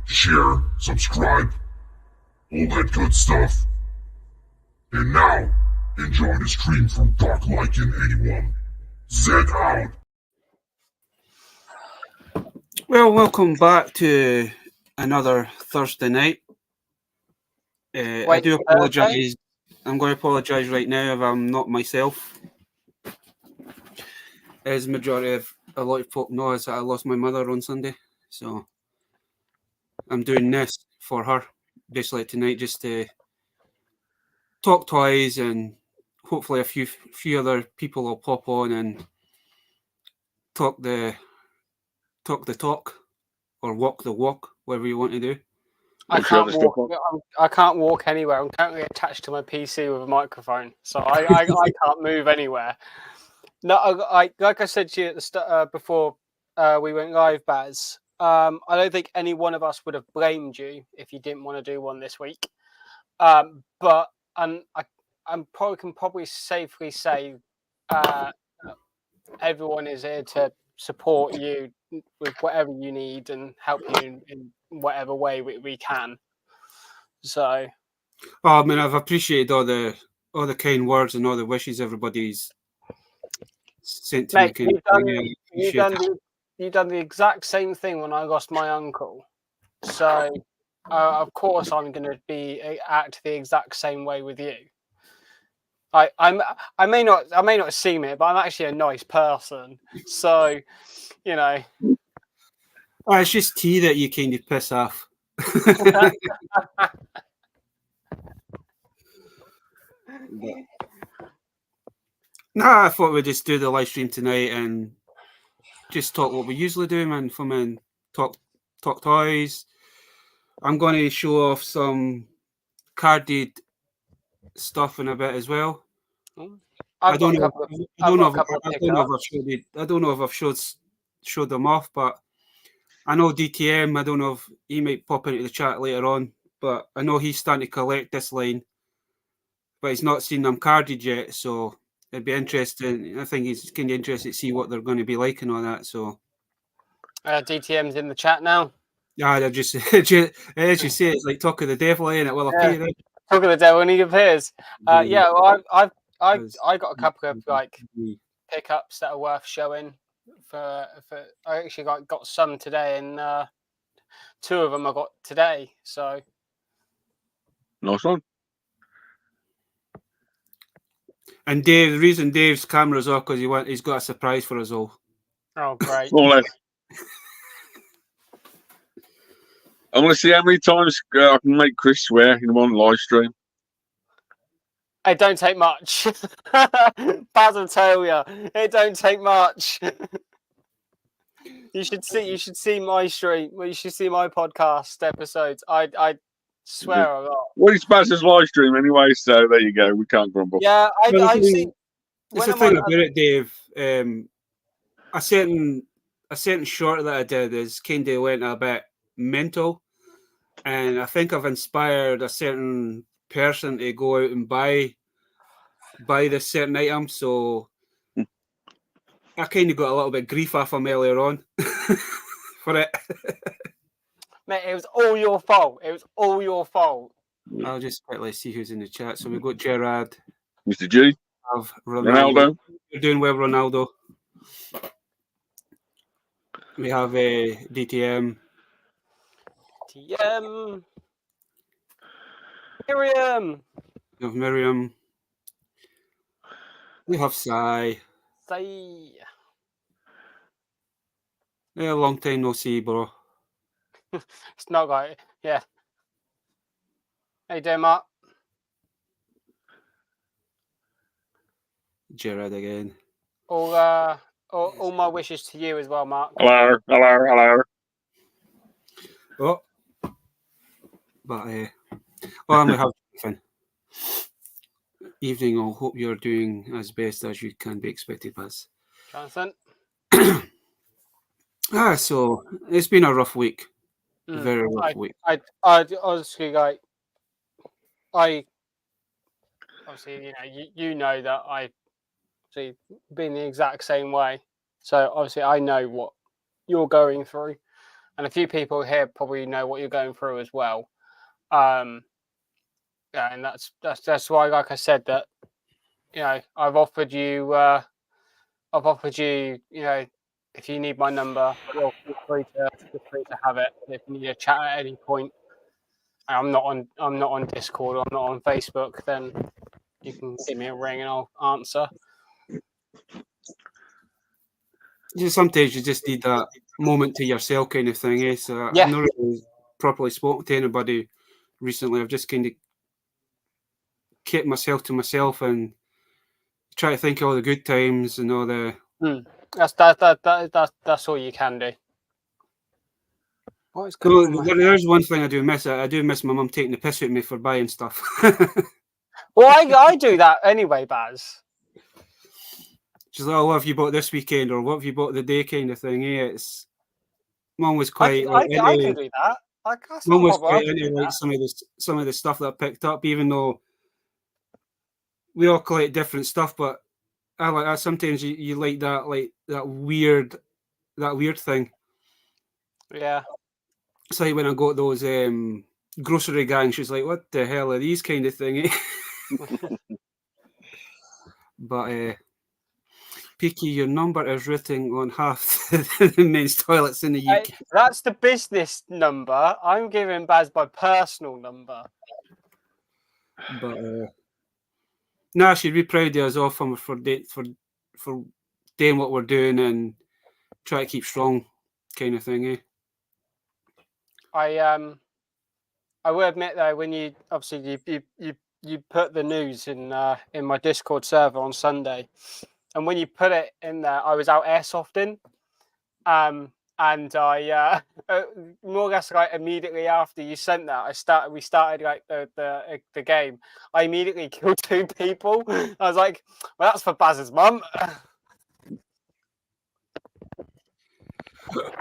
share, subscribe, all that good stuff. And now, enjoy the stream from Dark Lycan 81. Zed out. Well, welcome back to another Thursday night. I do apologise. I'm going to apologise right now if I'm not myself. As majority of a lot of folk know, is that I lost my mother on Sunday, so I'm doing this for her, basically tonight, just to talk toys, and hopefully a few other people will pop on and talk the talk or walk the walk, whatever you want to do. I can't walk anywhere. I'm currently attached to my PC with a microphone, so I can't move anywhere. No, like I said to you at the start before we went live, Baz. I don't think any one of us would have blamed you if you didn't want to do one this week. But I can probably safely say everyone is here to support you with whatever you need and help you in whatever way we can. So, I mean, I've appreciated all the kind words and all the wishes everybody's sent to mate, me. You've done the exact same thing when I lost my uncle. So, of course, I'm going to act the exact same way with you. I may not seem it, but I'm actually a nice person. So, you know. Oh, it's just tea that you kind of piss off. I thought we'd just do the live stream tonight and just talk what we usually do, man. Talk toys. I'm going to show off some carded stuff in a bit as well. I don't know if I've showed them off, but I know DTM. I don't know if he might pop into the chat later on, but I know he's starting to collect this line, but he's not seen them carded yet, so it'd be interesting. I think he's kind of interested to see what they're going to be like and all that. So DTM's in the chat now. Yeah, they're just as you say, it's like talk of the devil, ain't it? Well, appear. Talk of the devil when he appears. Well, I got a couple of like pickups that are worth showing. For I actually got some today, and 2 of them I got today. So nice one. And Dave, the reason Dave's camera's off because he's got a surprise for us all. Oh, great! I'm going to see how many times I can make Chris swear in one live stream. It don't take much. Baz will tell you, it don't take much. You should see my stream. You should see my podcast episodes. I swear a lot. Well, it's Baz's live stream anyway, so there you go. We can't grumble. Yeah, I've seen. It's the thing about it, Dave. A certain short that I did is kind of went a bit mental, and I think I've inspired a certain person to go out and buy this certain item. So I kind of got a little bit of grief off him earlier on for it. Mate, it was all your fault. It was all your fault. I'll just quickly see who's in the chat. So we've got Gerard, Mr. G, Ronaldo. You're doing well, Ronaldo. We have DTM. Miriam. We have Miriam. We have Sai. Yeah, long time no see, bro. It's not like, yeah. How you doing, Mark? Gerard again. All my wishes to you as well, Mark. Hello. Oh, but and we have Jonathan. Evening. I hope you're doing as best as you can be expected, Baz. Jonathan. So it's been a rough week. Very rough week. I honestly obviously, you know that I been the exact same way. So obviously I know what you're going through. and a few people here probably know what you're going through as well. Yeah, and that's why, like I said, that I've offered you, if you need my number, well, feel free to have it. If you need a chat at any point, I'm not on Discord, or I'm not on Facebook, then you can give me a ring and I'll answer. Sometimes you just need that moment to yourself kind of thing, eh? So Yeah. I've not really properly spoken to anybody recently. I've just kind of kept myself to myself and try to think of all the good times and all the. That's all you can do. What is going on? There's one thing I do miss. I do miss my mum taking the piss at me for buying stuff. Well, I do that anyway, Baz. She's like, "Oh, what have you bought this weekend?" or "What have you bought the day?" kind of thing. Yeah, it's Mum was quite. I can do that. Mum was quite into like some of the stuff that I picked up, even though we all collect different stuff. But I like that. Sometimes you like that weird thing. Yeah. It's like when I got those grocery gangs. She's like, "What the hell are these?" kind of thing. But Peaky, your number is written on half the men's toilets in the UK. That's the business number. I'm giving Baz my personal number. But no, she'd be proud of us all for doing what we're doing and try to keep strong, kind of thing. Eh? I will admit though, when you obviously you put the news in my Discord server on Sunday, and when you put it in there, I was out airsofting, and I more or less like immediately after you sent that, we started like the game. I immediately killed 2 people. I was like, well, that's for Baz's mum.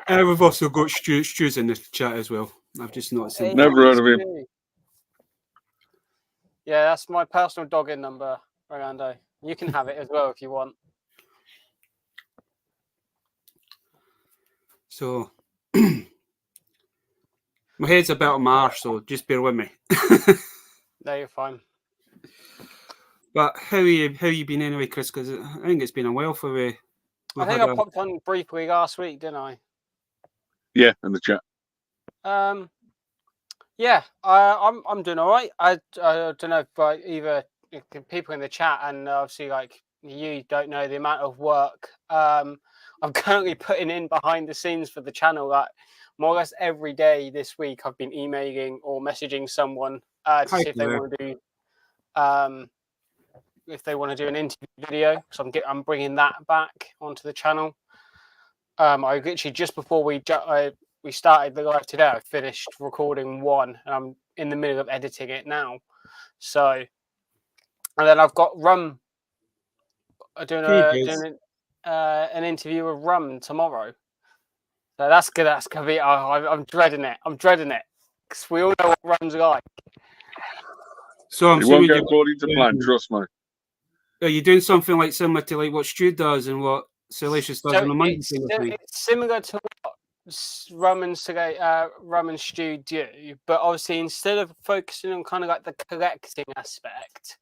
We've also got Stu's in the chat as well. I've just noticed him. Never heard of him. Yeah, that's my personal dogging number, Orlando. You can have it as well if you want. So my head's a bit on my arse, so just bear with me. No, you're fine. But how you been anyway, Chris? Because I think it's been a while for we. I think I popped on briefly last week, didn't I? Yeah, in the chat. Yeah, I'm doing all right. I don't know if either people in the chat and obviously like you don't know the amount of work I'm currently putting in behind the scenes for the channel. Like more or less every day this week, I've been emailing or messaging someone to see if they want to do an interview video. So I'm bringing that back onto the channel. I literally just before we started the live today, I finished recording one, and I'm in the middle of editing it now. So, and then I've got Rum doing an interview with Rum tomorrow. So that's good. That's gonna be. I'm dreading it. Because we all know what Rum's like. So I'm it won't go according to plan. Trust me. Are you doing something like similar to like what Stu does and what Salacious does on a Monday? It's similar to what Rum and Stu do, but obviously instead of focusing on kind of like the collecting aspect,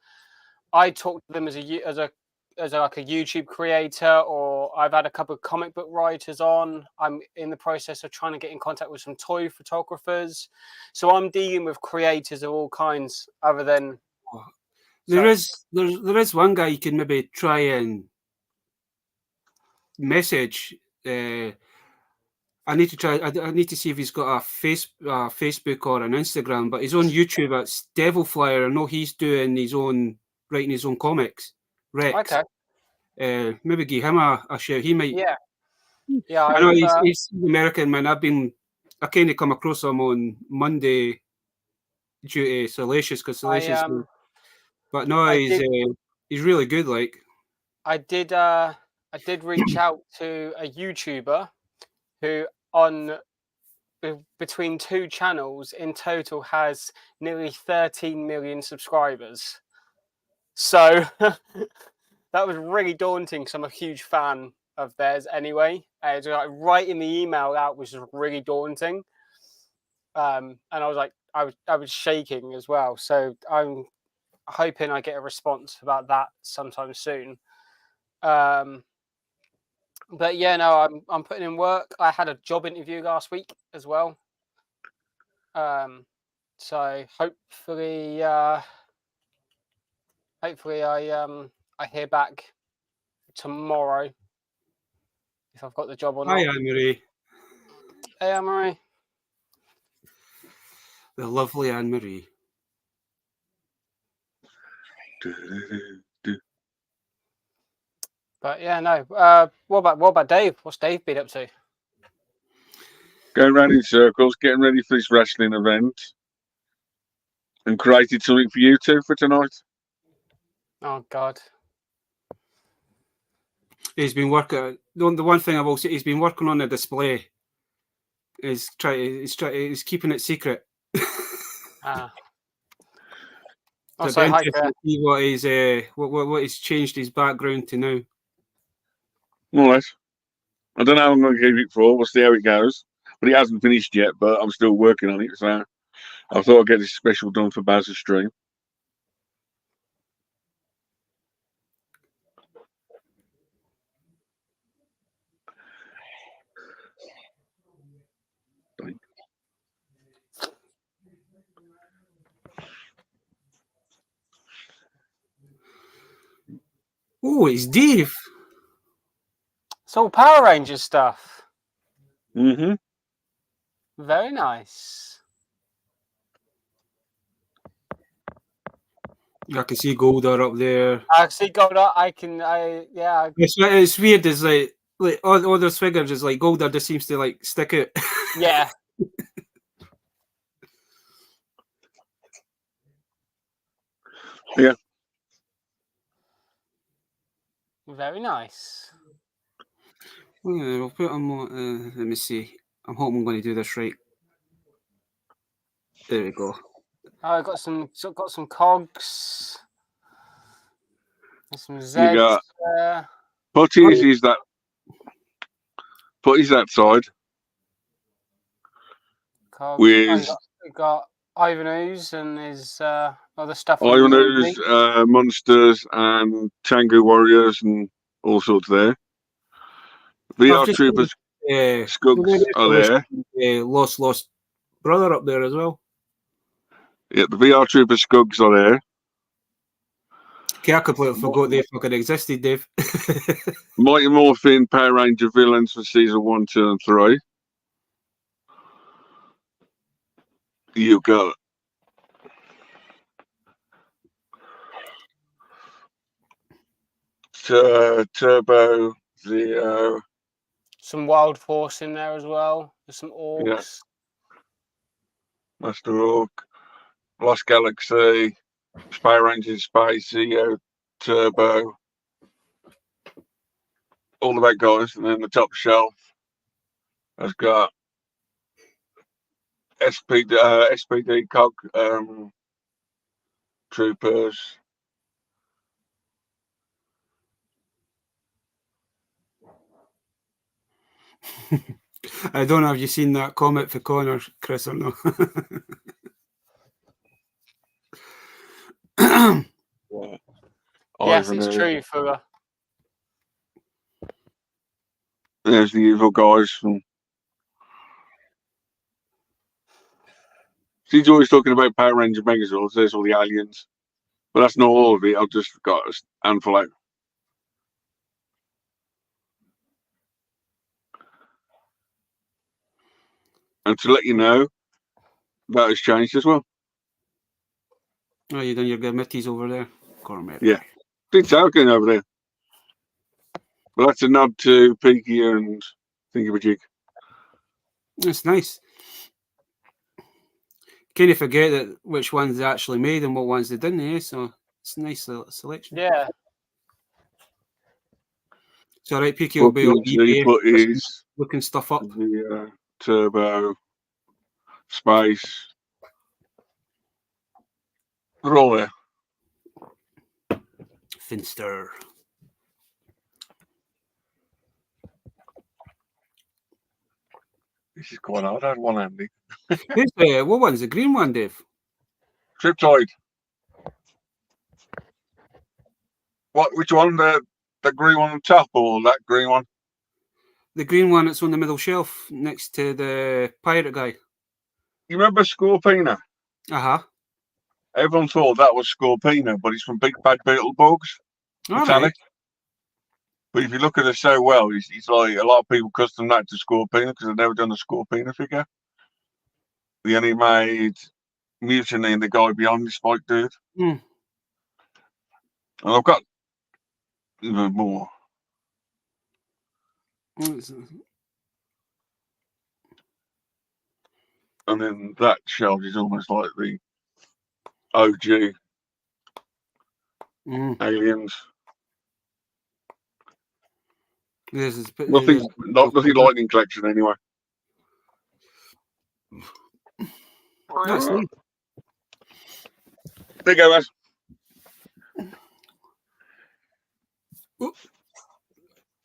I talk to them as a YouTube creator, or I've had a couple of comic book writers on. I'm in the process of trying to get in contact with some toy photographers, so I'm dealing with creators of all kinds other than. There is one guy you can maybe try and message. I need to see if he's got a Facebook or an Instagram, but he's on YouTube. It's Devil Flyer. I know he's writing his own comics. Rex. Okay. Maybe give him a shout. He might. Yeah. I know he's American man. I kind of come across him on Monday due to Salacious, because Salacious. But no, he's really good. Like I did reach out to a YouTuber who between 2 channels in total has nearly 13 million subscribers. So that was really daunting because I'm a huge fan of theirs anyway. It's like writing the email out was just really daunting. And I was like, I was shaking as well. So I'm hoping I get a response about that sometime soon. But yeah, no, I'm putting in work. I had a job interview last week as well. So hopefully I hear back tomorrow if I've got the job or not. Hi, Anne-Marie. Hey, Anne-Marie. The lovely Anne-Marie. But yeah, no. What about Dave? What's Dave been up to? Going round in circles, getting ready for this wrestling event, and created something for you two for tonight. Oh God. He's been working. The one thing I will say, he's been working on the display. He's keeping it secret. Ah. So Also, it'd hi, be interesting to see what he's changed his background to now. More or less. I don't know how I'm going to keep it for. We'll see how it goes. But it hasn't finished yet, but I'm still working on it. So I thought I'd get this special done for Baz's stream. Oh, it's Dave. It's all Power Rangers stuff. Mm-hmm. Very nice. I can see Goldar up there. I see Goldar. It's weird. It's like all those figures is like Goldar just seems to like stick out. Yeah. Yeah. Very nice. Yeah, we'll put on more. Let me see. I'm hoping I'm going to do this right. There we go. I got some cogs. There's some Zeds. You got Putties is that. Putties that side. Cogs. With we got Ivanhoe's and his other stuff. Ivanhoe's, Monsters, and Tango Warriors, and all sorts there. VR Troopers, Skugs are there. Lost brother up there as well. Yeah, the VR Troopers Skugs are there. Okay, I completely forgot they fucking existed, Dave. Mighty Morphin Power Ranger villains for season 1, 2, and 3. You got Turbo, Zeo. Some Wild Force in there as well. There's some Orcs. Yeah. Master Orc, Lost Galaxy, Power Rangers Space, Zeo, Turbo. All the bad guys. And then the top shelf has got SPD Cog Troopers. I don't know if you've seen that comment for Connor, Chris, or no. Yes, it's true. There's the evil guys from. He's always talking about Power Ranger Megazords. There's all the aliens, but that's not all of it. I've just got a handful out. And to let you know, that has changed as well. Oh, you done your committees over there, Cormac? Yeah, did talking over there. But that's a nod to Peaky and Thingamajig. That's nice. Kind of forget that which ones they actually made and what ones they didn't, eh? So it's a nice selection. Yeah. So right, Peaky will be on eBay looking stuff up. The Turbo, Space. They're all there. Finster. This is quite hard. I had one handy. Who's what one's the green one, Dave? Triptide. What? Which one? The green one on top, or that green one? The green one that's on the middle shelf next to the pirate guy. You remember Scorpina? Uh-huh. Everyone thought that was Scorpina, but it's from Big Bad Beetle Bugs. Metallic. Right. But if you look at it so well, it's like a lot of people custom that to Scorpina because they've never done a Scorpina figure. They only made Mutiny and the guy behind the Spike Dude. Mm. And I've got even more. And then that shelf is almost like the OG Aliens. Nothing Lightning collection anyway. That's neat. There you go, guys.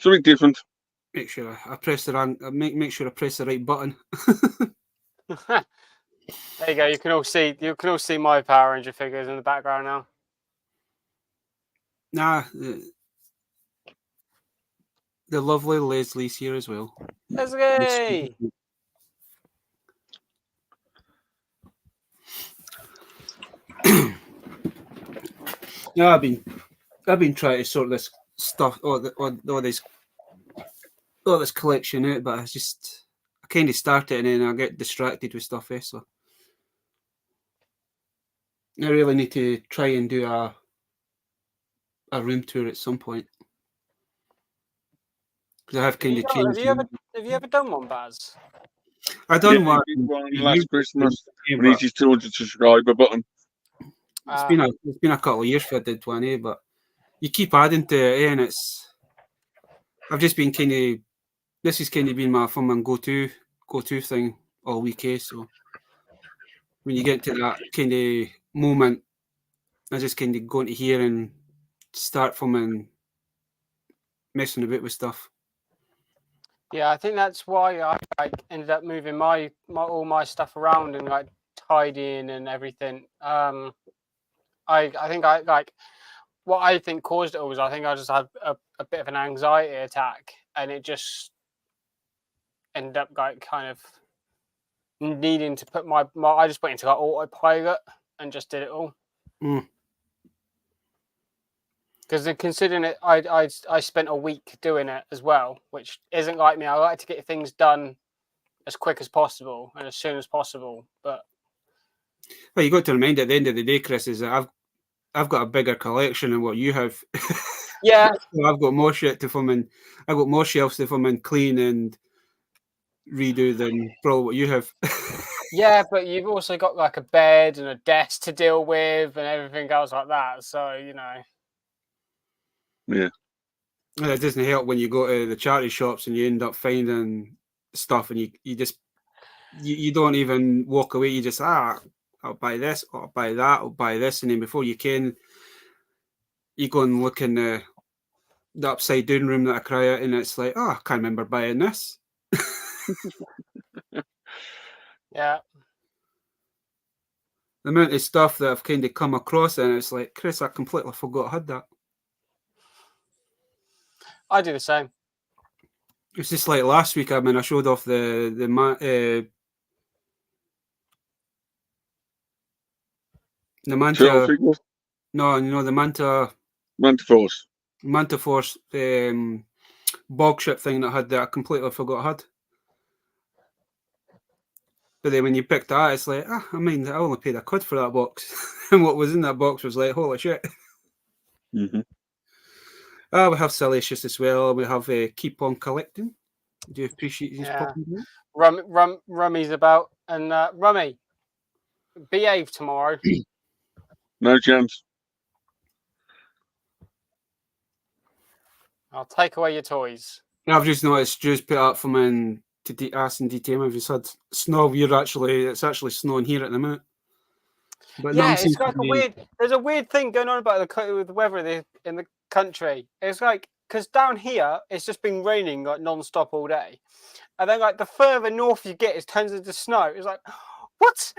Something different. Make sure I press the wrong. Make sure I press the right button. There you go. You can all see my Power Ranger figures in the background now. Nah, the lovely Leslie's here as well. Leslie. Yeah, I've been trying to sort this stuff, all this collection out, but I kind of start it and then I get distracted with stuff. So I really need to try and do a room tour at some point because I have kind of changed. Have you ever done one, Baz? I done one last Christmas. We need his 200 subscriber button. It's been a couple of years for I did one, but you keep adding to it, and I've just been this has kind of been my fun and go to thing all week. So when you get to that kind of moment, I just kind of go into here and start from and messing about with stuff. Yeah, I think that's why I ended up moving my all my stuff around and like tidying and everything. I think I like what I think caused it all was I think I just had a bit of an anxiety attack and it just ended up like kind of needing to put my I just went into like autopilot and just did it all. Because considering it, I spent a week doing it as well, which isn't like me. I like to get things done as quick as possible and as soon as possible. But well, you got to remind at the end of the day, Chris, is that I've got a bigger collection than what you have. Yeah, So I've got more shit to film and I've got more shelves to film and clean and redo than probably what you have. yeah, but you've also got like a bed and a desk to deal with and everything else like that. So you know. Yeah. And it doesn't help when you go to the charity shops and you end up finding stuff and you don't even walk away. You just I'll buy this, or I'll buy that, I'll buy this, and then before you can, you go and look in the upside down room that I cry out, and it's like, I can't remember buying this. Yeah. The amount of stuff that I've kind of come across, and it's like, Chris, I completely forgot I had that. I do the same. It's just like last week. I mean, I showed off the Manta. No, you know the Manta Force. Manta Force bog ship thing that I had that I completely forgot I had. But then when you picked that, it's like, I mean, I only paid £1 for that box, and what was in that box was like, holy shit. Mm-hmm. We have Salacious as well. We have Keep On Collecting. Do you appreciate his popping? Rummy's about, and Rummy, behave tomorrow. No chance. I'll take away your toys. I've just noticed Stu's put up for me to ask and DTM. I've just had snow. It's actually snowing here at the minute. But yeah, it's like there's a weird thing going on about with the weather in the country. It's like because down here it's just been raining like non-stop all day, and then like the further north you get, it turns into snow. It's like, what?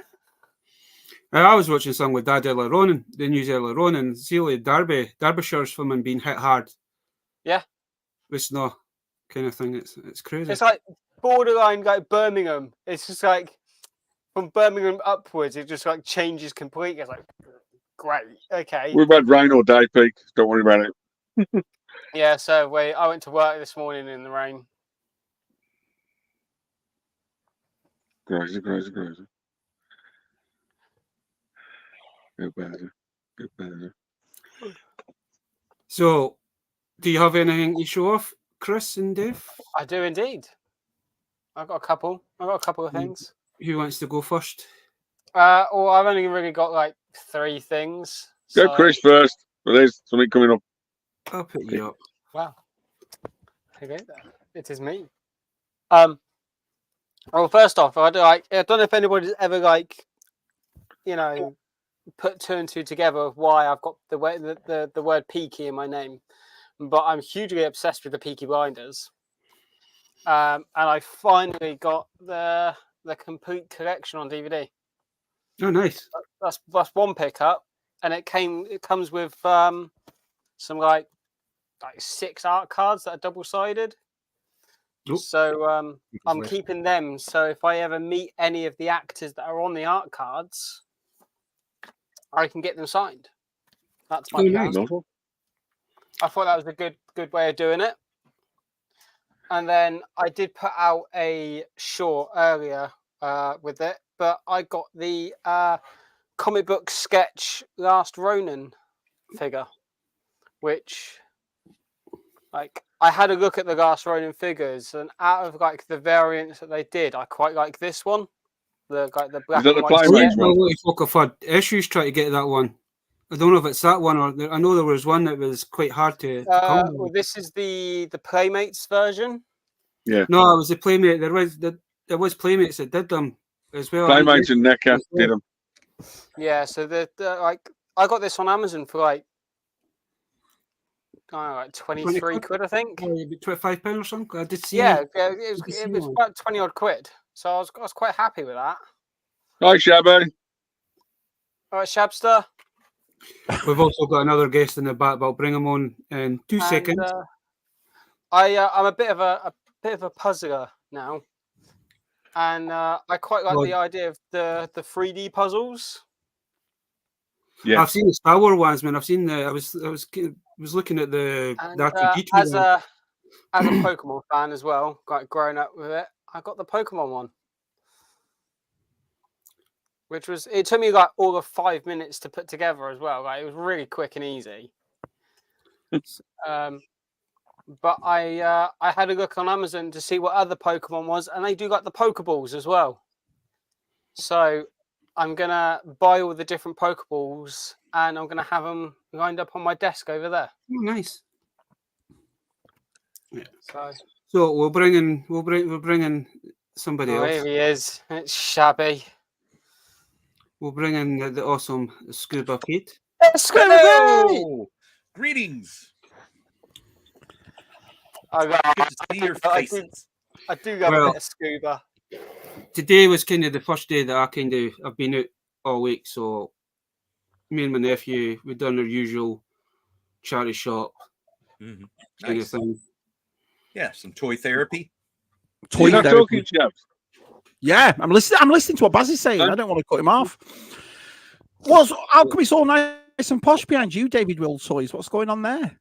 I was watching something with Dad earlier on, and the news earlier on, and Sealy, Derbyshire's women being hit hard. Yeah, with snow, kind of thing. It's crazy. it's like borderline like Birmingham. It's just like from Birmingham upwards, it just like changes completely. It's like, great, okay. We've had rain all day, Peak. Don't worry about it. Yeah, so I went to work this morning in the rain. Crazy. Good better. So, do you have anything you show off, Chris and Dave? I do indeed. I've got a couple of things. Who wants to go first? Well, I've only really got like 3 things. Go Chris first. But there's something coming up. I'll put you up. Wow. Okay, it is me. Well, first off, I don't know if anybody's ever put 2 and 2 together of why I've got the word Peaky in my name, but I'm hugely obsessed with the Peaky Blinders, and I finally got the complete collection on DVD. Oh, nice. That's one pickup, and it comes with some like 6 art cards that are double-sided. Oop. So I'm keeping them. So if I ever meet any of the actors that are on the art cards, I can get them signed. That's my plan. I thought that was a good way of doing it. And then I did put out a short earlier with it, but I got the comic book sketch Last Ronin figure, which I had a look at the Last Ronin figures, and out of the variants that they did, I quite like this one. The black and white. I've had issues trying to get that one. I don't know if it's that one, or I know there was one that was quite hard to come. Well, this is the Playmates version. Yeah. No, it was the Playmate. There was Playmates that did them as well. Playmates and NECA did them. Yeah, so I got this on Amazon for like 23 quid, I think. £25 or something. I did see. Yeah, it was about 20 odd quid. So I was quite happy with that. Hi, Shabby. All right, Shabster. We've also got another guest in the back, but I'll bring him on in 2 seconds. I'm a bit of a puzzler now, and I quite like the idea of the 3D puzzles. Yeah, I've seen the Star Wars ones, man. I've seen I was looking at the RPG as a Pokemon fan as well, growing up with it. I got the Pokemon one, which it took me all of 5 minutes to put together as well. It was really quick and easy. But I had a look on Amazon to see what other Pokemon was, and they do the Pokeballs as well. So I'm gonna buy all the different Pokeballs, and I'm gonna have them lined up on my desk over there. Oh, nice. Yeah. So we'll bring in somebody else. Here he is. It's Shabby. We'll bring in the awesome Scuba Pete. Hello! Greetings. Good to see your faces. I do love a bit of Scuba. Today was kind of the first day that I've been out all week, so me and my nephew, we've done our usual charity shop kind of thing. Yeah, some toy therapy. Toy therapy. Yeah, I'm listening to what Baz is saying. I don't want to cut him off. How come it's all nice and posh behind you, David Will Toys? What's going on there?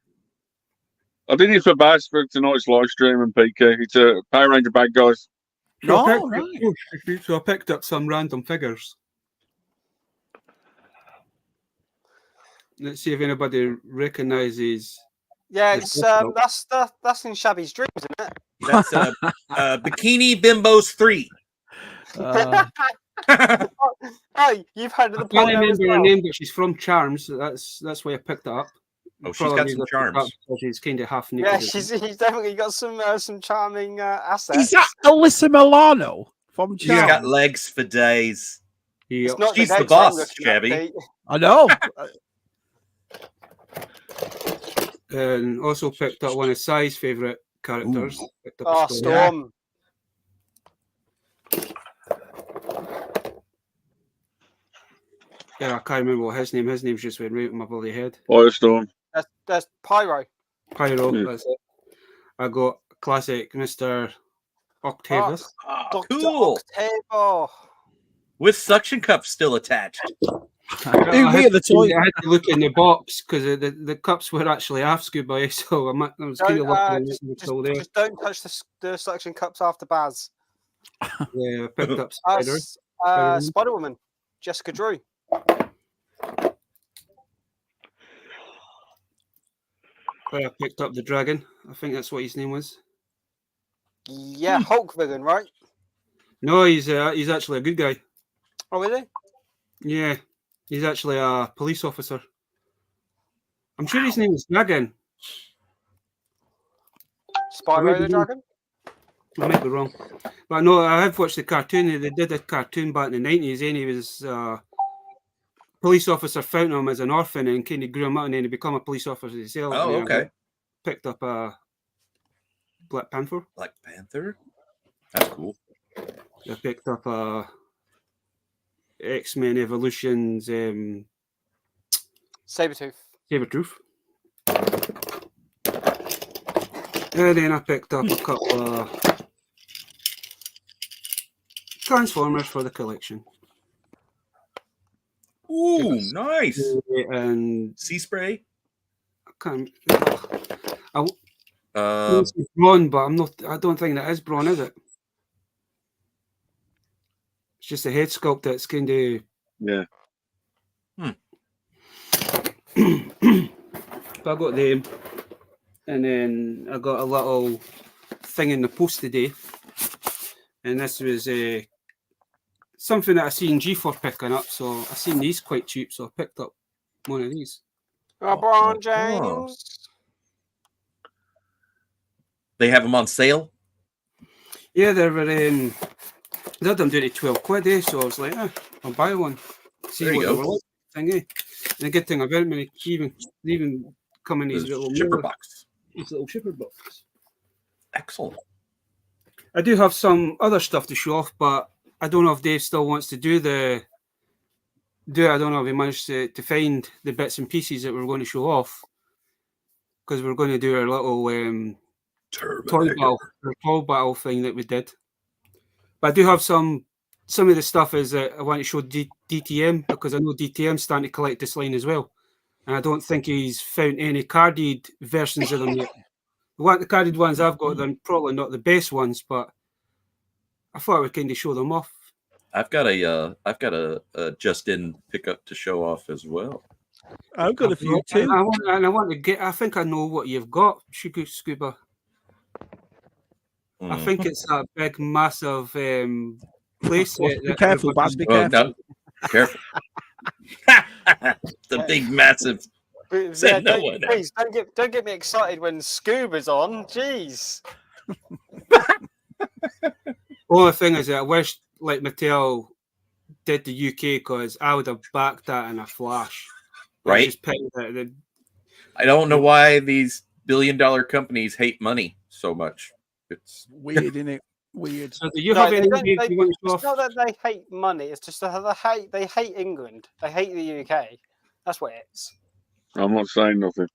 I did it for Baz for tonight's live stream and PK. It's a Power Ranger Bad Guys. So I picked up some random figures. Let's see if anybody recognises. Yeah, that's in Shabby's dreams, isn't it? That's Bikini Bimbos 3. Oh, you've heard of the. I can't remember her name, but she's from Charms. So that's why I picked it up. Oh, she's got some charms. She's kind of half naked. Yeah, he's definitely got some charming assets. Is that Alyssa Milano from Charms? She's got legs for days. Yeah. She's the boss, Shabby. I know. And also picked up one of Sai's favourite characters. Picked up Oh, Storm. Yeah, I can't remember what his name. His name's just went right in my bloody head. Firestorm. That's Pyro. Pyro, Yeah. that's it. I got classic Mr. Octavius. Oh, Dr. cool. Octavo. With suction cups still attached. Who, me or the toy? I had to look in the box because the cups were actually half scuba, so I was kind of looking at them still there. Just don't touch the suction cups after Baz. Yeah, I picked up Spider. Spider-Woman. Jessica Drew. I picked up the dragon. I think that's what his name was. Yeah, Hulk villain, right? No, he's actually a good guy. Oh, really? Yeah, he's actually a police officer. I'm sure his name is Dragon. Spyro the Dragon? I might be wrong. But no, I have watched the cartoon. They did a cartoon back in the 90s, and he was police officer found him as an orphan and kind of grew him up, and then he became a police officer himself. Oh, okay. Picked up a Black Panther. Black Panther? That's cool. I picked up a X-Men Evolutions Sabretooth. Sabretooth. And then I picked up a couple of Transformers for the collection. Ooh, nice. And Sea spray. I can't. Uh, It's Braun, but I don't think that is Braun, is it? It's just a head sculpt that's kind of. Yeah. But I got them, and then I got a little thing in the post today, and this was something that I seen G4 picking up. So I seen these quite cheap, so I picked up one of these. LeBron James. they have them on sale. Yeah, they were. They had them down to 12 quid, so I was like, I'll buy one. See There you what go. they were like. Thing, And the good thing about them, they even come in these The little shipper box. These little shipper boxes. Excellent. I do have some other stuff to show off, but I don't know if Dave still wants to do it. I don't know if he managed to find the bits and pieces that we're going to show off, because we're going to do our little toy battle thing that we did. But I do have some of the stuff is that I want to show DTM, because I know DTM's starting to collect this line as well. And I don't think he's found any carded versions of them yet. The carded ones I've got, they're probably not the best ones, but I thought I would kind of show them off. I've got a just-in pickup to show off as well. I've got a few too. I want to get. I think I know what you've got, Scuba. I think it's that big, massive place. Be careful, Baz. Be careful. No, careful. The big, massive. Yeah, please don't get me excited when Scuba's on. Jeez. Only thing is that I wish like Mattel did the UK, because I would have backed that in a flash. Right. I don't know why these billion-dollar companies hate money so much. It's weird, isn't it? Weird. So do you have any? It's not that they hate money. It's just that they hate England. They hate the UK. That's what it is. I'm not saying nothing.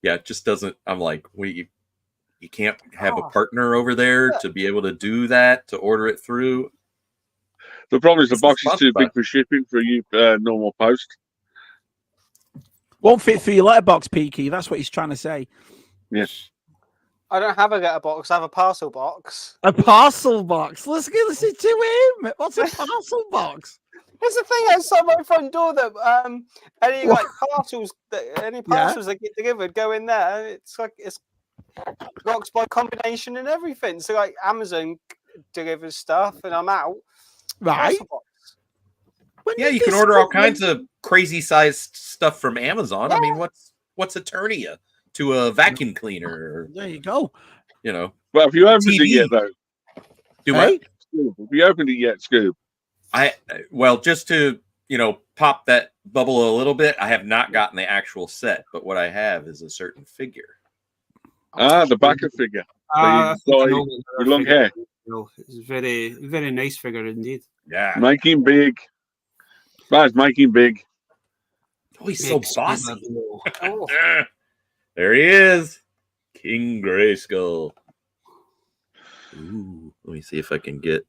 Yeah, it just doesn't. I'm like, you can't have a partner over there to be able to do that, to order it through. The problem is the box is too big for shipping for you normal post. Won't fit for your letterbox, Peaky. That's what he's trying to say. Yes. I don't have a letterbox. I have a parcel box. A parcel box. Let's listen to him. What's a parcel box? It's the thing outside my front door that any like parcels that get delivered go in there. It's like it's box by combination and everything. So like Amazon delivers stuff and I'm out. Right. Yeah, you can order all kinds of crazy sized stuff from Amazon. Yeah. I mean, what's a Eternia to a vacuum cleaner? There you go. You know. Well, have you opened it yet, though? Do what? Have you opened it yet, Scoob? Well, just to pop that bubble a little bit, I have not gotten the actual set, but what I have is a certain figure. The backer figure. I think I know with long hair. It's a very, very nice figure indeed. Yeah. Making big. Baz, making big. Oh, he's so bossy. Oh. There he is. King Grayskull. Ooh, let me see if I can get.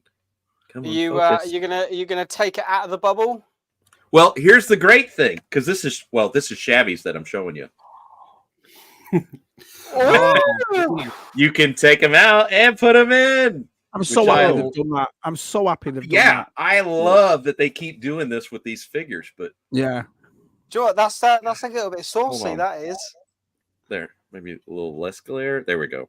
Come on, focus. You gonna take it out of the bubble? Well, here's the great thing, because this is Shabby's that I'm showing you. You can take them out and put them in. I'm so happy they've done that. I'm so happy they've done that. Yeah, I love that they keep doing this with these figures, but yeah. Do you know what? That's like a little bit saucy. That is. There, maybe a little less glare. There we go.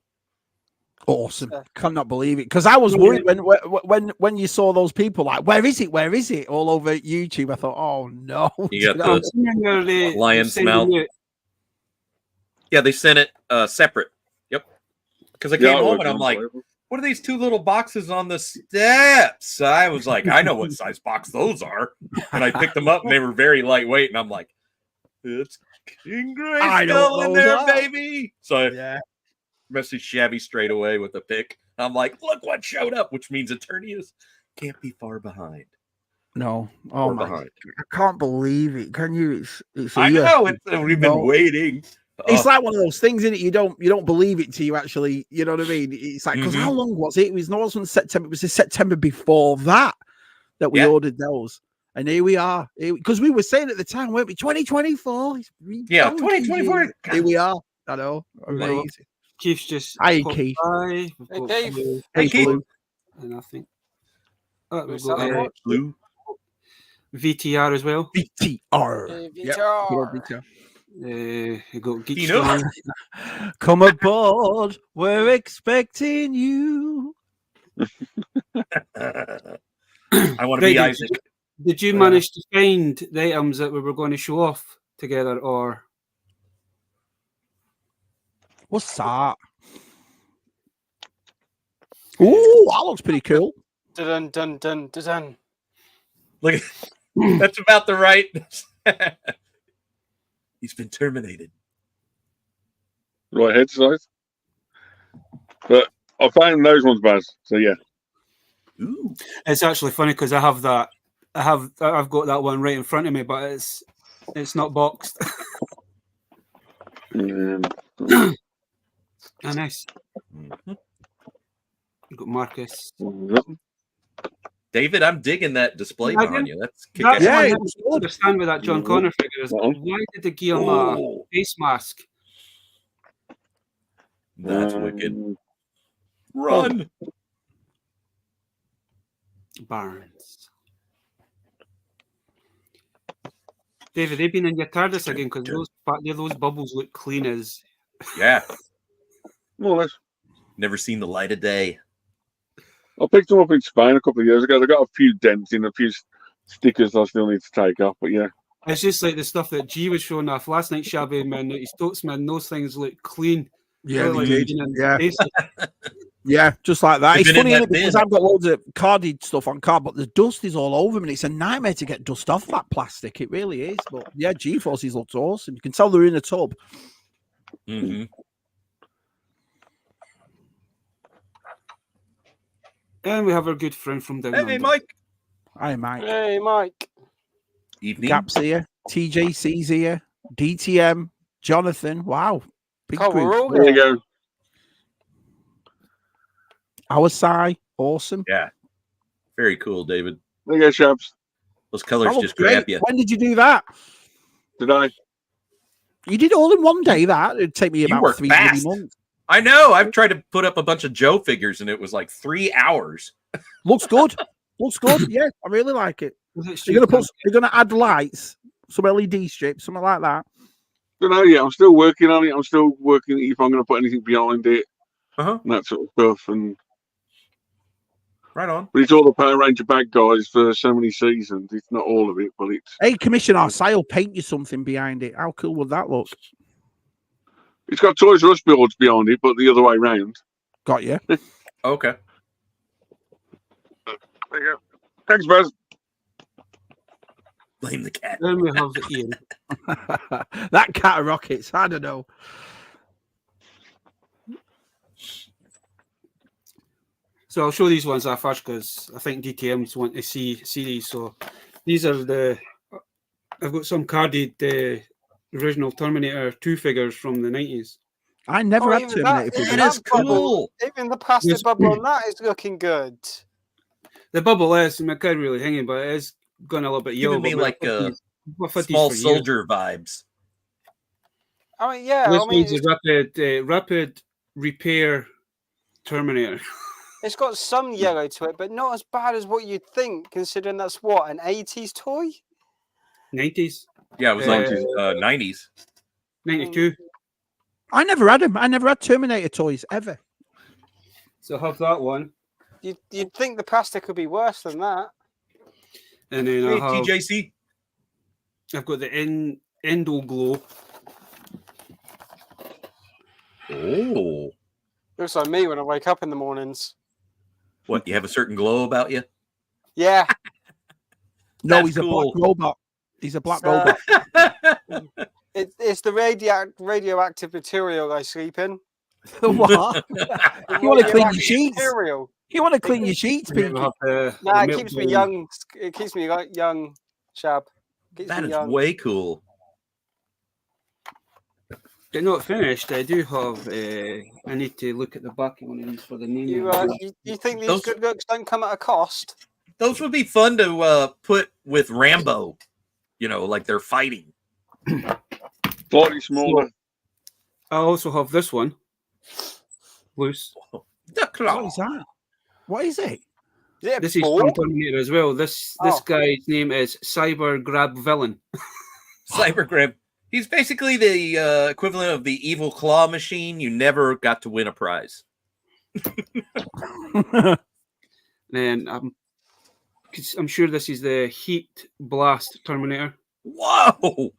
Awesome. Cannot believe it. Because I was worried when you saw those people like, where is it? Where is it? All over YouTube. I thought, oh no. You got the lion's mouth. Yeah, they sent it separate. Yep. Because I came home and I'm like, what are these two little boxes on the steps? I was like, I know what size box those are. And I picked them up and they were very lightweight. And I'm like, it's King Grayskull in there, baby. So I messaged Shabby straight away with a pic. I'm like, look what showed up, which means Eternius can't be far behind. No. Oh my God. I can't believe it. Can you? I know. We've been waiting. It's like one of those things, isn't it? You don't believe it till you actually, you know what I mean? It's like, because how long was it? It was not in September. It was in September before that we ordered those. And here we are. Because we were saying at the time, weren't we? 2024. Yeah, 2024. Here we are. I know. Amazing. Keith's just. Hi, Keith. Hey, Dave. Hey, Keith. And I think. Blue. VTR as well. VTR. VTR. You got Geek. Come aboard. We're expecting you. I want to be Isaac. Did you manage to find the items that we were going to show off together, or what's that? Ooh, that looks pretty cool. Dun dun dun dun. Look, that's about the right. He's been terminated. Right head size. But I found those ones, Baz. So yeah. Ooh. It's actually funny because I have that. I've got that one right in front of me, but it's not boxed. Nice. You've got Marcus. David, I'm digging that display behind you. That's I don't understand with that John Connor figure is why did they give him a face mask? That's wicked. Run, Barnes. David, they've been in your TARDIS again because those bubbles look clean as. Yeah. Well, never seen the light of day. I picked them up in Spain a couple of years ago. They got a few dents in, a few stickers I still need to take off, but yeah. It's just like the stuff that G was showing off last night, Shabby, man. His Totsman, those things look clean. Yeah, yeah, just like that. It's funny because I've got loads of carded stuff on card, but the dust is all over me. It's a nightmare to get dust off that plastic. It really is. But yeah, G-Forces looks awesome. You can tell they're in a tub. Mm-hmm. And we have our good friend from down Hey, Mike. Hi, Mike. Hey, Mike. Evening. Gaps here. TJC's here. DTM. Jonathan. Wow. Big group. There you go. Our side. Awesome. Yeah. Very cool, David. There you go, Shabs. Those colors just grab you. When did you do that? Did I? You did all in one day, that? It'd take me about 3 months. I know. I've tried to put up a bunch of Joe figures, and it was like 3 hours. Looks good. Looks good. Yeah, I really like it. You're gonna add lights, some LED strips, something like that. I don't know yet. I'm still working on it. I'm still working if I'm going to put anything behind it, and that sort of stuff. And right on. But it's all the Power Ranger bad guys for so many seasons. It's not all of it, but it's. Hey, Commissioner, I'll paint you something behind it. How cool would that look? It's got Toys R Us builds behind it, but the other way round. Got you. Okay. There you go. Thanks, Baz. Blame the cat. Then we have Ian. That cat of rockets. I don't know. So I'll show these ones off first because I think DTMs want to see these. So these are I've got some carded original Terminator 2 figures from the 90s. I never had even Terminator that, even figures. That is that bubble, cool. even the plastic bubble on that is looking good. The bubble is, I can't really hang it, but it is going a little bit yellow. Giving me but like small soldier vibes. I mean, yeah, This I mean, one's a rapid repair Terminator. it's got some yellow to it, but not as bad as what you'd think, considering that's what, an 80s toy? 90s? Yeah, it was 90s. 92. I never had them. I never had Terminator toys ever. So I have that one. You'd think the plastic would be worse than that. And then Hey, I have, TJC. I've got the Endo Glow. Oh. Looks like me when I wake up in the mornings. What, you have a certain glow about you? Yeah. No, That's he's cool. a black robot. He's a black So- robot. It's the radioactive material I sleep in. What? The You want to clean your radioactive sheets? material. You want to clean your sheets, And then Pinky? we have the Nah, it Meltdown. keeps me young. It keeps me young, Shab. Keeps That me is young. way cool. They're not finished. I do have. I need to look at the back of one of these for the name. You think these Those- good looks don't come at a cost? Those would be fun to put with Rambo. You know, like they're fighting. Slightly smaller. I also have this one. Loose. The claw. What is that? What is it? Is it a This is ball? from Terminator as well. This Oh. guy's name is Cyber Grab Villain. Cybergrip. He's basically the equivalent of the evil claw machine. You never got to win a prize. And I'm sure this is the Heat Blast Terminator. Whoa!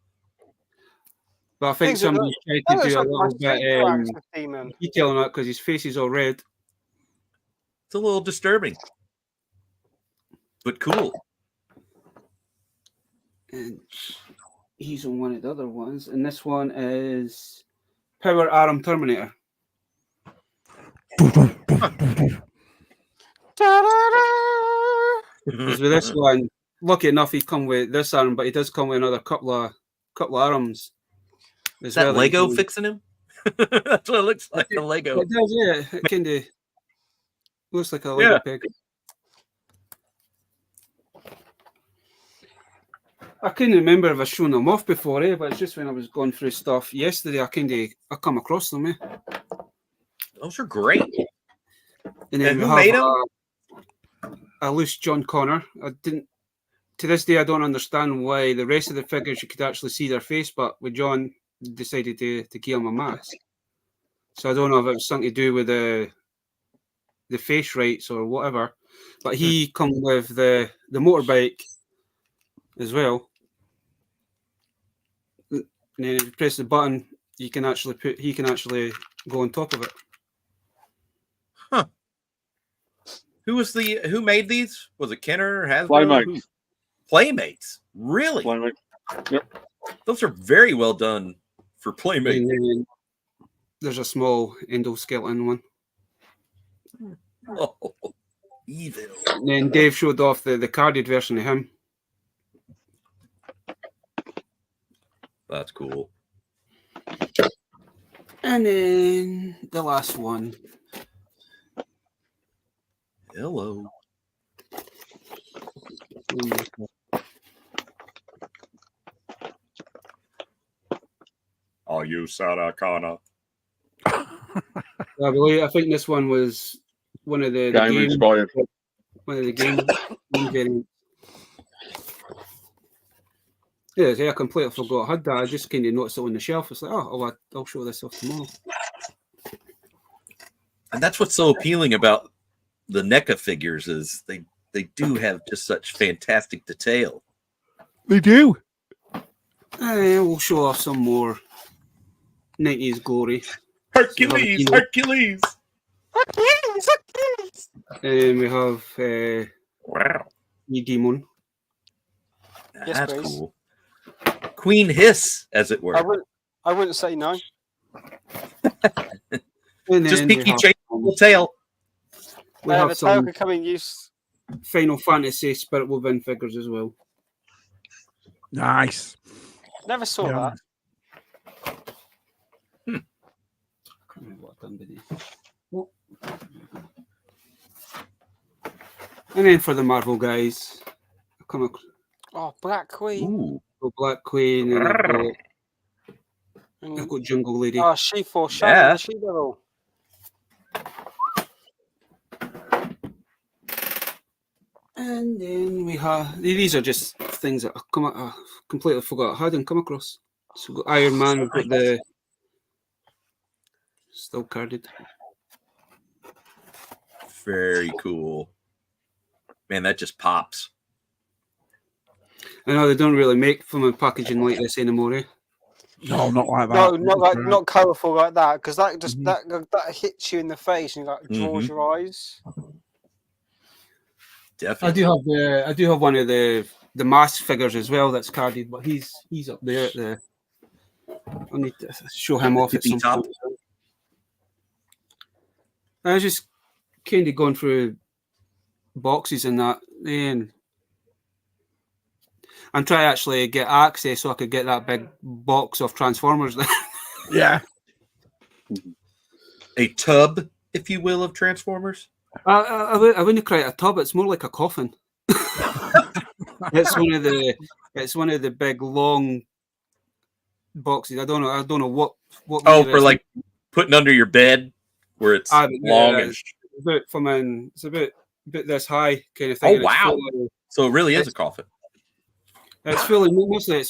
But I think Things that somebody tried That to looks do a like my little street bit character demon. detail on that because his face is all red. It's a little disturbing, but cool. And he's on one of the other ones. And this one is Power Arm Terminator. Because with this one, lucky enough, he come with this arm, but he does come with another couple of arms. Is that Lego fixing him? That's what it looks like. A Lego. It does, yeah. It kind of looks like a Lego pig. I couldn't remember if I shown them off before, but it's just when I was going through stuff yesterday, I come across them. Those are great. And then And we who have made them? a loose John Connor. I didn't. To this day, I don't understand why the rest of the figures you could actually see their face, but with John, decided to give him a mask. So I don't know if it was something to do with the face rights or whatever. But he come with the motorbike as well. And then if you press the button, he can actually go on top of it. Huh. Who made these? Was it Kenner or Hasbro? Playmates. Playmates. Really? Playmate. Yep. Those are very well done for Playmates. And then there's a small endoskeleton one. Oh, evil. And then Dave showed off the carded version of him. That's cool. And then the last one. Hello. Are you Sarah Connor? I think this one was one of the Game game inspired. one of the game variants. Yeah, I completely forgot I had that. I just kind of noticed it on the shelf. It's like, I'll show this off tomorrow. And that's what's so appealing about the NECA figures is they do have just such fantastic detail. They do. We'll show off some more 90s glory. Hercules! Hercules! And we have Wow. E Demon. Yes, That's please. cool. Queen Hiss, as it were. I wouldn't say no. Just Pinky change the tail. We have the some tail could come in use. Final Fantasy Spirit Woven figures as well. Nice. Never saw that. I can't remember what I've done today. And then for the Marvel guys, I've come across Black Queen. Black Queen, and I've got Jungle Lady. Oh, She-Force Shaman, She-Devil. And then we have these are just things that I completely forgot I hadn't come across. So we've got Iron Man, we've got the still carded. Very cool. Man, that just pops. I know they don't really make from a packaging like this anymore, eh? No, not like that. No, not colourful like that, because that just that hits you in the face and like draws your eyes. Definitely. I do have one of the mask figures as well that's carded, but he's up there at the. I need to show him off at some point. I was just kind of going through boxes and that, and try to actually get access so I could get that big box of Transformers. Yeah. A tub, if you will, of Transformers. I wouldn't call it a tub. It's more like a coffin. It's one of the big long boxes. I don't know what. For like putting under your bed, where it's long and it's about this high kind of thing. Oh wow! So it really is a coffin. It's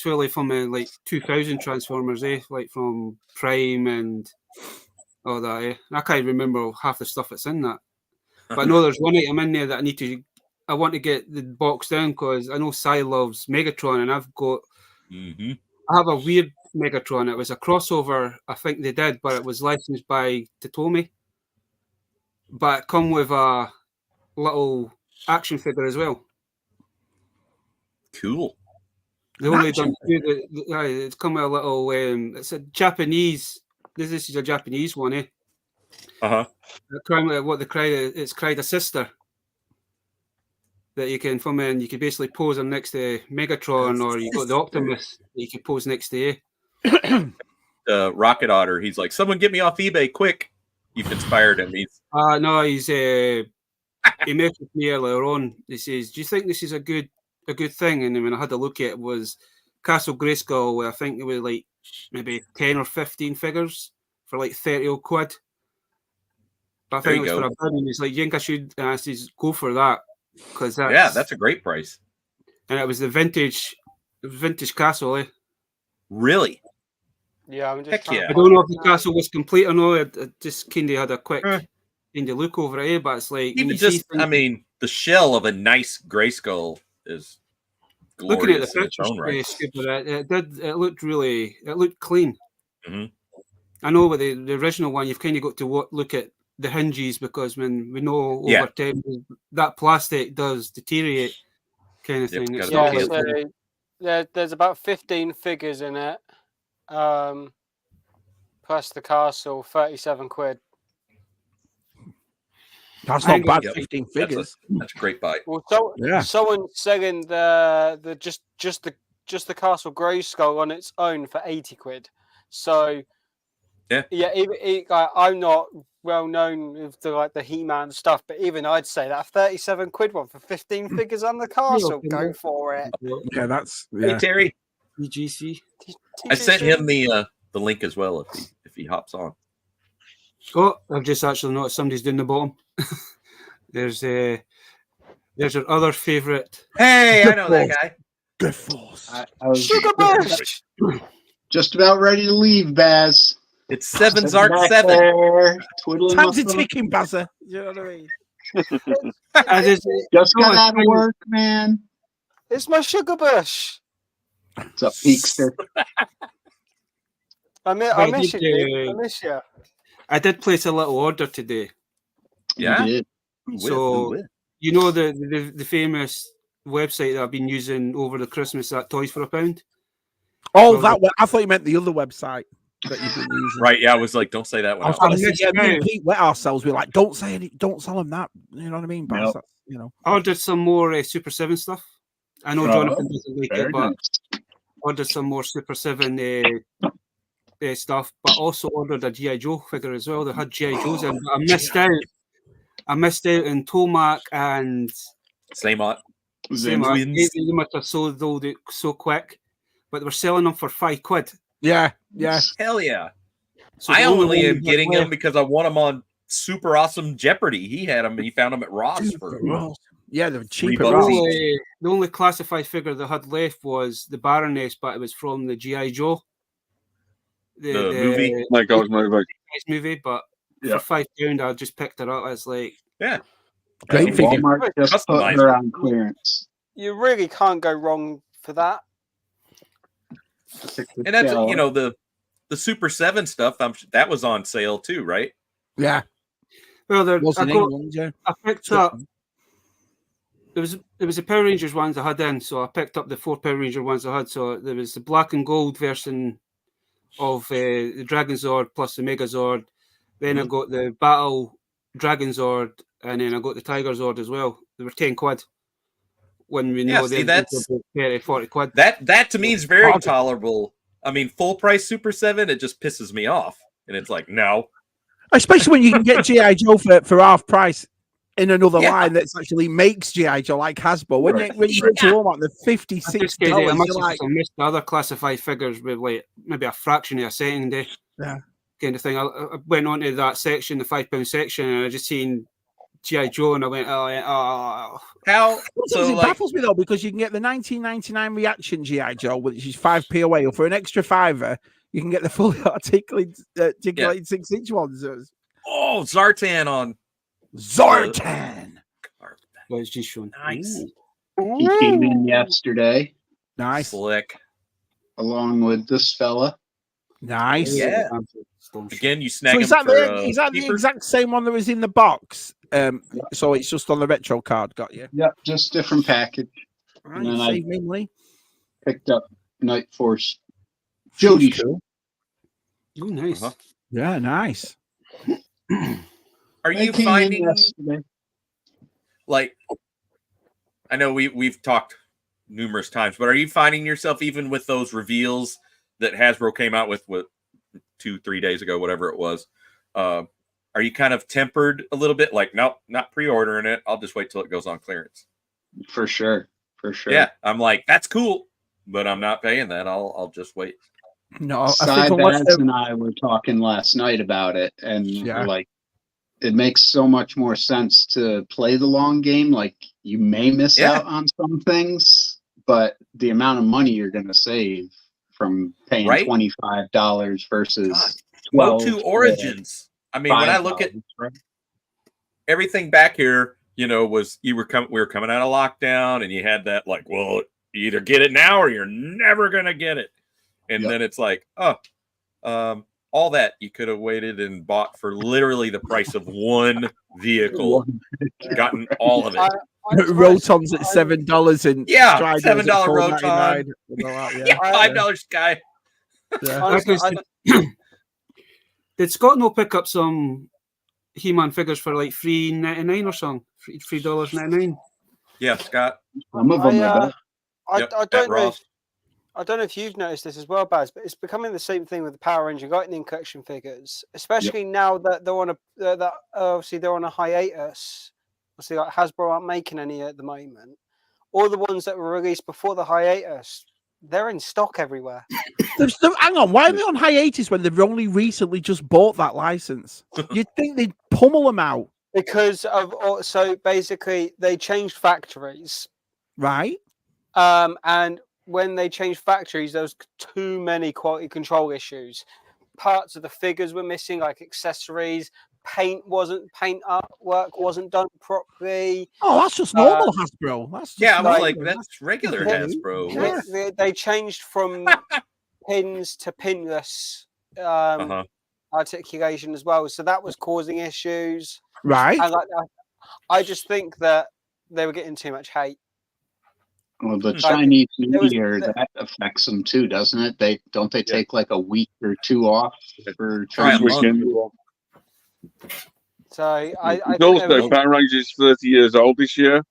fully from like 2000 Transformers, like from Prime and all that. I can't remember half the stuff that's in that. But I know there's one item in there that I want to get the box down because I know Cy loves Megatron, and I've got. I have a weird Megatron. It was a crossover, I think they did, but it was licensed by Totomi. But it come with a little action figure as well. Cool. They only done it's come with a little. It's a Japanese. This is a Japanese one, eh? What the it's cried a sister that you can come in. You can basically pose them next to Megatron, or you got the Optimus that you can pose next to. Rocket Otter. He's like, someone get me off eBay quick. You've inspired him. He's no, he's he messaged me earlier on. He says, "Do you think this is a good thing?" And then when I had a look at it, was Castle Grayskull. I think it was like maybe 10 or 15 figures for like 30 odd quid. But I think it was for a bid, and he's like, "You think I should?" And I says, "Go for that," because that's a great price. And it was the vintage castle, eh? Really? Yeah, I'm just. I don't know if the castle was complete or not. I just kind of had a quick kind of look over it, but it's like even just. I mean, the shell of a nice Grayskull is glorious. Looking at the pictures, it looked clean. I know with the original one, you've kind of got to look at the hinges because when we know over time that plastic does deteriorate, kind of thing. There's about 15 figures in it, plus the castle, 37 quid. That's not bad. 15 figures. That's a great buy. Well, someone's selling the just the Castle Grayskull on its own for 80 quid. So I'm not well known with the He-Man stuff, but even I'd say that 37 quid one for 15 figures on the castle, go for it. Yeah, that's Hey Terry, EGC. I sent him the link as well if he hops on. Oh, I've just actually noticed somebody's down the bottom. There's your other favourite. Hey, I know that guy. Good Force. I was Sugar Bush. just about ready to leave, Baz. It's 7 Zark 7. Time's a ticking, Bazza. You know what I mean? Just got out of work, man. It's my Sugar Bush. What's up, Peakster? I miss you, dude. I miss you. I did place a little order today. Yeah. You did. So you know the famous website that I've been using over the Christmas at Toys for a Pound. Oh, Well, that one. I thought you meant the other website that you've been using. Right? Yeah, I was like, don't say that one. I was out going loud. to say, yeah, me and out. Pete wet ourselves. We're like, don't say any, don't tell him that. You know what I mean? Baz? Nope. That's, you know. I ordered some more Super 7 stuff. I know Jonathan doesn't like Very it, but nice. ordered some more Super 7 stuff, but also ordered a G.I. Joe figure as well. They had G.I. Joes in, but I missed out. I missed out in Tomac and Same They must have sold it so quick, but they were selling them for £5. Yeah, yeah. Hell yeah. So I the only only one am that getting left- them because I want them on Super Awesome Jeopardy. He had them. He found them at Ross for Yeah, they were cheap. $3 at Ross. each. The only classified figure they had left was the Baroness, but it was from the G.I. Joe. The movie? That guy's movie. But Yeah. for £5, I just picked it up as like, Yeah. Great figure. Walmart just put her on clearance. You really can't go wrong for that. And that's the Super 7 stuff. That was on sale too, right? Yeah. well, I I picked up. It was the Power Rangers ones I had in, so I picked up the 4 Power Ranger ones I had. So there was the black and gold version of the Dragon Zord plus the Megazord. Then I got the Battle Dragon Zord, and then I got the Tiger Zord as well. They were £10 when we know that's 30, 40 quid. That to me is very tolerable. I mean, full price Super 7, it just pisses me off, and it's like no. Especially when you can get G.I. Joe for half price in another line that actually makes G.I. Joe, like Hasbro. When you go to Walmart, the $56, I you're missed the other classified figures with like maybe a fraction of a second, kind of thing. I went on to that section, the £5 section, and I just seen G.I. Joe, and I went, oh. How? So it baffles me though, because you can get the 1999 Reaction G.I. Joe, which is 5p away, or for an extra £5, you can get the fully articulated 6-inch ones. Oh, Zartan on Zartan. Well, it's just shown. Nice. He came in yesterday. Nice. Slick. Along with this fella. Nice. Yeah. Again, you snag so is that the exact same one that was in the box? So it's just on the retro card. Got you. Yep, just different package. Right, And then save me money. Picked up Night Force. Jody. Cool. Oh, nice. Yeah, nice. Are you finding like? I know we've talked numerous times, but are you finding yourself even with those reveals that Hasbro came out with 2-3 days ago, whatever it was? Are you kind of tempered a little bit? Like, nope, not pre-ordering it. I'll just wait till it goes on clearance. For sure. Yeah, I'm like, that's cool, but I'm not paying that. I'll just wait. No, Baz and I were talking last night about it, and we're like, it makes so much more sense to play the long game. Like, you may miss out on some things, but the amount of money you're going to save from paying $25 versus $12 Origins. I mean, when I look at everything back here, we were coming out of lockdown, and you had that like, well, you either get it now or you're never gonna get it. And then it's like, all that you could have waited and bought for literally the price of one vehicle, gotten all of it. Roton's at $7 and $7 Roton, $5 Sky. Did Scott no pick up some He-Man figures for like $3.99 or something? $3.99. Yeah, Scott. Some of them. I don't know if you've noticed this as well, Baz, but it's becoming the same thing with the Power Ranger Lightning collection figures, especially now that they're on a hiatus. Obviously, like Hasbro aren't making any at the moment. All the ones that were released before the hiatus, they're in stock everywhere. Hang on, why are they on hiatus when they've only recently just bought that license? You'd think they'd pummel them out. Because so basically they changed factories. Right. And when they changed factories, there was too many quality control issues. Parts of the figures were missing, like accessories. Paint work wasn't done properly. Oh, that's just normal Hasbro. That's just I was like, that's regular Hasbro. They changed from pins to pinless articulation as well, so that was causing issues. Right. And I just think that they were getting too much hate. Well, the Chinese New Year, that affects them too, doesn't it? They take like a week or two off for Chinese weekend. So I also Power Rangers 30 years old this year.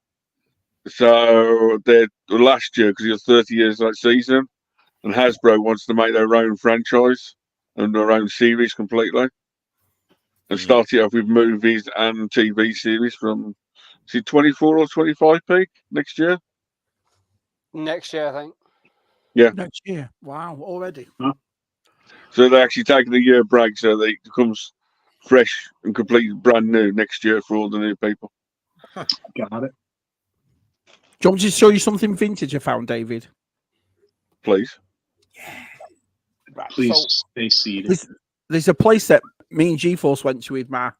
So they're last year because it was 30 years that season, and Hasbro wants to make their own franchise and their own series completely, and start it off with movies and TV series from 24 or 25 peak next year. Next year, I think. Yeah. Next year. Wow, already. Huh? So they're actually taking a year break so that it becomes fresh and completely brand new next year for all the new people. Got it. Do you want me to show you something vintage I found, David? Please. Right, Please so stay seated. there's a place that me and G-Force went to with my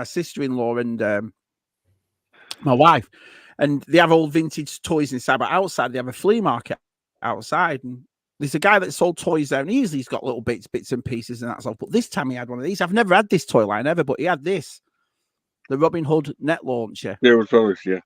sister-in-law and my wife, and they have old vintage toys inside, but outside they have a flea market outside, and there's a guy that sold toys there, and usually he's got little bits and pieces and that's all, but this time he had one of these. I've never had this toy line ever, but he had this, the Robin Hood net launcher. Yeah, with Forrest, yeah.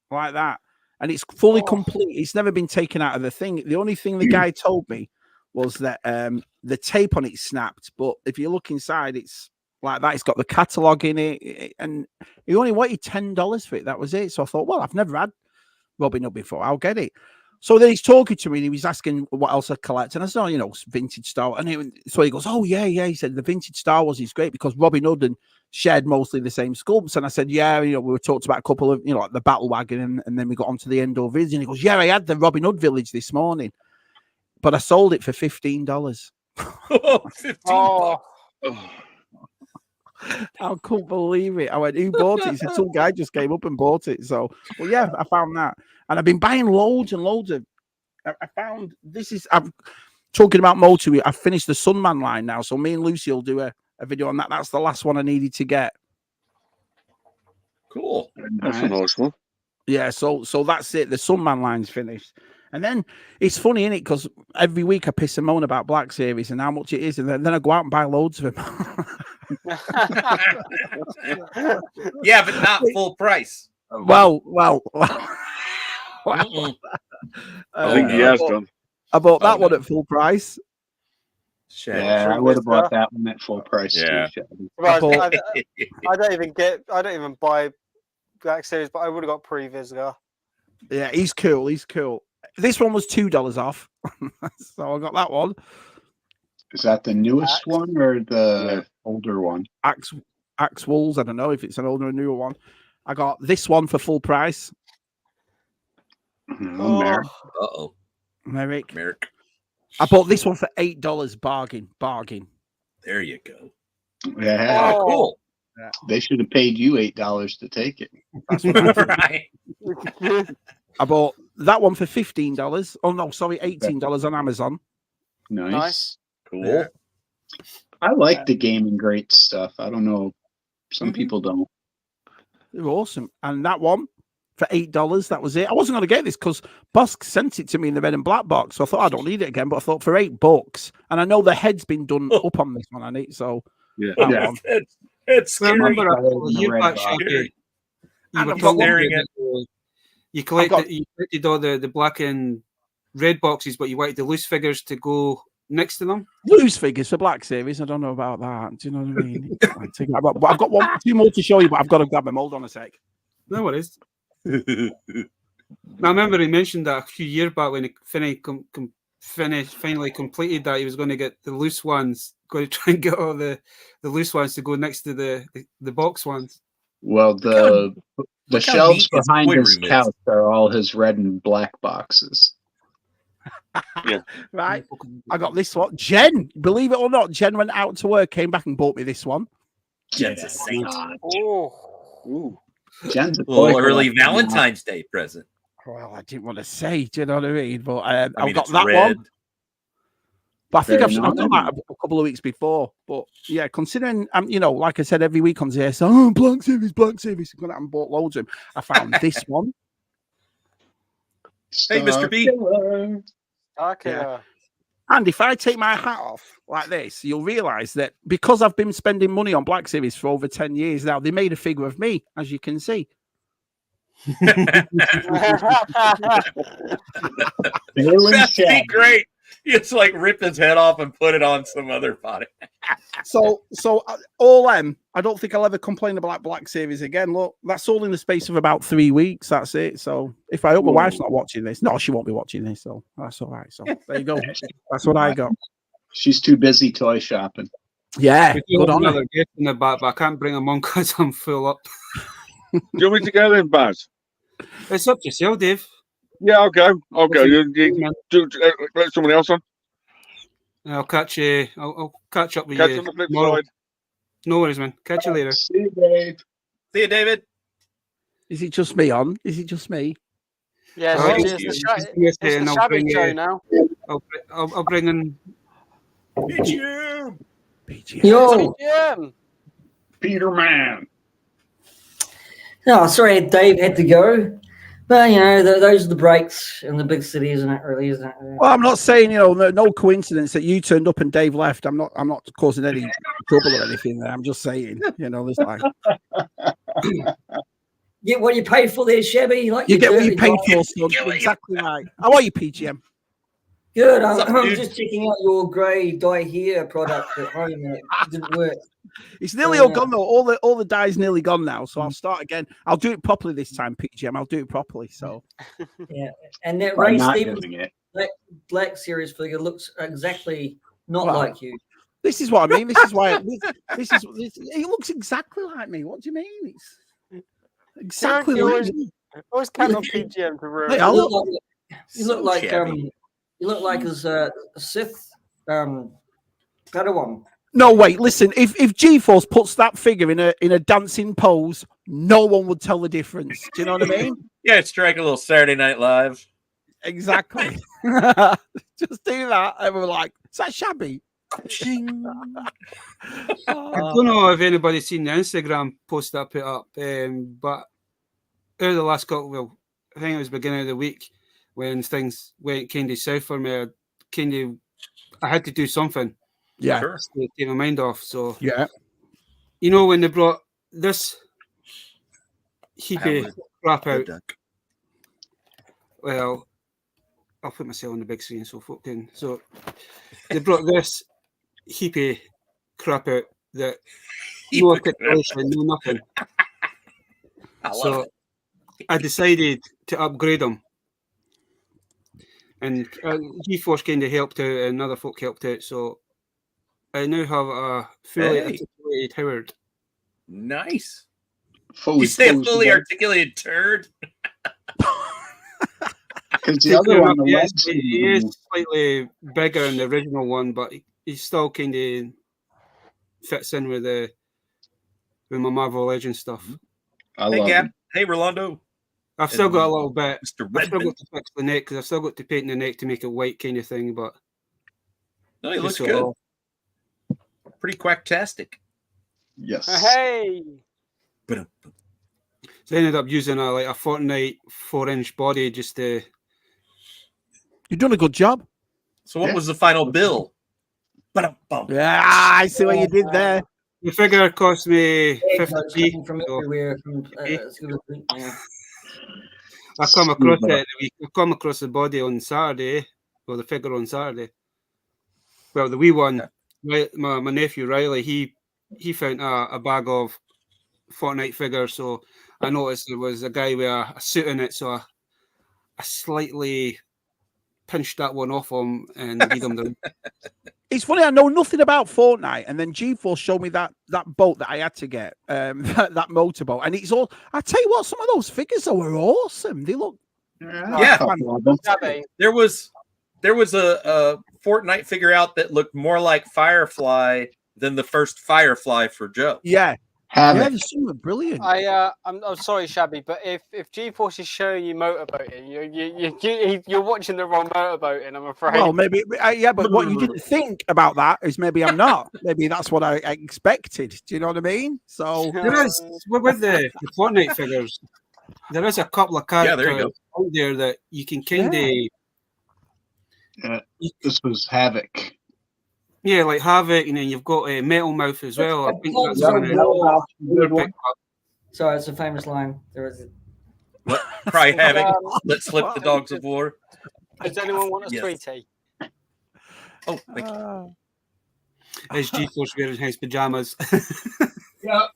Like that. And it's fully complete. It's never been taken out of the thing. The only thing the guy told me was that the tape on it snapped, but if you look inside, it's like that. It's got the catalogue in it, and he only wanted $10 for it. That was it. So I thought, well, I've never had Robin Hood before. I'll get it. So then he's talking to me, and he was asking what else I collect, and I said, vintage Star Wars. And so he goes, oh, yeah. He said, the vintage Star Wars is great because Robin Hood and shared mostly the same sculpts. And I said, yeah, we were talked about a couple of, like the Battle Wagon, and then we got onto the Endor Village. And he goes, yeah, I had the Robin Hood Village this morning, but I sold it for $15. $15. I couldn't believe it. I went, who bought it? He said, some guy just came up and bought it. So, well, yeah, I found that. And I've been buying loads and loads of, I found, I'm talking about Motu. I've finished the Sunman line now. So me and Lucy will do a video on that. That's the last one I needed to get. Cool. That's a nice one. Yeah, so that's it. The Sunman line's finished. And then it's funny, isn't it? Because every week I piss and moan about Black Series and how much it is. And then I go out and buy loads of them. Yeah, but not full price. Well. I think he has done. I bought that one at full price. Yeah, I would have bought that one at full price too. I don't even buy Black Series, but I would have got Pre-Visitor. Yeah, he's cool. This one was $2 off, so I got that one. Is that the newest one or the older one? Axe Wolves. I don't know if it's an older or newer one. I got this one for full price. Merrick. Merrick. I bought this one for $8. Bargain. There you go. Yeah. Oh, cool. Yeah. They should have paid you $8 to take it. That's what right. I bought that one for $15. Oh no, sorry, $18 on Amazon. Nice. Cool. Yeah. I like the Gaming Great stuff. I don't know. Some people don't. They're awesome. And that one for $8, that was it. I wasn't going to get this because Busk sent it to me in the red and black box. So I thought I don't need it again, but I thought for $8, and I know the head's been done up on this one, I need. So yeah, it's scary. I remember you collected all the black and red boxes, but you wanted the loose figures to go next to them. Loose figures for Black Series. I don't know about that. Do you know what I mean? I've got two more to show you, but I've got to grab them. Hold on a sec. No worries. I remember he mentioned that a few years back when he finally completed that he was going to get the loose ones, going to try and get all the loose ones to go next to the box ones. Well, the shelves behind his couch are all his red and black boxes. Yeah. Right. I got this one. Jen, believe it or not, Jen went out to work, came back and bought me this one. Jen's a saint. Ooh. Jen's a early Valentine's Day present. Well, I didn't want to say, do you know what I mean? But I've got that red. one. But I think I've done that a couple of weeks before. But yeah, considering, like I said, every week on here, so Black Series. I've gone out and bought loads of them. I found this one. Hey, Mr. B. Okay. Yeah. And if I take my hat off like this, you'll realise that because I've been spending money on Black Series for over 10 years now, they made a figure of me, as you can see. That'd be great. It's like rip his head off and put it on some other body. So all I don't think I'll ever complain about Black Series again. Look, that's all in the space of about 3 weeks. That's it. So if I hope my wife's not watching this, no, she won't be watching this. So that's all right. So there you go. That's what I got. She's too busy toy shopping. Yeah, good on her. In the back, but I can't bring them on because I'm full up. Do you want me to go then, Baz? It's up to yourself, Dave. Yeah, I'll go. You let someone else on. I'll catch you. I'll catch up with Catch you. on the flip tomorrow. side. No worries, man. Catch you later. See you, Dave. See you, David. Is it just me on? Is it just me? Yeah, it's the Shabby show now. I'll bring in PGM. Yo, Peterman. No, sorry, Dave had to go. But you know, those are the breaks in the big city, isn't it? Really, isn't it? Well, I'm not saying no coincidence that you turned up and Dave left. I'm not causing any trouble or anything there. I'm just saying, there's like get what you paid for there, Shabby. Like you get what you paid for, son. Exactly right. How are you, PGM? Good. I'm just checking out your grey dye hair product at home. And it didn't work. It's nearly all gone though. All the dye's nearly gone now. So I'll start again. I'll do it properly this time, PGM. I'll do it properly. So yeah, and that Ray Stevens Black Series figure looks exactly not like you. This is what I mean. This is why it looks exactly like me. What do you mean? It's exactly like me. Always count on PGM to ruin. You look like a Sith Padawan. No, wait, listen. If G-Force puts that figure in a dancing pose, no one would tell the difference. Do you know what I mean? Yeah, strike a little Saturday Night Live. Exactly. Just do that, and we're like, is that Shabby? I don't know if anybody's seen the Instagram post that I put up, but over the last couple, I think it was beginning of the week when things went kind of south for me. I had to do something. Yeah, to take my mind off. So yeah, when they brought this hippie crap out, well, I'll put myself on the big screen so folk can. So they brought this hippie crap out that no articulation, no nothing. So I decided to upgrade them. And G-Force kind of helped out and other folk helped out. So I now have a fully articulated Howard. Nice. You say a fully articulated turd? The other one, he is slightly bigger than the original one, but he still kind of fits in with my Marvel Legends stuff. Hey, Gab. Hey, Rolando. I've still got a little bit. I've still got to fix the neck because I've still got to paint the neck to make it white kind of thing. But no, he looks good. Pretty quacktastic. Yes. Hey. So I ended up using a Fortnite 4-inch body just to. You've done a good job. So what was the final bill? Yeah, I see what you did there. The figure cost me $50 from everywhere. I come across it. I come across the body on Saturday, or the figure on Saturday. Well, the wee one, my nephew Riley, he found a bag of Fortnite figures, so I noticed there was a guy with a suit in it, so I slightly pinched that one off him and beat him down. It's funny, I know nothing about Fortnite, and then G-Force showed me that boat that I had to get, that motorboat, and it's all. I tell you what, some of those figures were awesome. They look, There was a Fortnite figure out that looked more like Firefly than the first Firefly for Joe. Yeah. Havoc. Yeah, some were brilliant. I'm sorry, Shabby, but if G-Force is showing you motorboating, you're watching the wrong motorboating, I'm afraid. Well, maybe, yeah, but what you didn't think about that is maybe I'm not. Maybe that's what I expected. Do you know what I mean? So there is with the Fortnite figures. There is a couple of characters out there that you can kind of. Yeah, this was Havoc. Yeah, like Havoc, and then you've got Metal Mouth as well. I think that's one Sorry, it's a famous line. There is. What? Cry Havoc. Let's slip the dogs of war. Does anyone want a sweetie? Oh, thank you. Is G-Force wearing his pajamas? Yeah,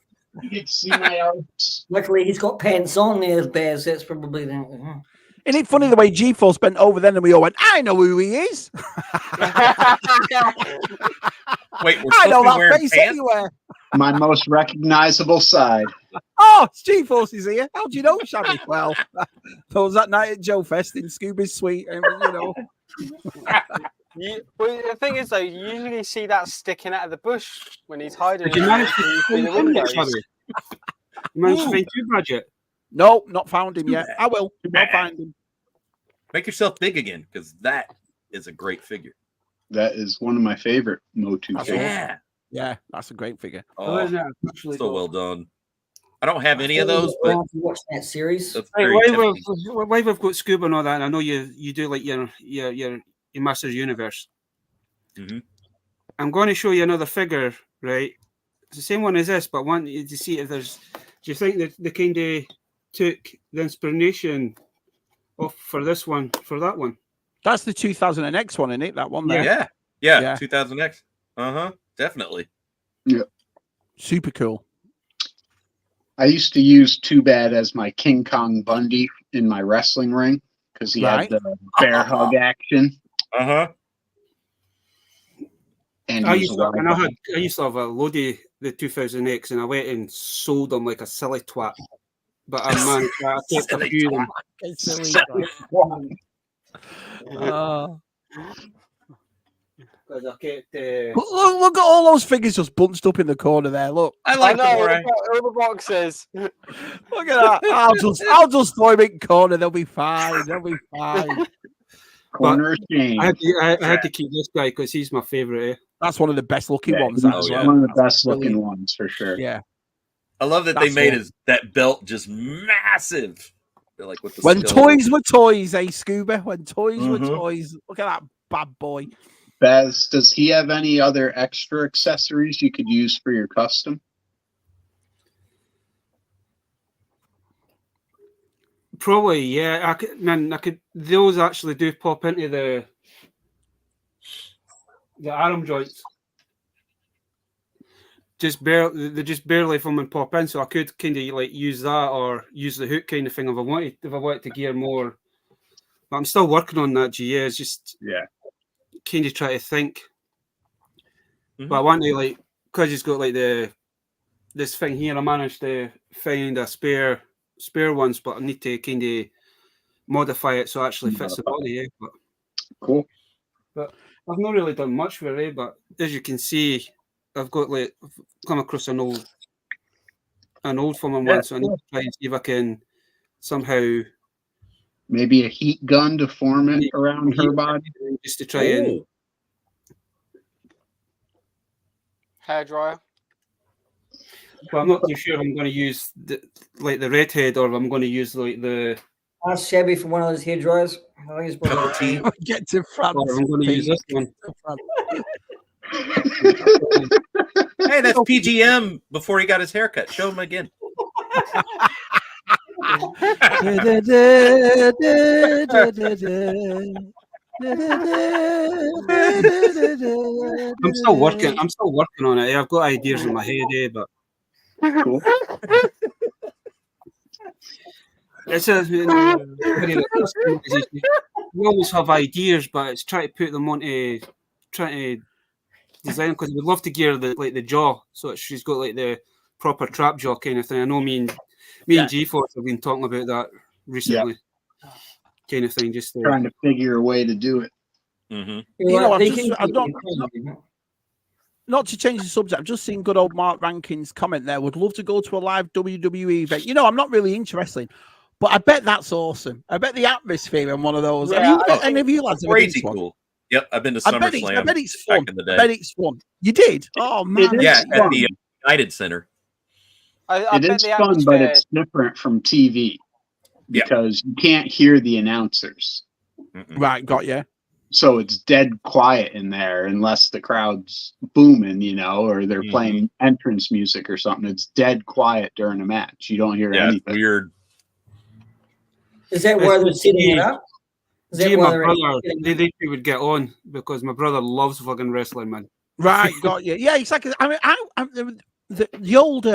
you get to see my arms. Luckily, he's got pants on there, Bears. That's probably the. Isn't it funny the way G-Force bent over then and we all went, I know who he is. Wait, we're I know supposed to be that wearing face pants? anywhere. My most recognizable side. Oh, it's G-Force is here. How do you know, Shabby? Well, that was that night at Joe Fest in Scooby's Suite. And, you know. Well, the thing is, though, you usually see that sticking out of the bush when he's hiding. Did you manage to through the find windows. it, you managed to find two budget? No, not found him yet. I will. I'll find him. Make yourself big again, because that is a great figure. That is one of my favorite Motu figures. Yeah. Yeah, that's a great figure. Oh, so well done. I don't have any of those, but watch that series. that's Right, very why we've got Scuba and all that, and I know you do like your Masters Universe. Mm-hmm. I'm going to show you another figure, right? It's the same one as this, but I want you to see if there's. Do you think that they kind of took the inspiration off for this one, for that one? That's the 2000X one, isn't it? That one there. Yeah. 2000X. Definitely. Yeah. Super cool. I used to use Too Bad as my King Kong Bundy in my wrestling ring because he had the bear hug action. And I used to have a load of the 2000X, and I went and sold them like a silly twat. But I managed I kept a few of them. Because I kept. Look at all those figures just bunched up in the corner there. Look, I know all the boxes. Look at that. I'll just throw him in corner. They'll be fine. They'll be fine. Corner game. I had to keep this guy because he's my favorite. That's one of the best looking ones. One of the best looking ones for sure. Yeah. I love that they made that belt just massive. They're like with the when skull. toys were toys, Scuba? When toys were toys. Look at that bad boy. Baz, does he have any other extra accessories you could use for your custom? Probably, yeah. I could. Those actually do pop into the arm joints. They just barely from and pop in, so I could kind of like use that or use the hook kind of thing if I wanted to gear more. But I'm still working on that. It's just kind of try to think. But I want to like because he's got like this thing here. I managed to find a spare ones, but I need to kind of modify it so it actually fits the body. But cool. But I've not really done much with it. But as you can see, I've come across an old from one, so I need to try and see if I can somehow maybe a heat gun to form it around her body, just to try and hairdryer. Well, I'm not too sure if I'm going to use the redhead or if I'm going to use like the. Ask Shabby for one of those hair dryers. I think it's probably get to front. I'm going to use this one. Hey, that's PGM before he got his haircut. Show him again. I'm still working on it. I've got ideas in my head, but cool. It's we always have ideas, but it's trying to put them onto trying to design because we'd love to gear the jaw, so she's got like the proper trap jaw kind of thing. I know me and G-Force have been talking about that recently, kind of thing. Just trying to figure a way to do it. You know, not to change the subject, I've just seen good old Mark Rankin's comment there. Would love to go to a live WWE event. You know, I'm not really interested, but I bet that's awesome. I bet the atmosphere in one of those. Yeah, have you lads crazy cool. Yep, I've been to SummerSlam. I bet it's fun. Back in the day. I bet it's fun. You did? Oh man, yeah, at the United Center. It is fun, but it's different from TV because you can't hear the announcers. Right, got you. So it's dead quiet in there unless the crowd's booming, you know, or they're playing entrance music or something. It's dead quiet during a match. You don't hear anything. It's weird. Is that why they're setting it up? Is that why my brother, they think we would get on because my brother loves fucking wrestling, man. Right, got you. Yeah, exactly. I mean, the old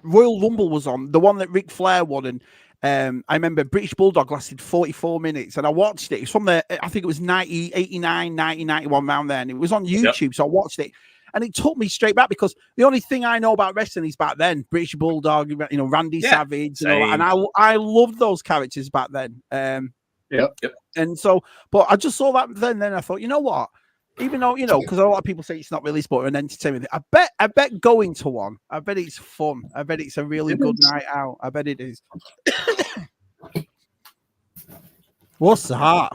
Royal Rumble was on, the one that Ric Flair won, and I remember British Bulldog lasted 44 minutes, and I watched it. It was from I think it was 89, 90, 91 round there, and it was on YouTube, so I watched it. And it took me straight back because the only thing I know about wrestling is back then, British Bulldog, Randy Savage, and I loved those characters back then. Yep. And so, but I just saw that then I thought, you know what? Even though, because a lot of people say it's not really sport and entertainment, I bet going to one, I bet it's fun. I bet it's a really good night out. I bet it is. What's that?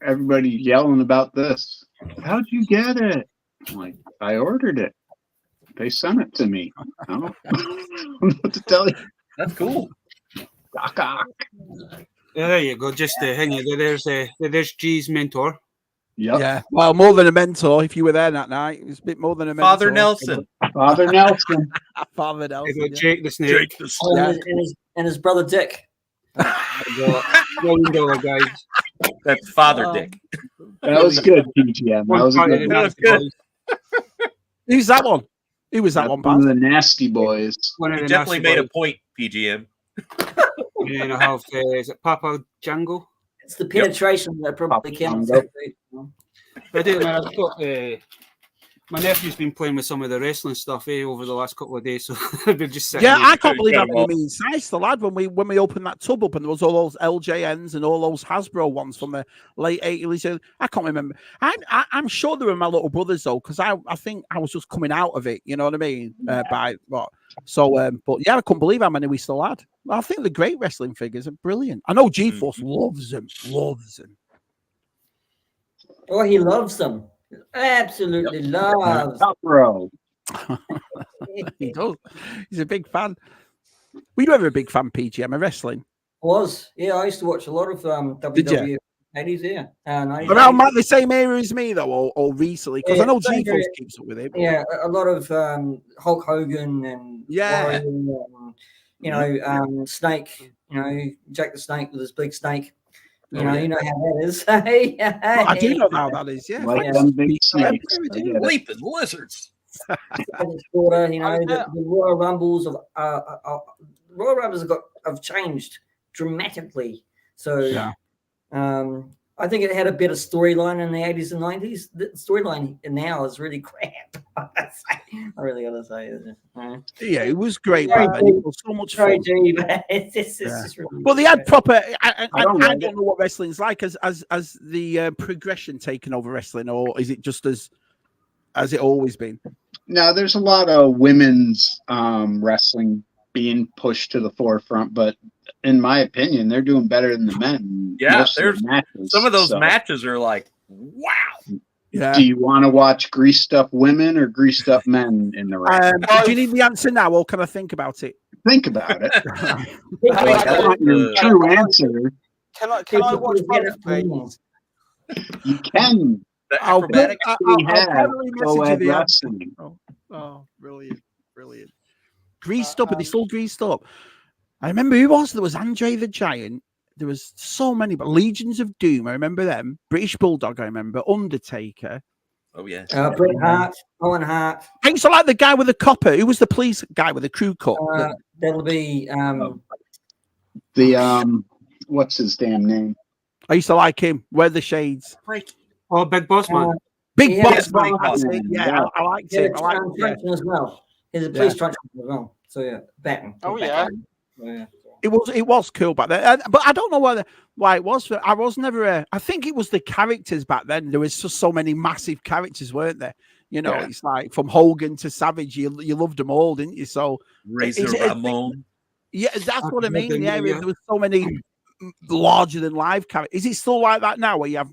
Everybody yelling about this. How'd you get it? I'm like, I ordered it. They sent it to me. I don't know what to tell you. That's cool. Yeah, there you go. Just hang it. There's G's mentor. Yep. Yeah. Well, more than a mentor. If you were there that night, it was a bit more than a mentor. Father Nelson. Father Nelson. Father Nelson. Jake the Snake. And his brother Dick. $1 guys. That's Father Dick. That was good, PGM. That was good. Who's that one? Who was that one? One of the Nasty Boys. You definitely made a point, PGM. And I have is it Papa Django? It's the penetration that probably counts. I do, man. I've got my nephew's been playing with some of the wrestling stuff over the last couple of days, so they're just sitting. Yeah, I can't believe how many size the lad when we opened that tub up and there was all those LJNs and all those Hasbro ones from the late 80s. I can't remember. I'm sure they were my little brothers though, because I think I was just coming out of it. You know what I mean? But yeah, I couldn't believe how many we still had. I think the great wrestling figures are brilliant. I know G-Force loves them. Oh, he loves them. Absolutely loves. Top row. He does. He's a big fan. Were you ever a big fan, PGM, of wrestling? Yeah. I used to watch a lot of WWE 80s, yeah. But now I'm at the same era as me, though, or recently, because I know G-Force keeps up with it. Yeah, a lot of Hulk Hogan and Warrior and, Snake, Jack the Snake with his big snake. You know how that is. I do know how that is, yeah. Like them big snakes. Leaping lizards. The Royal Rumbles have changed dramatically. So I think it had a better storyline in the 80s and 90s. The storyline now is really crap. I really gotta say. Yeah, it was great back then. It was so much fun. Well, they had proper. I don't know what wrestling's like as the progression taken over wrestling, or is it just as it always been? No, there's a lot of women's wrestling being pushed to the forefront, but in my opinion, they're doing better than the men. Yeah, there's some of those matches are like, wow. Yeah. Do you want to watch greased up women or greased up men in the ring? Do you need the answer now, or can I think about it? Think about it. I want your true answer. Can I watch both, please? You can. The acrobatic. Oh, brilliant. Greased up, and they still greased up. I remember who was there was Andre the Giant. There was so many, but Legions of Doom. I remember them. British Bulldog. I remember Undertaker. Oh yeah. Bret Hart, Owen Hart. I used to like the guy with the copper. Who was the police guy with the crew cut? That'll be what's his damn name? I used to like him. Wear the shades. Oh, Big Boss Man. Big Boss Man. Yeah, I liked him. I liked him as well. He's a police truncheon as well. So yeah, Batten. Oh yeah. It was cool back then, but I don't know why it was. I was never. I think it was the characters back then. There was just so many massive characters, weren't there? It's like from Hogan to Savage. You loved them all, didn't you? So Razor Ramon. Yeah, that's what I mean. Yeah, there was so many larger than life characters. Is it still like that now, where you have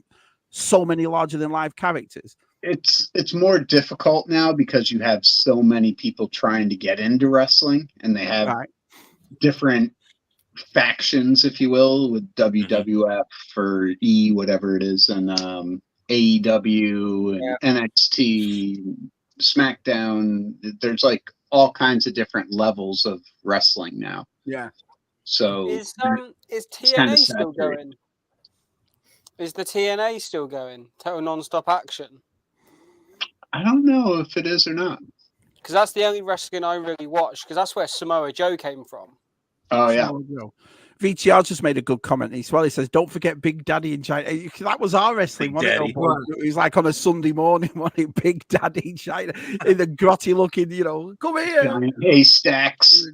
so many larger than life characters? It's more difficult now because you have so many people trying to get into wrestling, and they have different factions, if you will, with WWF or whatever it is, and AEW and NXT, SmackDown. There's like all kinds of different levels of wrestling now. Yeah. So Is kinda TNA still saturated. going? Is the TNA still going? Total non-stop action. I don't know if it is or not. Because that's the only wrestling I really watch. Because that's where Samoa Joe came from. Oh yeah. VTR just made a good comment as well. He says, "Don't forget Big Daddy in China." That was our wrestling, wasn't it? It was like on a Sunday morning, wasn't it? Big Daddy in China in the grotty looking, come here. Giant haystacks.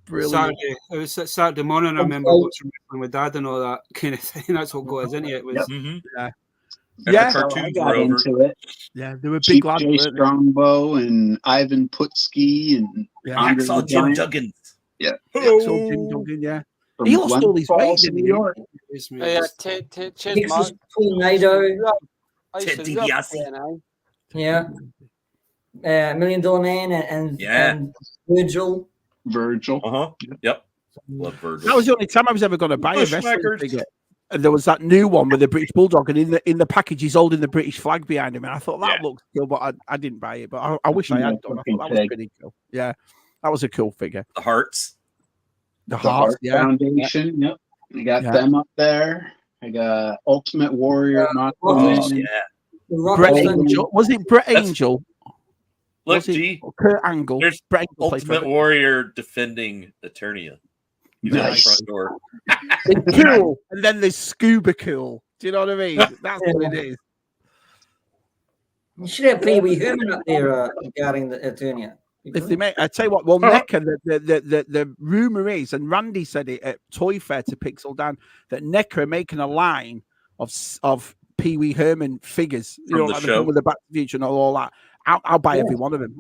Brilliant. Saturday. It was Saturday morning. I remember watching with Dad and all that kind of thing. That's what got us into it. Was yeah, I got into it. Yeah, there were Cheap big lads. J Strongbow and Ivan Putski and Hacksaw Jim Duggan. Yeah, Hacksaw Jim Duggan. Yeah, from he lost all his weight Falls in New York. Yeah, cheers, Texas Mark. Tornado. I used Ted to love DiBiase. TNA. Yeah. $1 Million Man and Virgil. Yep. Love Virgil. That was the only time I was ever going to buy a wrestling figure. And there was that new one with the British Bulldog, and in the package he's holding the British flag behind him. And I thought that looked cool, but I didn't buy it. But I wish I had done. I thought that was pretty cool. Yeah, that was a cool figure. The Hearts. The Hearts Foundation. Yep. I got them up there. I got Ultimate Warrior. Brett Angel. Was it Brett Angel? Look, G. Kurt Angle. There's Brett Angle Ultimate Warrior defending Eternia. He's at the front door. Cool. And then there's Scuba Cool. Do you know what I mean? That's what it is. You should have Pee Wee Herman up there regarding the Eternia. If they make, I tell you what, well, NECA, the rumor is, and Randy said it at Toy Fair to Pixel Dan, that NECA are making a line of Pee Wee Herman figures, from the like show with the Back to the Future and all that. I'll buy every one of them.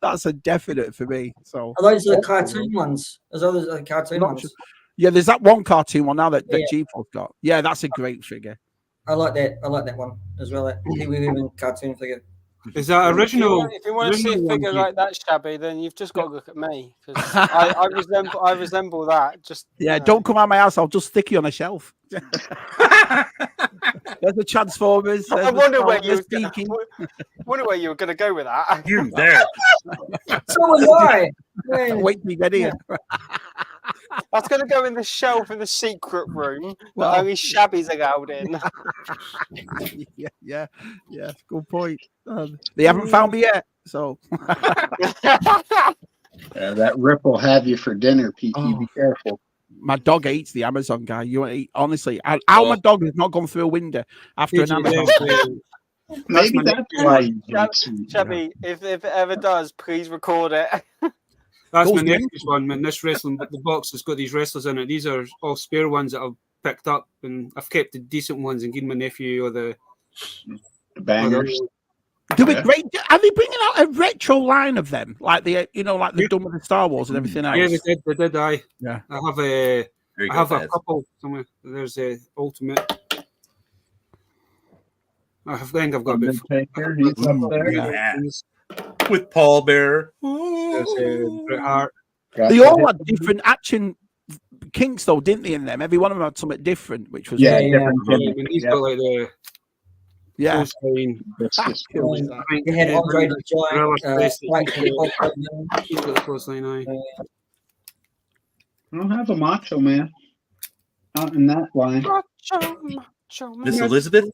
That's a definite for me. So are those the cartoon ones? Are those the cartoon ones? Yeah, there's that one cartoon one now that G-For's got. Yeah, that's a great figure. I like that. I like that one as well. That Pee Wee Herman cartoon figure. Is that original? If you want to see a figure like that, Shabby, then you've just got to look at me because I resemble that. Just don't come out of my house. I'll just stick you on a shelf. There's the Transformers. I wonder where you were going to go with that. You there? So was I. Wait to be ready. That's going to go in the shelf in the secret room that only Shabby's allowed in. yeah. Good point. They haven't found me yet, so. That Rip will have you for dinner, Pete. You be careful. My dog hates the Amazon guy. You want to eat? Honestly, how my dog has not gone through a window after an Amazon. Maybe that's why. Shabby, if it ever does, please record it. That's my nephew's one. Man, this wrestling, the box has got these wrestlers in it. These are all spare ones that I've picked up, and I've kept the decent ones and given my nephew or the bangers. Do it great. Are they bringing out a retro line of them, like the like they've done with the Star Wars and everything else? Yeah, they did. I have a guys. couple somewhere. There's a Ultimate. I think I've got a bit. He's up there. Yeah. With Paul Bearer. There's Bret Hart. They all had different action kinks, though, didn't they? In them, every one of them had something different, which was He's got like the. Yeah. They had Andre the Giant. He's got the clothesline eye. I don't have a Macho Man. Not in that line. Macho Miss Elizabeth?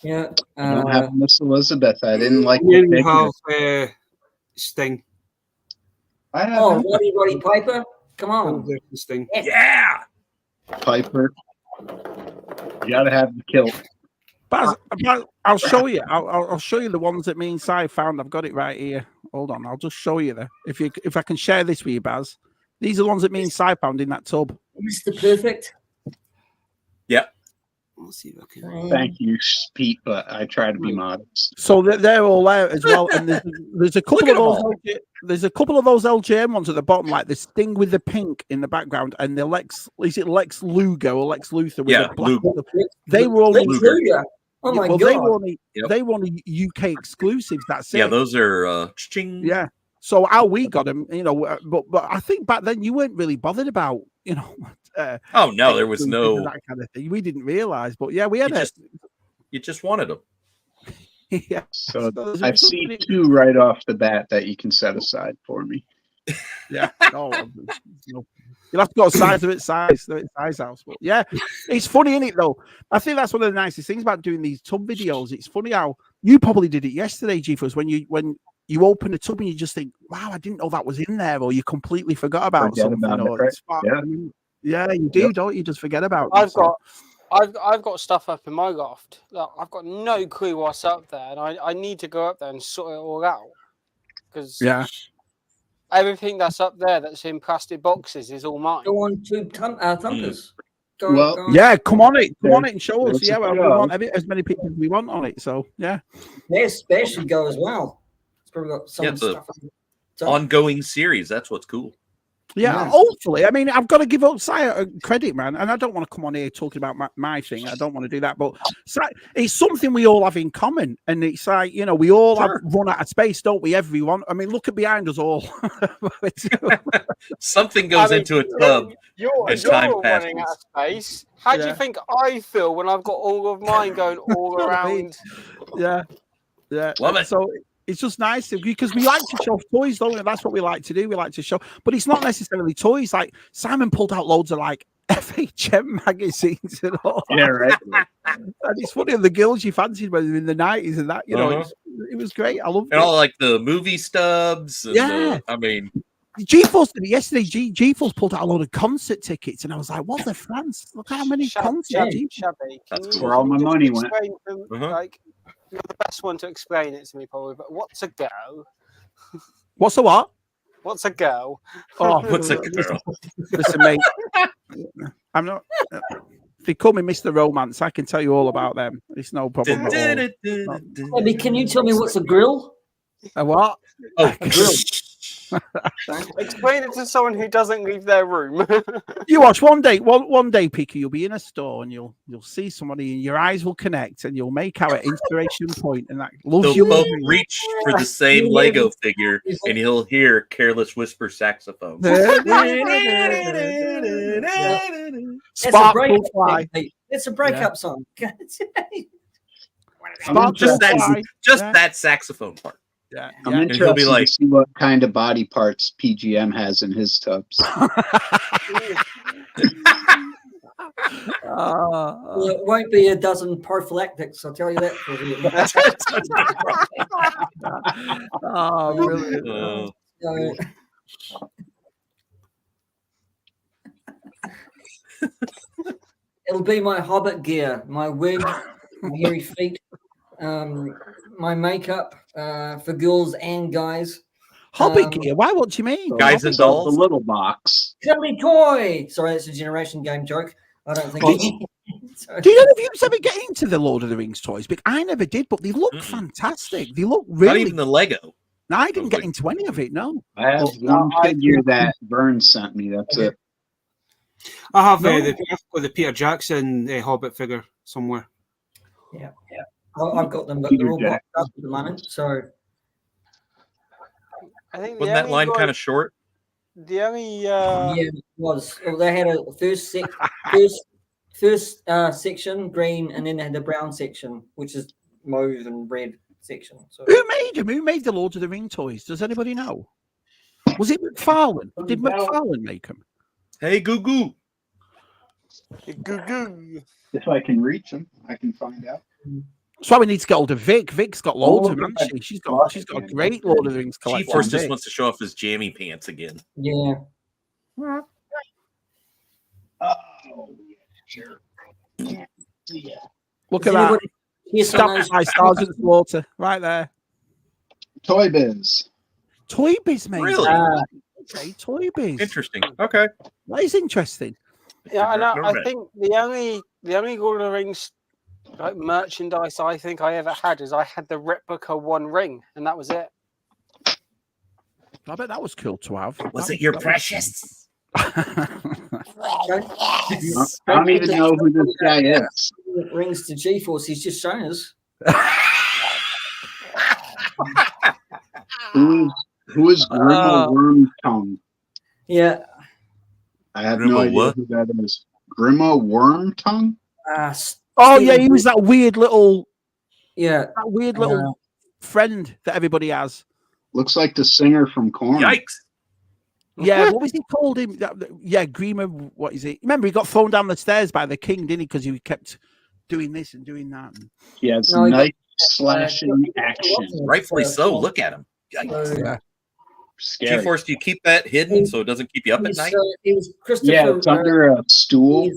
Yeah. I don't have Miss Elizabeth. I didn't like You have Sting. I have Roddy Piper. Come on. Sting. Yeah. Piper. You gotta have the kilt. Baz, I'll show you. I'll show you the ones that me and Si found. I've got it right here. Hold on, I'll just show you there. If I can share this with you, Baz. These are the ones that me and Si found in that tub. Mr. Perfect. Yeah. Let's see if I can. Thank you, Pete, but I try to be modest. So they're all out as well, and there's a couple of those. There's a couple of those LJM ones at the bottom, like the Sting with the pink in the background, and the Lex Luger or Lex Luthor with the black. They were all Oh my god! They were only UK exclusives. That's it. Yeah, those are ching. Yeah. So how we got them, but I think back then you weren't really bothered about, oh no, there was no that kind of thing. We didn't realize, but yeah, we had you just wanted them. Yeah. So I see two right off the bat that you can set aside for me. Yeah. No, no. You'll have to go size house. But yeah, it's funny, isn't it, though? I think that's one of the nicest things about doing these tub videos. It's funny how you probably did it yesterday, G-Force, when you open the tub and you just think, wow, I didn't know that was in there, or you completely forgot about something. Yeah, you do, don't you? Just forget about it. I've got stuff up in my loft. Look, I've got no clue what's up there, and I need to go up there and sort it all out. Because everything that's up there that's in plastic boxes is all mine. Go on to Thumpers. Yeah, come on it and show us. Yeah, we want as many people as we want on it. So yeah, Bear should go as well. It's probably got some stuff. Ongoing series. That's what's cool. Yeah, hopefully. I mean, I've got to give Sire credit, man. And I don't want to come on here talking about my thing. I don't want to do that. But it's something we all have in common. And it's like, you know, we all have run out of space, don't we? Everyone. I mean, look at behind us all. Something goes into a tub as time passes. Running out of space. How do you think I feel when I've got all of mine going all around? Yeah. Love it. So it's just nice because we like to show toys, don't we? That's what we like to do. We like to show, but it's not necessarily toys. Like Simon pulled out loads of like FHM magazines and all. Yeah, right. And it's funny, the girls you fancied when they were in the 90s and that, you know, it was great. I loved it. And all like the movie stubs. And I mean, G-Force did it yesterday. G-Force pulled out a load of concert tickets, and I was like, "What the France? Look how many concerts!" Shabby. That's where all my money went. Like, you're the best one to explain it to me, probably. But what's a girl? What's a what? What's a girl? Oh, what's a girl? Listen, mate. I'm not. If they call me Mr. Romance, I can tell you all about them. It's no problem. Maybe can you tell me what's a grill? A what? Oh, a grill. Explain it to someone who doesn't leave their room. You watch one day, Picky, you'll be in a store and you'll see somebody and your eyes will connect and you'll make out an inspiration point and that loves you. They'll both reach for the same Lego figure and you'll hear Careless Whisper saxophone. It's a breakup song. That saxophone part. Yeah, I'm interested to see what kind of body parts PGM has in his tubs. Well, it won't be a dozen prophylactics, I'll tell you that. Brilliant. It'll be my Hobbit gear, my wig, my hairy feet, my makeup for girls and guys. Hobby gear? Why? What do you mean? Guys and dolls? The little box. Cuddly toy. Sorry, that's a generation game joke. I don't think. Do you know if you ever get into the Lord of the Rings toys? But I never did, but they look fantastic. They look really. Not even the Lego. No, I didn't get into any of it. No. I have one figure that Vern sent me. That's it. I have the Peter Jackson Hobbit figure somewhere. Yeah. I've got them, but they're all boxed up at the moment. So I think wasn't that line kind of short? The only it was. Well, they had a first section green, and then they had the brown section, which is mauve and red section. So who made them? Who made the Lord of the Ring toys? Does anybody know? Was it McFarlane? Did McFarlane make them? Hey, Goo Goo. If I can reach them, I can find out. That's why we need to get hold of Vic. Vic's got loads of them, hasn't she? She's got a great Lord of the Rings collection. G-Force just wants to show off his jammy pants again. Yeah. Oh, sure. Yeah. Look at that. Stopped by Sergeant Slaughter, right there. Toy Biz. Toy Biz, mate. Really? Okay, Toy Biz. Interesting. Okay. That is interesting. Yeah, I know. I think the only Lord of the Rings like merchandise I think I ever had is I had the replica One Ring, and that was it. I bet that was cool to have. Was it your precious? I don't even know who this guy is. Rings to G-Force. He's just shown us. Who is Grima Wormtongue? Yeah. I have no idea who that is. Grima Wormtongue? Oh yeah, he was that weird little, little friend that everybody has. Looks like the singer from Korn. Yikes! Yeah, what was he called him? Yeah, Grima. What is it? Remember, he got thrown down the stairs by the king, didn't he? Because he kept doing this and doing that. He has nice slashing action. Rightfully so. Look at him. Yeah. Scary. G-Force, do you keep that hidden so it doesn't keep you up at night? It was Christopher. Yeah, it's under a stool.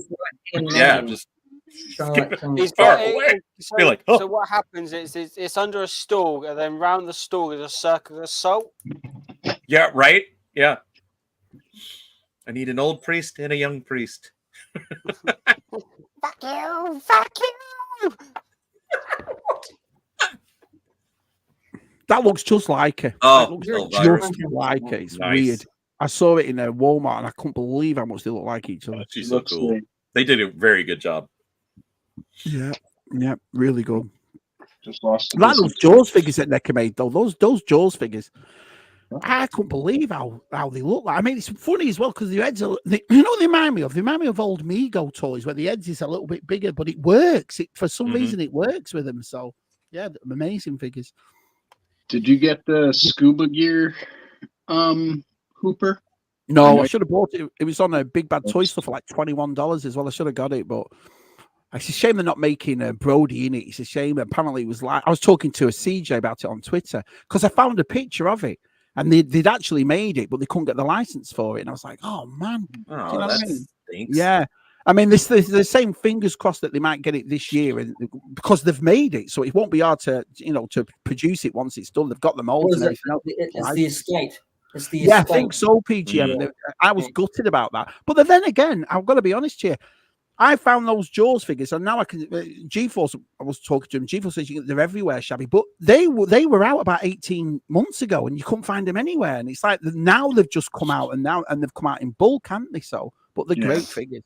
Yeah, just He's far got away. So, Be like, oh. so what happens is it's under a stool, and then round the stool is a circle of salt. Yeah, right? Yeah. I need an old priest and a young priest. Fuck you! Fuck you! That looks just like it. Oh, just like it. It's weird. I saw it in a Walmart and I couldn't believe how much they look like each other. She's so cool. They did a very good job. Yeah, yeah, really good. Just lost. Like those Jaws figures that NECA made, though. Those Jaws figures, I couldn't believe how they look like. I mean, it's funny as well because the heads are, they remind me of old Mego toys where the heads is a little bit bigger, but it works. For some reason, it works with them. So, yeah, amazing figures. Did you get the scuba gear, Hooper? No, I should have bought it. It was on a Big Bad Toy Stuff for like $21 as well. I should have got it, but it's a shame they're not making Brody in it. It's a shame. Apparently, it was like I was talking to a CJ about it on Twitter because I found a picture of it and they'd actually made it, but they couldn't get the license for it. And I was like, oh man, oh, you know that what I mean? stinks. Yeah. I mean, this the same. Fingers crossed that they might get it this year, and because they've made it, so it won't be hard to to produce it once it's done. They've got the molds and everything else. It's the estate. It's the yeah, estate. I think so, PGM. I was gutted about that, but then again, I've got to be honest here. I found those Jaws figures, and now I can. G-Force, I was talking to him. G-Force says they're everywhere, Shabby, but they were out about 18 months ago, and you couldn't find them anywhere. And it's like now they've just come out, and they've come out in bulk, haven't they? So, but they're great figures.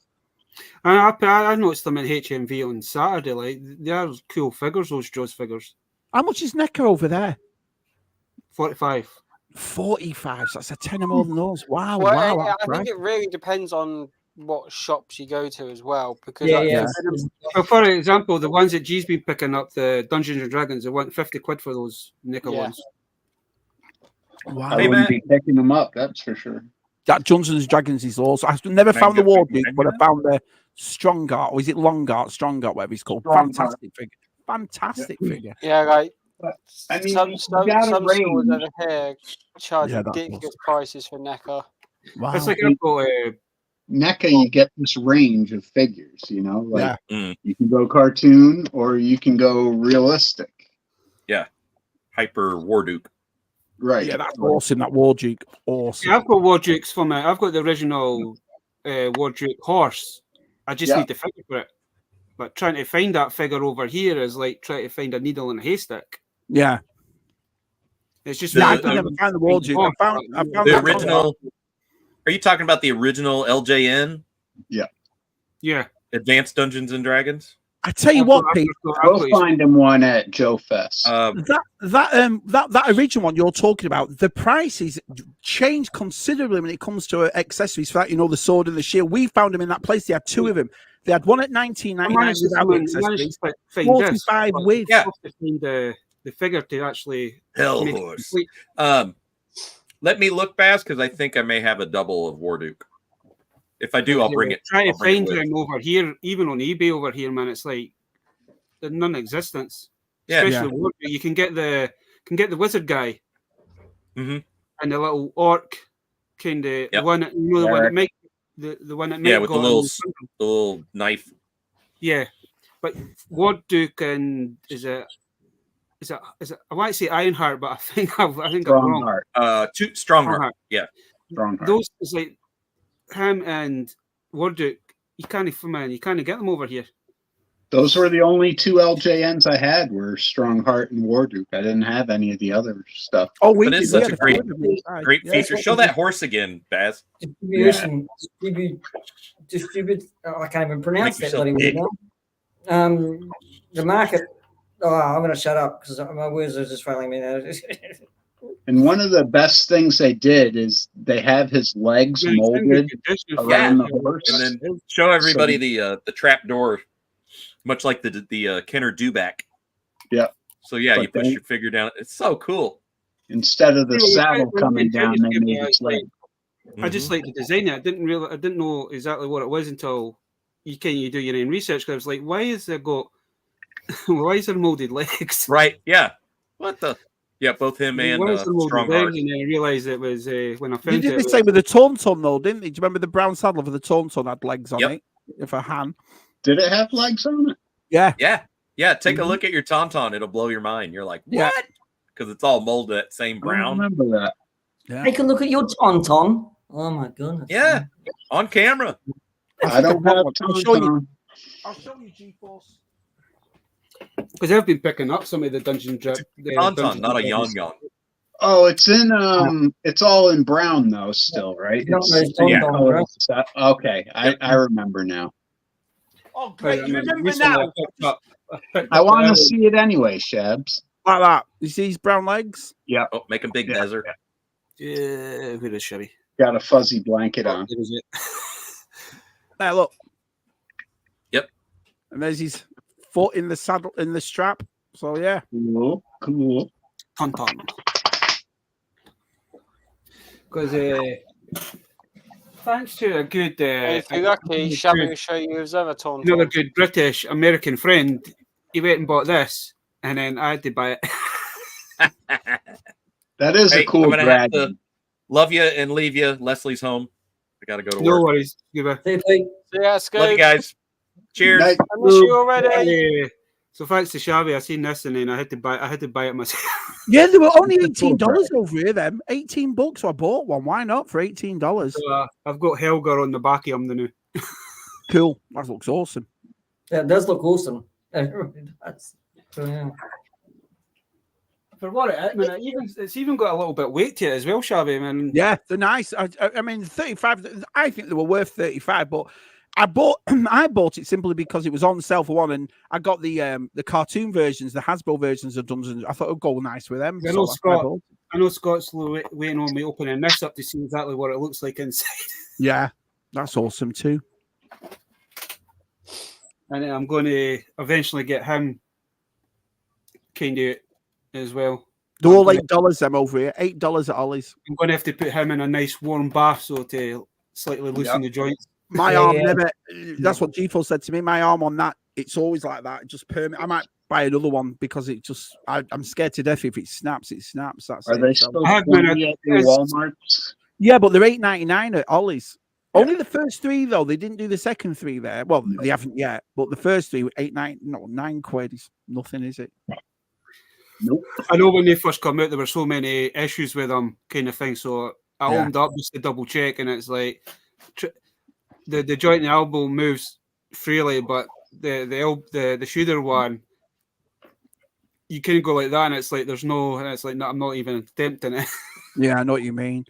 I noticed them at HMV on Saturday. Like they are cool figures. Those Jaws figures. How much is NECA over there? 45. 45. So that's a tenner more than those. Wow, well, wow. I think it really depends on what shops you go to as well. Because So for example, the ones that G's been picking up, the Dungeons and Dragons, they want 50 quid for those NECA ones. Wow. I wouldn't be picking them up, that's for sure. That Dungeons and Dragons is also. I've never found the Wardrobe, but I found the Strongart, or is it Longart? Strongart, whatever it's called. Fantastic figure. Fantastic figure. Yeah, like I mean, some stores over here charge ridiculous prices for NECA. Wow. It's like NECA, you get this range of figures, like Mm. you can go cartoon or you can go realistic. Yeah, Hyper Warduke. Right. Yeah, that's awesome. That Warduke, awesome. Yeah, I've got Wardukes from it. I've got the original Warduke horse. I just need the figure for it. But trying to find that figure over here is like trying to find a needle in a haystack. Yeah. It's just I never found the Warduke. I found the original. Are you talking about the original LJN? Yeah. Yeah. Advanced Dungeons and Dragons? I tell you what, Pete. Go find him one at Joe Fest. That original one you're talking about, the prices changed considerably when it comes to accessories for that. The sword and the shield. We found them in that place. They had two of them. They had one at $19.99 without accessories, 45 with. Yeah. The figure to actually Hell horse. Let me look fast because I think I may have a double of Warduke. If I do, I'll bring it. Try to find him over here, even on eBay over here, man. It's like they're non-existence. Yeah, especially Warduke. You can get the wizard guy, and the little orc kind of the one that the one that make the one that make with the little knife. Yeah, but Warduke and is it? I want to say Ironheart, but I think I'm wrong. Strongheart. Yeah, Strongheart. Those is like him and Warduke. You can't get them over here. Those were the only two LJNs I had were Strongheart and Warduke. I didn't have any of the other stuff. Oh, but it's such a great feature. Show that horse again, Baz. Distribute. I can't even pronounce that bloody word. The market. Oh, I'm going to shut up because my words are just failing me now. And one of the best things they did is they have his legs molded around the horse, and then show everybody the trap door, much like the Kenner Dewback. Yeah. So you push your figure down. It's so cool. Instead of the saddle coming down, they made his leg. I just like the design. I didn't know exactly what it was until you do your own research. Because I was like, why is there molded legs? Right? Yeah. What the? Yeah, both him and why is there molded Strong legs? Heart. And then I realized it was when I They found did it. the same with the Tauntaun, though, didn't they? Do you remember the brown saddle for the Tauntaun had legs on it? If a hand. Did it have legs on it? Yeah. Yeah. Take a look at your Tauntaun. It'll blow your mind. You're like, what? Because it's all molded that same brown. I remember that. Yeah. Take a look at your Tauntaun. Oh my goodness. Yeah. On camera. I don't have Tauntaun. I'll show you G-Force. Because I've been picking up some of the Dungeon Drip. Tauntaun, not a young. Oh, it's in it's all in brown though still, right? Okay, I remember now. Oh great, you remember now. I want to see it anyway, Shabs. Like that. You see his brown legs? Yeah. Oh, make him big desert. Yeah, where is Chevy? Got a fuzzy blanket on. There, look. Yep. And there's his foot in the saddle, in the strap. So yeah. Cool. Tauntaun. Because thanks to a good if you're lucky, Shabby will show you his other Tauntaun. Another good British American friend, he went and bought this, and then I had to buy it. That is a cool dragon. Love you and leave you. Leslie's home. I gotta go to work. No worries. Goodbye. See ya, love you guys. Cheers. I miss you already. Yeah. So thanks to Shabby, I seen this and then I had to buy it myself. Yeah, they were only $18 over here. Them $18, so I bought one. Why not for $18? So, I've got Helga on the back of him the new. Cool. That looks awesome. Yeah, it does look awesome. It really does. So, yeah. For what it's even got a little bit weight to it as well, Shabby. Man. Yeah, they're nice. I mean, 35. I think they were worth 35, but I bought it simply because it was on sale for one, and I got the cartoon versions, the Hasbro versions of Dungeons. I thought it would go nice with them. I know Scott's waiting on me opening this up to see exactly what it looks like inside. Yeah, that's awesome too. And I'm going to eventually get him kind of as well. They're all $8 them over here. $8 at Ollie's. I'm going to have to put him in a nice warm bath so to slightly loosen the joints. My arm never. That's what G4 said to me. My arm on that, it's always like that. Just permanent. I might buy another one because it just. I'm scared to death if it snaps. It snaps. That's Are they still at Walmart? Yeah, but they're $8.99 at Ollie's. Yeah. Only the first three though. They didn't do the second three there. Well, they haven't yet. But the first three were £9 is nothing, is it? Nope. I know when they first come out, there were so many issues with them, kind of thing. So I opened up just to double check, and it's like the joint in the elbow moves freely, but the shoulder one, you couldn't go like that, and it's like there's no, and it's like no, I'm not even attempting it. Yeah, I know what you mean.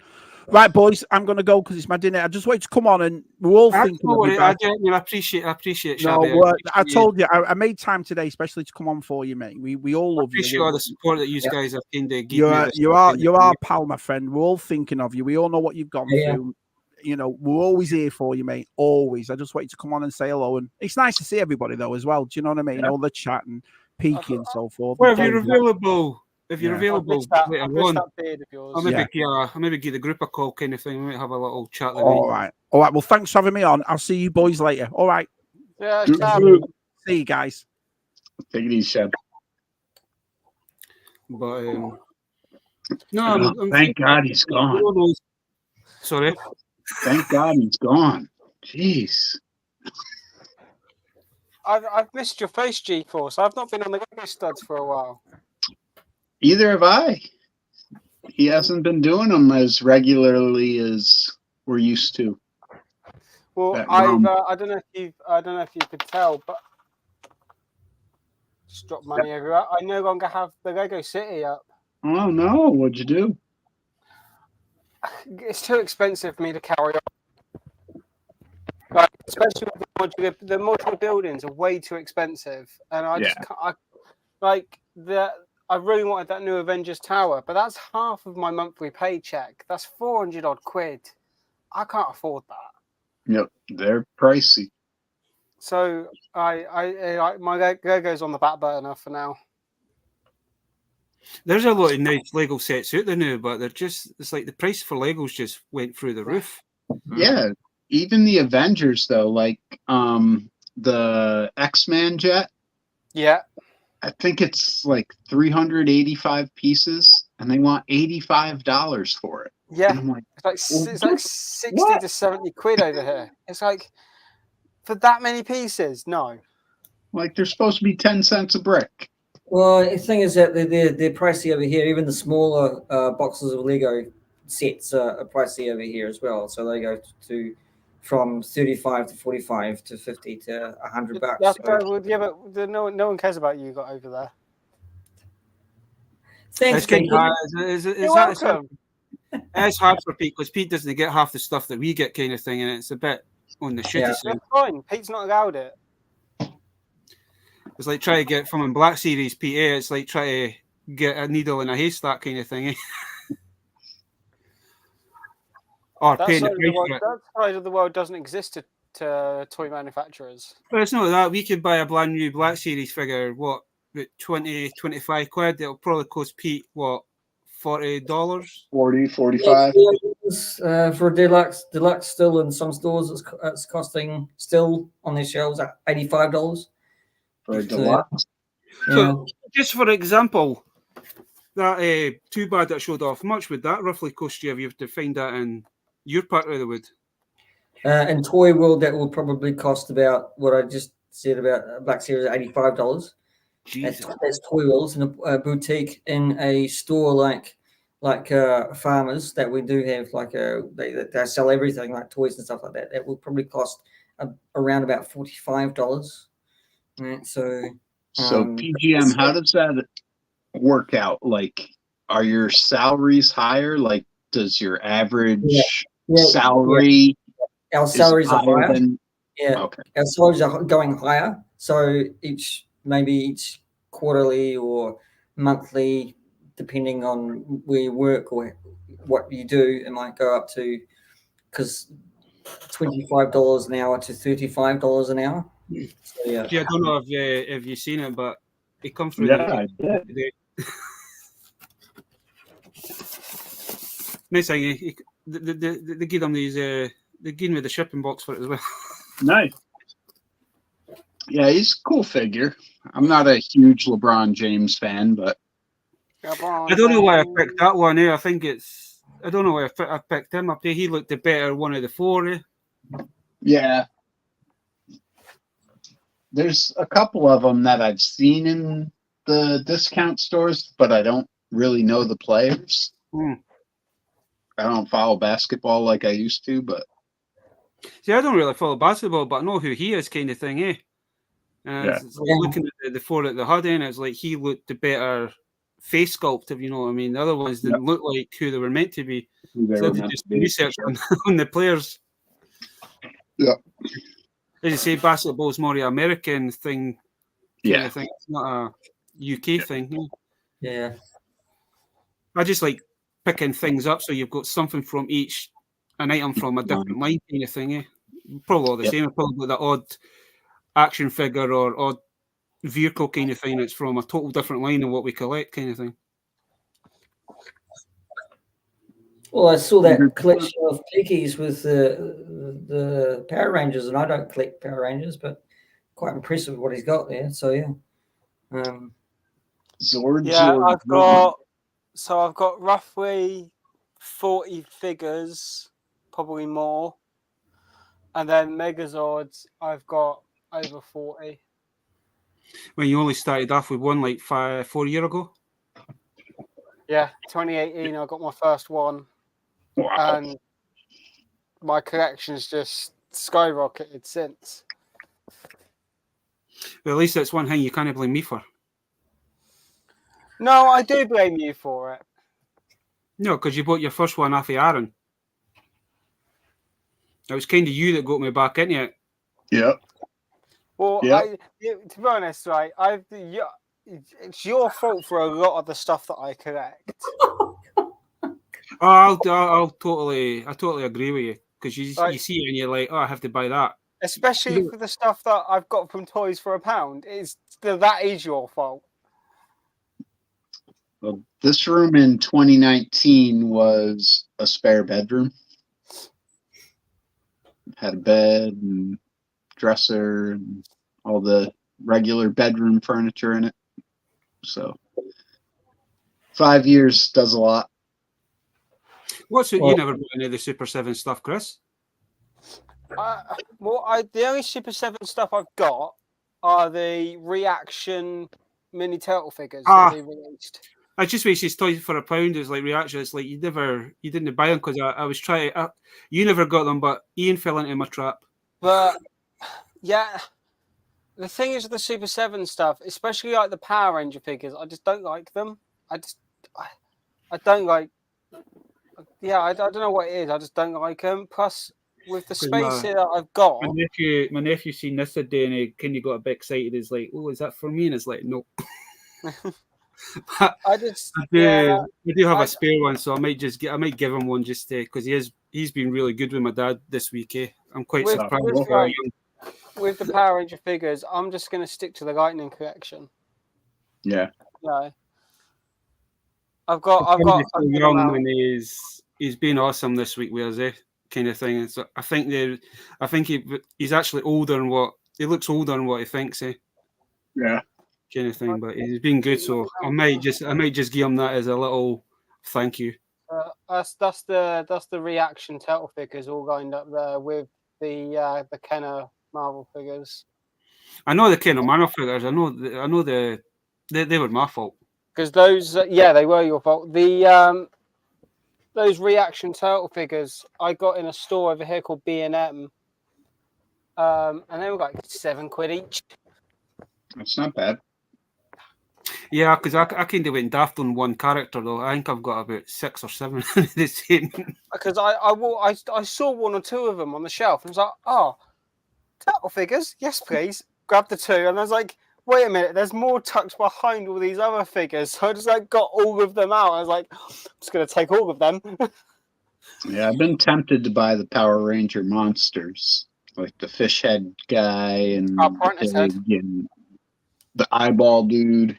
Right, boys, I'm going to go because it's my dinner. I just wanted to come on, and we're all thinking. I appreciate. No, I told you, I made time today, especially to come on for you, mate. We all love you. Appreciate all the support that you guys have kind of given. You are pal, my friend. We're all thinking of you. We all know what you've gone through. You know, we're always here for you, mate. Always. I just wanted to come on and say hello, and it's nice to see everybody though as well. Do you know what I mean? Yeah. All the chat and peeking and so forth. Well, if you're available. If you're available, I'll maybe give the group a call, kind of thing. We might have a little chat. All right. Well, thanks for having me on. I'll see you boys later. All right. Yeah. See you guys. Take it easy, Shep. But no, thank God he's gone. Sorry. Thank God he's gone. Jeez. I've missed your face, G-Force. I've not been on the Go Studs for a while. Either have I. He hasn't been doing them as regularly as we're used to. Well, I don't know if you could tell, but just drop money everywhere. I no longer have the Lego City up. Oh no! What'd you do? It's too expensive for me to carry on. Like, especially with the modular buildings are way too expensive, and I just can't. I really wanted that new Avengers Tower, but that's half of my monthly paycheck. That's 400 odd quid. I can't afford that. Yep, they're pricey. So my Lego's on the back burner for now. There's a lot of nice Lego sets out there now, but it's like the price for Legos just went through the roof. Yeah, even the Avengers though, like the X-Man jet. Yeah. I think it's like 385 pieces, and they want $85 for it. Yeah, and I'm like, it's like 60 to 70 quid over here. It's like for that many pieces, no. Like they're supposed to be 10 cents a brick. Well, the thing is that they're pricey over here. Even the smaller boxes of Lego sets are pricey over here as well. So they go to from 35 to 45 to 50 to $100. That's yeah, but no one cares about you got over there. Thanks, Pete. You're welcome. It's hard for Pete because Pete doesn't get half the stuff that we get, kind of thing, and it's a bit on the shitty side. That's fine. Pete's not allowed it. It's like trying to get from in Black Series, Pete. It's like trying to get a needle in a haystack, kind of thing. Or that paying side, that side of the world doesn't exist to toy manufacturers. But it's not that. We could buy a brand new Black Series figure, what, about 20, 25 quid? It'll probably cost Pete, what, $40? 40, 45? For deluxe still in some stores, it's costing still on their shelves at $85. For a deluxe? So, just for example, that 2-bad that showed off, much would that roughly cost you if you have to find that in your part of the wood? In Toy World, that will probably cost about what I just said about Black Series, $85. That's Toy Worlds in a boutique. In a store like Farmers that we do have, like they sell everything like toys and stuff like that. That will probably cost around about $45. Right, so PGM, how does that work out? Like, are your salaries higher? Like, does your average salary? Our salaries are higher. Okay. Our salaries are going higher. So each quarterly or monthly, depending on where you work or what you do, it might go up to $25 an hour to $35 an hour. So, yeah. I don't know if you've seen it, but it comes through. I did. Nice thing. They give them these. They give me the shipping box for it as well. Nice. Yeah, he's a cool figure. I'm not a huge LeBron James fan, but I don't know why I picked that one. I think it's. I don't know why I picked him up. He looked the better one of the four. Yeah. There's a couple of them that I've seen in the discount stores, but I don't really know the players. I don't follow basketball like I used to, but see, I don't really follow basketball, but I know who he is, kind of thing, It's like looking at the four at the HUD, and it's like he looked the better face sculpt, if you know what I mean. The other ones didn't look like who they were meant to be. So they just research on the players. Yeah. As you say, basketball is more an American thing. I think it's not a UK thing. Yeah. I just like picking things up so you've got something from each, an item from a different line kind of thing. Probably all the same. Probably the odd action figure or odd vehicle kind of thing that's from a total different line than what we collect kind of thing. Well, I saw that collection of pickies with the Power Rangers, and I don't collect Power Rangers, but quite impressed with what he's got there. So yeah. Zord. I've got roughly 40 figures, probably more, and then Megazords I've got over 40. When you only started off with one like 4 years ago? Yeah, 2018 I got my first one. Wow. And my collection's just skyrocketed since. Well, at least that's one thing you can't blame me for. No, I do blame you for it. No, because you bought your first one off of Aaron. It was kind of you that got me back into it. Yep. Well, to be honest, right, it's your fault for a lot of the stuff that I collect. I totally agree with you because you see it and you're like, oh, I have to buy that. Especially for the stuff that I've got from Toys for £1. That is your fault. Well, this room in 2019 was a spare bedroom. Had a bed and dresser and all the regular bedroom furniture in it. So 5 years does a lot. What's it? You never bought any of the Super 7 stuff, Chris? The only Super 7 stuff I've got are the reaction mini turtle figures that they released. I just wish his toys for £1 is like reaction. It's like you didn't buy them because I was trying. You never got them, but Ian fell into my trap. But yeah, the thing is with the Super 7 stuff, especially like the Power Ranger figures, I just don't like them. I don't like. Yeah, I don't know what it is. I just don't like them. Plus, with the space here that I've got, my nephew seen this today and he kind of got a bit excited. He's like, "Oh, is that for me?" And it's like, "No." I do have a spare one, so I might give him one just because he's been really good with my dad this week. I'm quite surprised. With the Power Ranger figures, I'm just going to stick to the Lightning collection. Yeah. No. I've got young and he's been awesome this week with us, kind of thing. So I think he's actually older than what he looks older than what he thinks, Yeah. Kind of thing, but he's been good, so I might just give him that as a little thank you. That's the reaction turtle figures all lined up there with the Kenner Marvel figures. I know the Kenner Marvel figures. I know they were my fault because those they were your fault. The those reaction turtle figures I got in a store over here called B&M, and they were like £7 each. That's not bad. Yeah, because I kind of went daft on one character though. I think I've got about 6 or 7 the same. Because I saw 1 or 2 of them on the shelf and I was like, oh, turtle figures, yes please. Grabbed the 2 and I was like, wait a minute, there's more tucked behind all these other figures. So I just got all of them out. I was like, I'm just gonna take all of them. Yeah, I've been tempted to buy the Power Ranger monsters, like the fish head guy and the eyeball dude.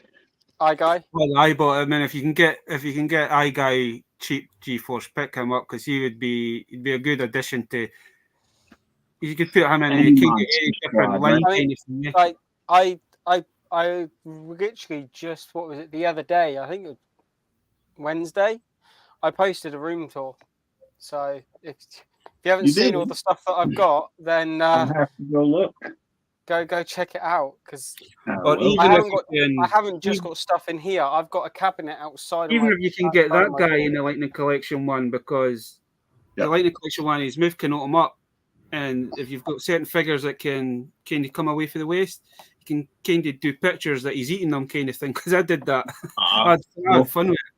Eye guy. Well, the eyeball. I mean, if you can get eye guy cheap GeForce, pick him up because he'd be a good addition to. You could put him in any different line. Right? I literally just the other day? I think it was Wednesday. I posted a room tour. So if you haven't seen all the stuff that I've got, then I'll have to go look. Go check it out because I haven't just got stuff in here. I've got a cabinet outside. Even if you can get that guy in the Lightning Collection one, because the Lightning Collection one, his move can open up, and if you've got certain figures that can kind of come away from the waist, you can kind of do pictures that he's eating them, kind of thing. Because I did that. I had fun with it.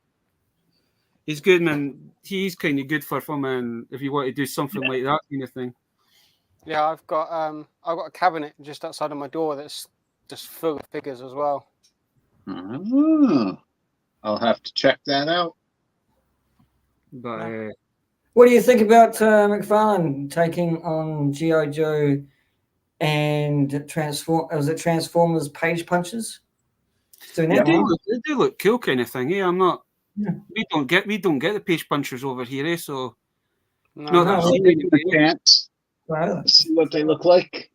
He's good, man. He's kind of good for fun, man. If you want to do something like that kind of thing. Yeah, I've got a cabinet just outside of my door that's just full of figures as well. Oh, I'll have to check that out. But what do you think about McFarlane taking on G.I. Joe and Transformers Page Punches? They do look cool, kind of thing. I'm not. Yeah. We don't get the Page Punchers over here, so chance. See what they look like.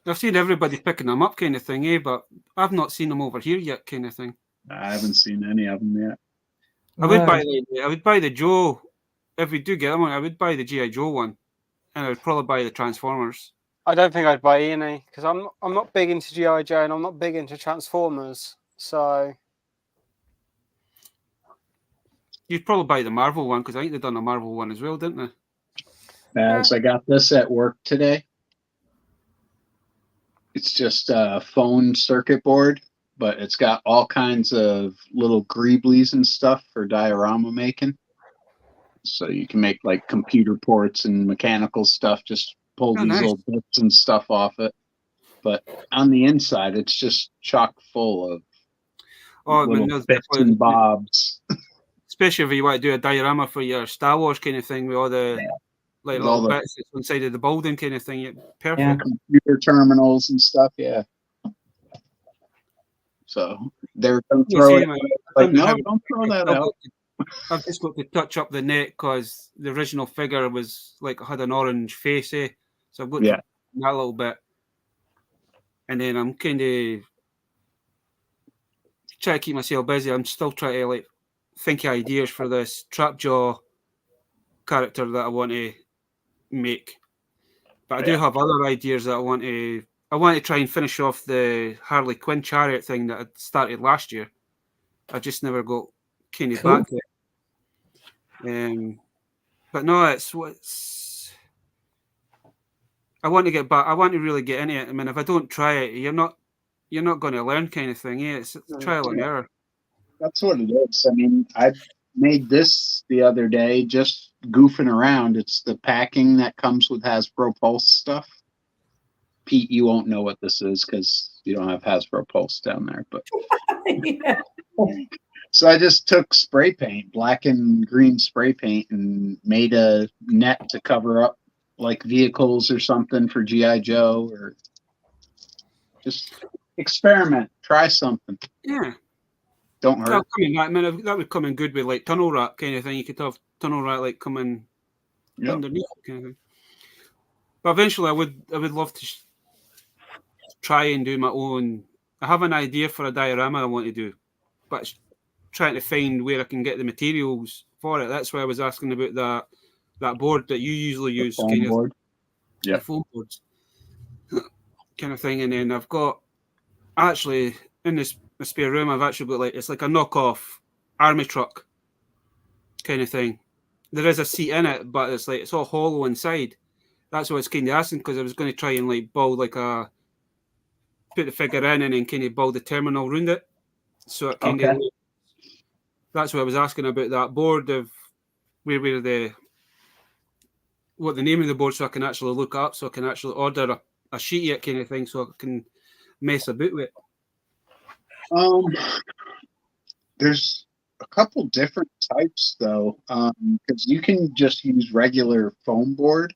I've seen everybody picking them up, kind of thing, but I've not seen them over here yet, kind of thing. I haven't seen any of them yet. I would buy the Joe if we do get them. I would buy the G.I. Joe one, and I would probably buy the Transformers. I don't think I'd buy any because I'm not big into G.I. Joe and I'm not big into Transformers, so. You'd probably buy the Marvel one because I think they've done a Marvel one as well, didn't they? As I got this at work today. It's just a phone circuit board, but it's got all kinds of little greeblies and stuff for diorama making. So you can make like computer ports and mechanical stuff, just pull these little bits and stuff off it. But on the inside, it's just chock full of little bits and bobs. Especially if you want to do a diorama for your Star Wars kind of thing with all the little bits that's inside of the building kind of thing. Perfect. Yeah, computer terminals and stuff, yeah. So they're going to throw it. Like, no, don't throw that out. I've just got to touch up the neck because the original figure was like had an orange face, so I've got to that a little bit, and then I'm kind of trying to keep myself busy. I'm still trying to like think of ideas for this Trapjaw character that I want to make, but I do have other ideas that I want to try and finish off the Harley Quinn chariot thing that I started last year. I just never got kind of back to it. But no, it's what's. I want to get back. I want to really get into it. I mean, if I don't try it, you're not going to learn, kind of thing. Yeah, it's trial and error. That's what it is. I mean, I made this the other day, just goofing around. It's the packing that comes with Hasbro Pulse stuff. Pete, you won't know what this is because you don't have Hasbro Pulse down there. But so I just took spray paint, black and green spray paint, and made a net to cover up like vehicles or something for G.I. Joe, or just experiment, try something. Yeah. Don't hurt. That would come in good with like tunnel rat kind of thing. You could have tunnel rat like coming underneath kind of thing. But eventually, I would love to try and do my own. I have an idea for a diorama I want to do, but it's trying to find where I can get the materials for it. That's why I was asking about that board that you usually use, the foam board. The foam boards kind of thing. And then I've got actually in this spare room, I've actually got it's like a knockoff army truck kind of thing. There is a seat in it, but it's all hollow inside. That's what I was kind of asking, because I was going to try and build put the figure in and then kind of build the terminal around it. So it kind of that's what I was asking about, that board of what the name of the board, so I can actually look up, so I can actually order a sheet yet kind of thing, so I can mess about with it. There's a couple different types though, because you can just use regular foam board,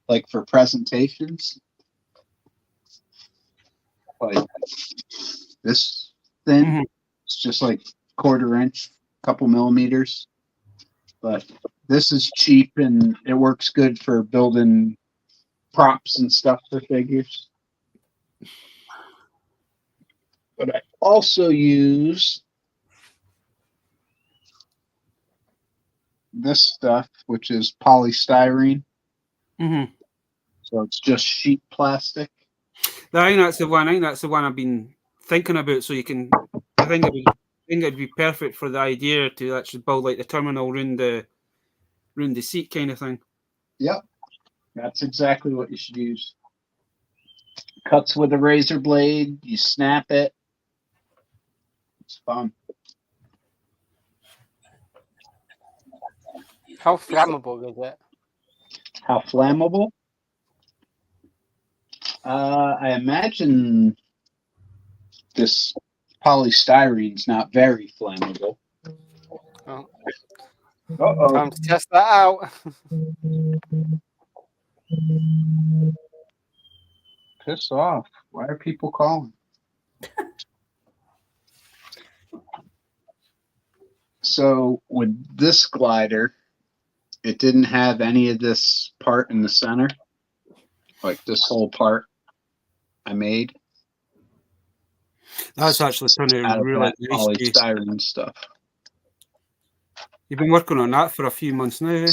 like for presentations, like this thin. Mm-hmm. It's just like 1/4 inch, couple millimeters. But this is cheap and it works good for building props and stuff for figures. But I also use this stuff, which is polystyrene. Mm-hmm. So it's just sheet plastic. I think that's the one I've been thinking about. So you can, I think it'd be perfect for the idea to actually build like the terminal around the seat kind of thing. Yep, that's exactly what you should use. Cuts with a razor blade. You snap it. It's fun. How flammable is it? How flammable? I imagine this polystyrene's not very flammable. Oh. Uh-oh. Time to test that out. Piss off. Why are people calling? So with this glider, it didn't have any of this part in the center. Like this whole part I made. That's actually turning really nice polystyrene stuff. You've been working on that for a few months now, eh?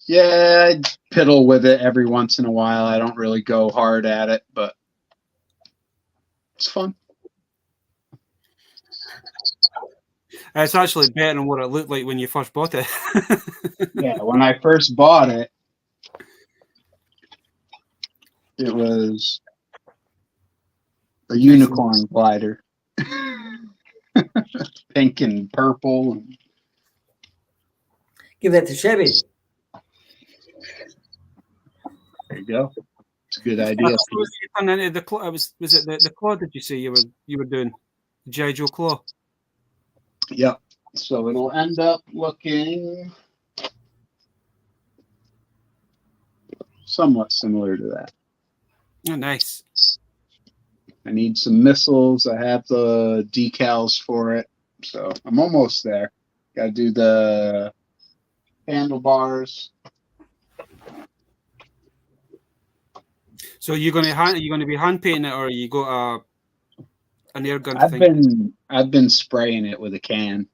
Yeah, I piddle with it every once in a while. I don't really go hard at it, but it's fun. It's actually better than what it looked like when you first bought it. Yeah, when I first bought it, it was a unicorn glider. Pink and purple. Give that to Chevy. There you go. It's a good idea. Was it the claw? Did you say you were doing G.I. Joe claw? Yep. So it'll end up looking somewhat similar to that. Oh, nice. I need some missiles. I have the decals for it, so I'm almost there. Got to do the handlebars. So you're going to be hand painting it, or you got an air gun? I've been spraying it with a can.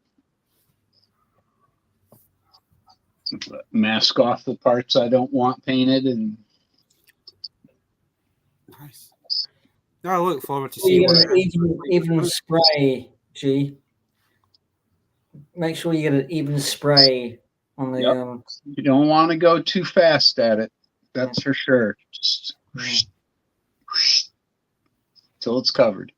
Mask off the parts I don't want painted, and nice. I look forward to seeing even spray. G. Make sure you get an even spray on the. Yep. You don't want to go too fast at it. That's for sure. Just till it's covered.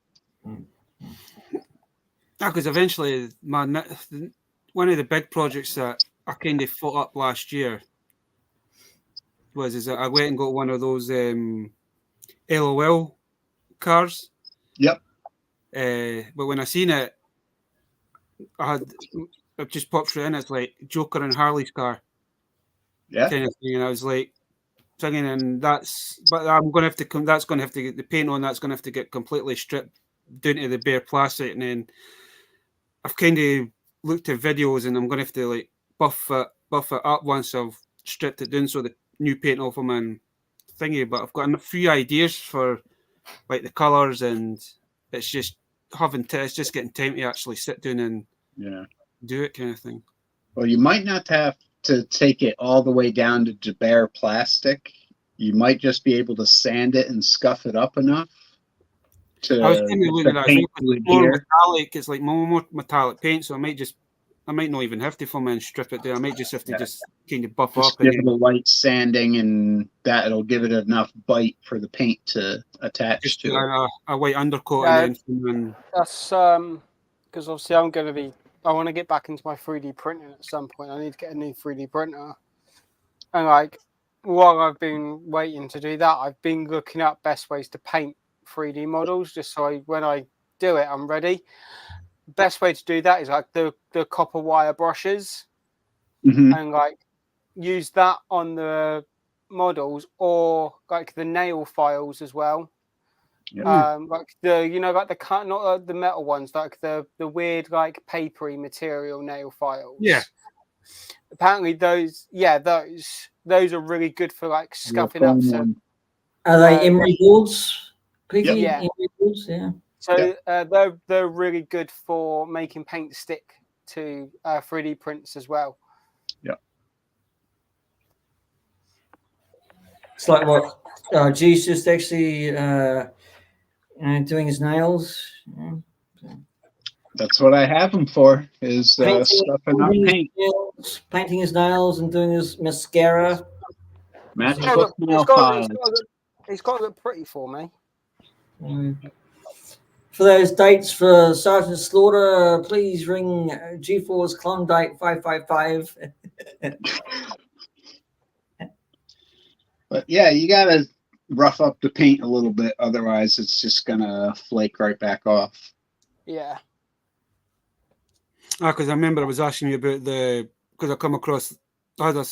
Because eventually, one of the big projects that I kind of fought up last year is that I went and got one of those LOL cars. Yep. But when I seen it, it just popped straight in. It's like Joker and Harley's car. Yeah. Kind of thing. And I was like thinking, I'm going to have to that's going to have to get the paint on. That's going to have to get completely stripped down to the bare plastic, and then I've kind of looked at videos, and I'm going to have to like buff it up once I've stripped it down so the new paint off them and thingy. But I've got a few ideas for like the colours, and it's just it's just getting time to actually sit down and do it, kind of thing. Well, you might not have to take it all the way down to bare plastic. You might just be able to sand it and scuff it up enough. I was kind of looking at it. It's more metallic. It's like more metallic paint, so I might not even have to foam and strip it down. I might just have to just kind of buff up. Give it a light sanding, and that'll give it enough bite for the paint to attach just to. A white undercoat. And then that's because obviously I want to get back into my 3D printing at some point. I need to get a new 3D printer, and like while I've been waiting to do that, I've been looking up best ways to paint 3D models, just so when I do it, I'm ready. Best way to do that is like the copper wire brushes, and like use that on the models, or like the nail files as well. Like like the cut, not the metal ones, like the weird like papery material nail files. Yeah. Apparently those are really good for like scuffing up. Are they emery boards? Yeah. Emery boards, yeah. So they're really good for making paint stick to 3D prints as well. Yeah. It's like what G's just actually doing his nails. That's what I have him for, is stuffing up paint. Painting his nails and doing his mascara. Matchbook nail files. He's got to look pretty for me. For those dates for Sergeant Slaughter, please ring G4's Klondike 555. But yeah, you gotta rough up the paint a little bit, otherwise it's just gonna flake right back off. Yeah. Because I remember I was asking you about because I come across, got a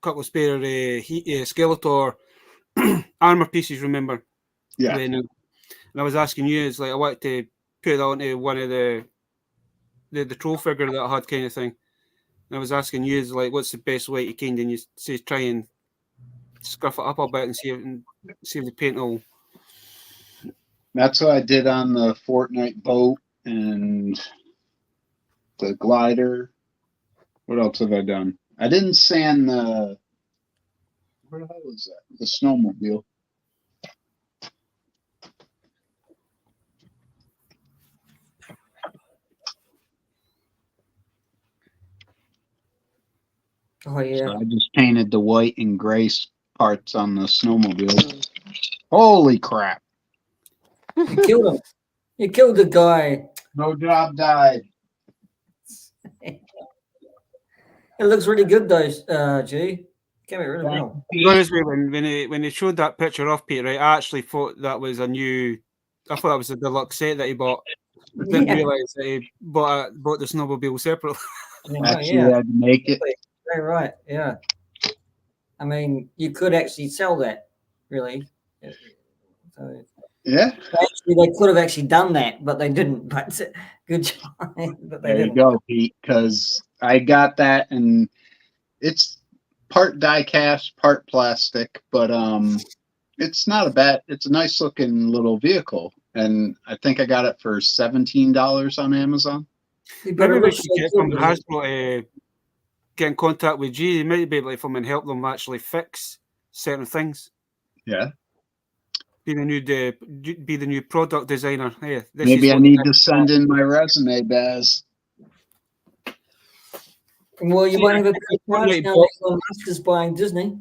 couple of spare Skeletor armor pieces, remember? Yeah. And I was asking you, it's like I wanted to put that onto one of the troll figure that I had, kind of thing. And I was asking you, is like, what's the best way to kind of, and you say try and scuff it up a bit and see if the paint will. That's what I did on the Fortnite boat and the glider. What else have I done? I didn't sand the. Where the hell was that? The snowmobile. Oh yeah. So I just painted the white and gray parts on the snowmobile. Holy crap! You killed him. You killed the guy. No job died. It looks really good though, G. Came out really well. Honestly, when they showed that picture of Pete, right, I actually thought that was I thought that was a deluxe set that he bought. I didn't realise that he bought the snowmobile separately. Actually, had to make it. Very right. Yeah. I mean, you could actually sell that, really. So. Yeah. Actually, they could have actually done that, but they didn't. But good job. But there you go, Pete, because I got that, and it's part die-cast, part plastic, but it's not a bad, it's a nice looking little vehicle, and I think I got it for $17 on Amazon. Maybe we should get from Hasbro get in contact with G. They might be able to come and help them actually fix certain things. Yeah. Be the new product designer. Hey, maybe I need to send in my resume, Baz. Well, you might have a big price now that Elon Musk is buying Disney.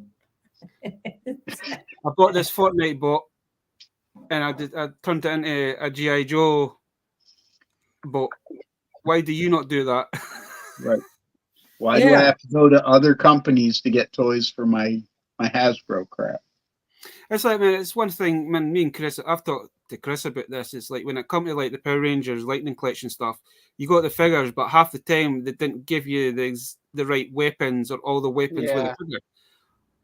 I bought this Fortnite bot, and I turned it into a G.I. Joe bot. Why do you not do that? Right. Why do I have to go to other companies to get toys for my Hasbro crap? It's like, man, it's one thing, man, me and Chris, I've talked to Chris about this. It's like when it comes to like the Power Rangers, Lightning Collection stuff, you got the figures, but half the time they didn't give you the right weapons or all the weapons with the figure.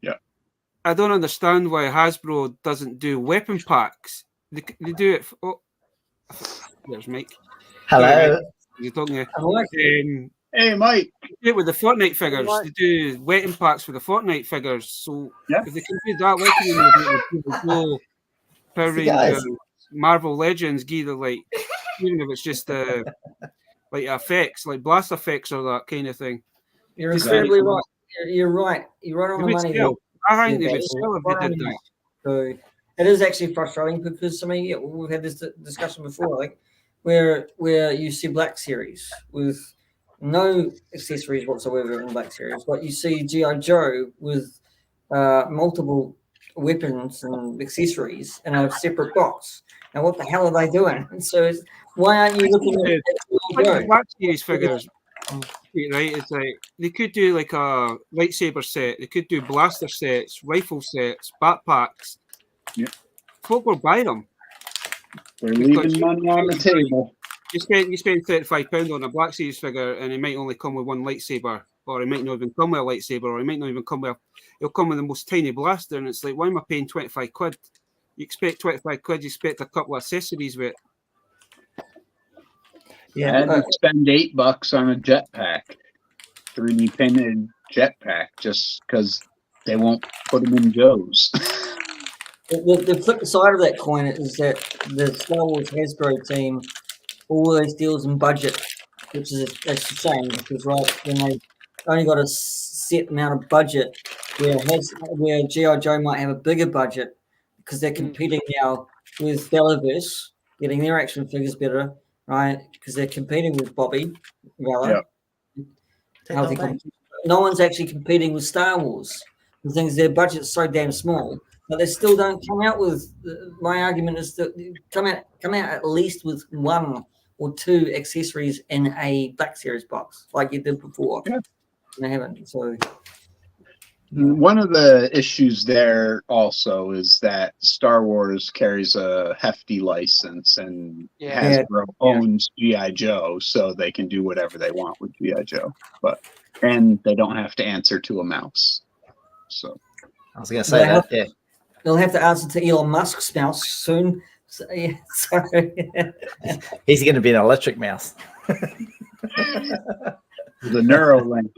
Yeah. I don't understand why Hasbro doesn't do weapon packs. They do it. There's Mike. Hello. You're talking hey, Mike. They do it with the Fortnite figures. They do weapon packs for the Fortnite figures. So if they can do that, why can they do the Power Rangers, Marvel Legends, like even if it's just like effects, like blast effects or that kind of thing. You're incredibly right. You're right. You're right on the money there. I think they would still if they did that. So it is actually frustrating because I mean, we've had this discussion before, like where you see Black Series with no accessories whatsoever in Black Series, but you see G.I. Joe with multiple weapons and accessories in a separate box. Now, what the hell are they doing? And so, why aren't you looking at the Black Series figures? Right, it's like they could do like a lightsaber set, they could do blaster sets, rifle sets, backpacks. Yeah, folk will buy them. They're leaving money on the table. You spend £35 on a Black Series figure, and it might only come with one lightsaber, or it might not even come with a lightsaber, or it might not even come with it'll come with the most tiny blaster, and it's like, why am I paying £25? You expect £25, you expect a couple of accessories with it. Yeah, I had to spend $8 on a jetpack, 3D printed jetpack, just because they won't put them in Joe's. The flip side of that coin is that the Star Wars Hasbro team always deals in budget, which is a shame because when they only got a set amount of budget, where G.I. Joe might have a bigger budget because they're competing now with Bellaverse, getting their action figures better. Right, because they're competing with Bobby Vella. Yeah. No one's actually competing with Star Wars. The thing is, their budget's so damn small, but they still don't come out with. My argument is that come out at least with 1 or 2 accessories in a Black Series box, like you did before. Yeah. They haven't. So one of the issues there also is that Star Wars carries a hefty license, and Hasbro owns G.I. Joe, so they can do whatever they want with G.I. Joe, and they don't have to answer to a mouse. So I was going to say that. They'll have to answer to Elon Musk's mouse soon. So, sorry. He's going to be an electric mouse. The Neuralink.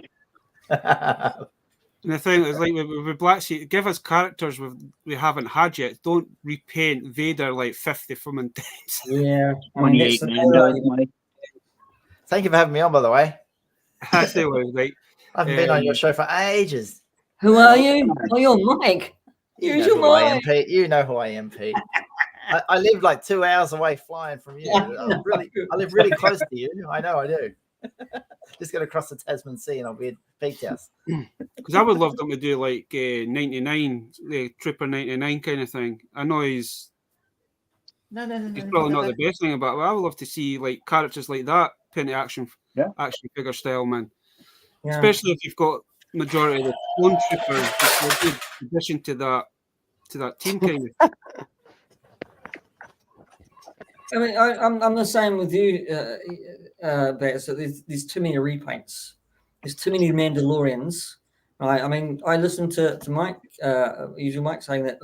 And the thing is, like with Black Sea, give us characters we haven't had yet. Don't repaint Vader like 50 from Intense. Yeah, 28 Mike. Thank you for having me on, by the way. I say what like. I haven't been on your show for ages. Who are you? Oh, you're Mike. You know who I am, Pete. You know who I am, Pete. I live like 2 hours away flying from you. I live really close to you. I know I do. Just going to cross the Tasman Sea and I'll be at Pete's house. Because I would love them to do like 99, the Trooper 99 kind of thing. I know he's probably not the best thing about it, but I would love to see like characters like that pin action figure style, man. Yeah. Especially if you've got majority of the clone troopers, it's a good addition to that team kind of. I mean, I'm the same with you, Bear. So there's too many repaints. There's too many Mandalorians, right? I mean, I listened to Mike, usual Mike, saying that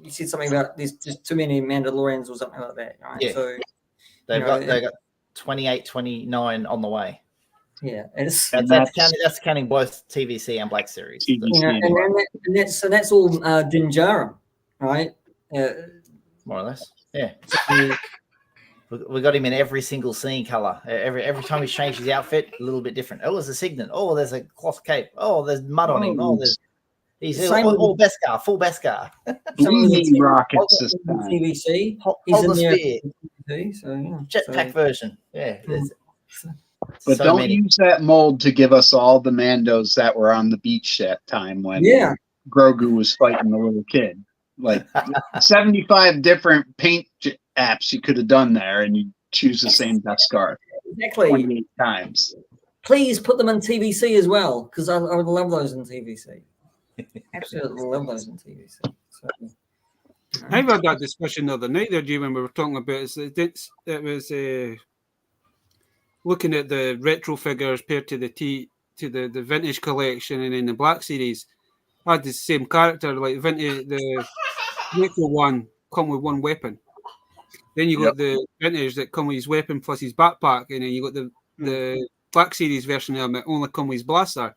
you said something about there's just too many Mandalorians or something like that, right? Yeah. So they've got 28, 29 on the way. Yeah, that's counting both TVC and Black Series. So that's all Din Djarin, right? More or less, yeah. We got him in every single scene color. Every time he's changed his outfit, a little bit different. Oh, there's a signet. Oh, there's a cloth cape. Oh, there's mud on him. Oh, he's all Beskar, full Beskar. Bleeding rockets this time. TVC. He's in the TV, so yeah. Jetpack version. Yeah. But don't use that mold to give us all the Mandos that were on the beach that time when Grogu was fighting the little kid. Like 75 different paint apps you could have done there, and you choose the same Beskar. Exactly. 28 times. Please put them in TVC as well, because I would love those in TVC. Absolutely love those in TVC. So, I had that discussion the other night there, Jay, when we were talking about it. It was looking at the retro figures paired to the vintage collection, and in the Black Series had the same character, like the retro one come with one weapon. Then you got the vintage that come with his weapon plus his backpack, and then you got the Black Series version of him that only come with his blaster.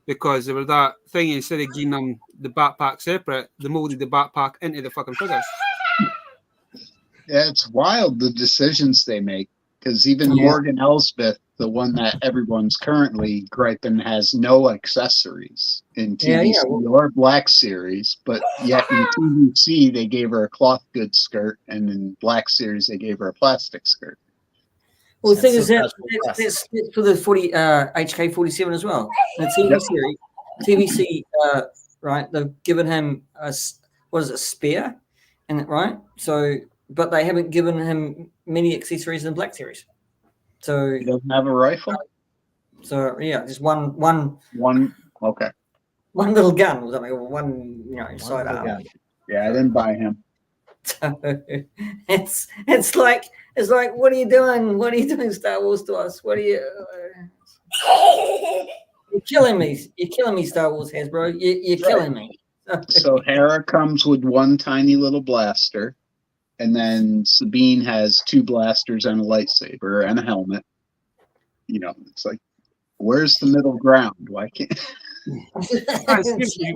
Because there was that thing, instead of giving them the backpack separate, they molded the backpack into the fucking figures. Yeah, it's wild the decisions they make. Because even Morgan Elsbeth, the one that everyone's currently griping, has no accessories in TVC or Black Series, but yet in TVC they gave her a cloth goods skirt, and in Black Series they gave her a plastic skirt. Well, the thing is that's for the HK-47 as well. The TVC, right? They've given him a spear, and right. So, but they haven't given him many accessories in the Black Series. So he doesn't have a rifle. So yeah, just one. Okay. One little gun or something, or one side arm. Yeah, I didn't buy him. So it's like what are you doing? What are you doing, Star Wars, to us? What are you? You're killing me. You're killing me, Star Wars, Hasbro. You're killing me. So Hera comes with one tiny little blaster, and then Sabine has two blasters and a lightsaber and a helmet. It's like, where's the middle ground? Why can't? You've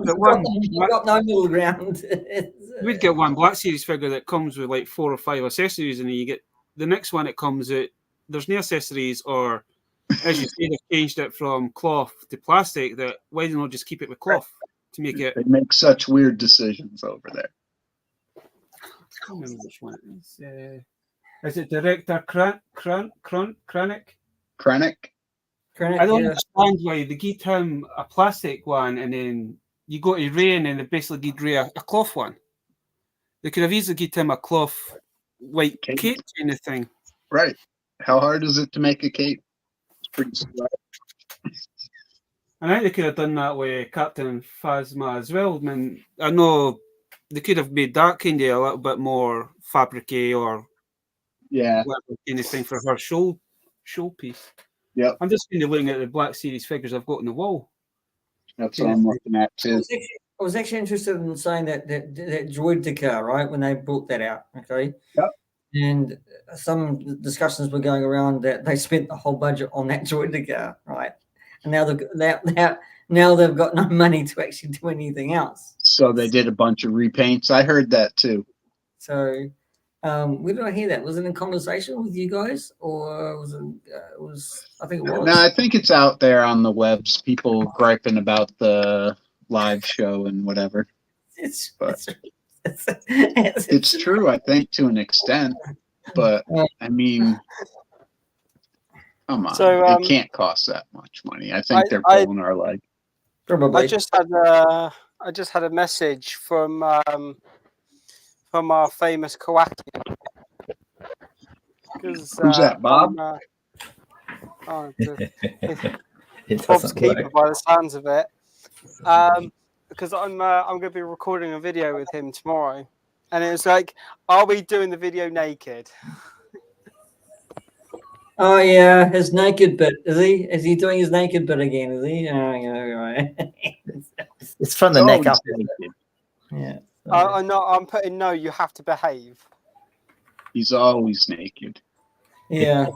got no middle ground. We'd get one Black Series figure that comes with like 4 or 5 accessories, and then you get the next one. It comes with there's no accessories, or as you say, they've changed it from cloth to plastic. That why don't they just keep it with cloth to make it? They make such weird decisions over there. I can't remember which one it is. Is it Director Krennic? I don't understand why they give him a plastic one, and then you go to Ray, and then they basically give Ray a cloth one. They could have easily given him a cloth white cape kind of thing. Right. How hard is it to make a cape? It's pretty slow. I think they could have done that with Captain Phasma as well. I mean, I know they could have made that kind of a little bit more fabric-y or anything for her showpiece. Yeah, I'm just kind of looking at the Black Series figures I've got on the wall. That's what I'm looking at too. I was actually interested in saying that Droideka, right, when they brought that out, okay? Yep. And some discussions were going around that they spent the whole budget on that Droideka, right? And now they've got no money to actually do anything else. So they did a bunch of repaints. I heard that too. So where did I hear that? Was it in conversation with you guys, or was it? I think it was. No, I think it's out there on the webs. People griping about the live show and whatever. It's true, I think, to an extent. But I mean, come on, so, it can't cost that much money. I think they're pulling our leg. Probably. I just had a message from our famous Kawaki. Who's that, Bob? Bob's keeper, by the sounds of it. Because I'm going to be recording a video with him tomorrow, and it was like, are we doing the video naked? Oh yeah, his naked bit. Is he? Is he doing his naked bit again? Is he? Oh yeah, right. It's from the neck up. Yeah. I'm putting no. You have to behave. He's always naked. Yeah,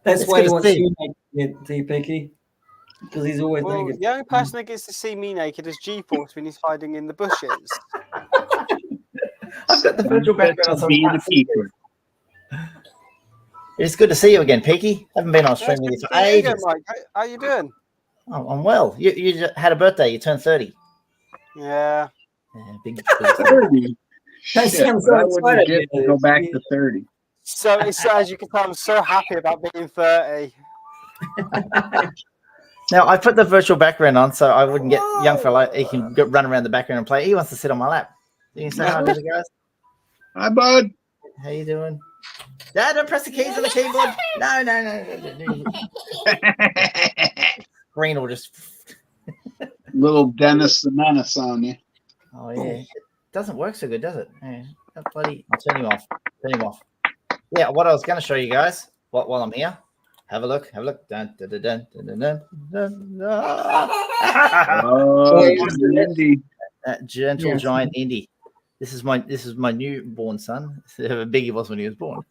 that's why he wants you naked, T-Picky, because he's always naked. The only person that gets to see me naked is G-Force when he's hiding in the bushes. I've got the virtual background on, so being a keeper. It's good to see you again, Peaky. Haven't been on stream with you for ages. Mike. How you doing? Oh, I'm well. You just had a birthday. You turned 30. Yeah. Big 30. Shit, I'm so I wouldn't excited. get to go back to 30. So as you can tell, I'm so happy about being 30. Now I put the virtual background on so I wouldn't get young fella. He can run around the background and play. He wants to sit on my lap. You can say hi to the guys. Hi, bud. How you doing? Dad, don't press the keys on the keyboard. No. Green will just Little Dennis the Menace on you. Oh yeah, it doesn't work so good, does it? Yeah. Bloody, I'll turn him off. Turn him off. Yeah, what I was going to show you guys while I'm here. Have a look. Dun, dun, dun, dun, dun, dun, dun, dun. Indy. That gentle giant Indy. This is my newborn son. How big he was when he was born.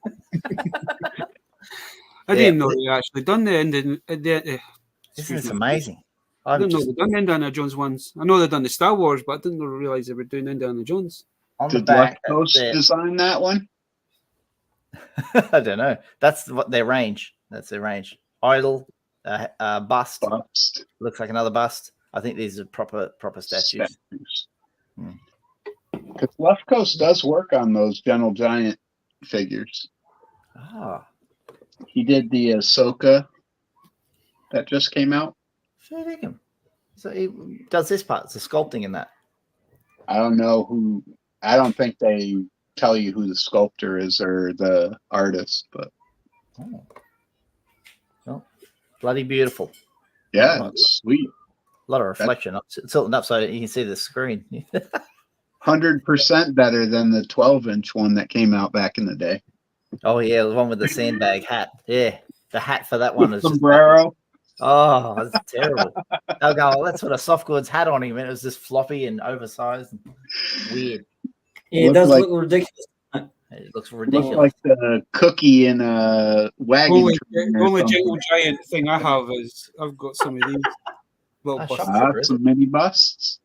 I didn't know they actually done the This is amazing. I didn't know they'd done the Indiana Jones ones. I know they've done the Star Wars, but I didn't realize they were doing Indiana Jones. On Did the back, Left Coast design that one? I don't know. That's what their range. That's their range. Idol, bust. Looks like another bust. I think these are proper statues. Because Left Coast does work on those Gentle Giant figures. Ah. He did the Ahsoka that just came out. Fair dinkum. So he does this part. It's the sculpting in that. I don't know who. I don't think they tell you who the sculptor is or the artist, but well, bloody beautiful. Yeah, it's sweet. A lot of reflection. It's tilting up so you can see the screen. 100% better than the 12-inch one that came out back in the day. Oh yeah, the one with the sandbag hat. Yeah, the hat for that one is sombrero. Oh, that's terrible. I'll go, oh, that's what a soft goods had on him, and it was just floppy and oversized and weird. Yeah, it does look ridiculous. It looks ridiculous. Looks like the cookie in a wagon. The only Gentle Giant thing I have is I've got some of these little busts. Some mini busts.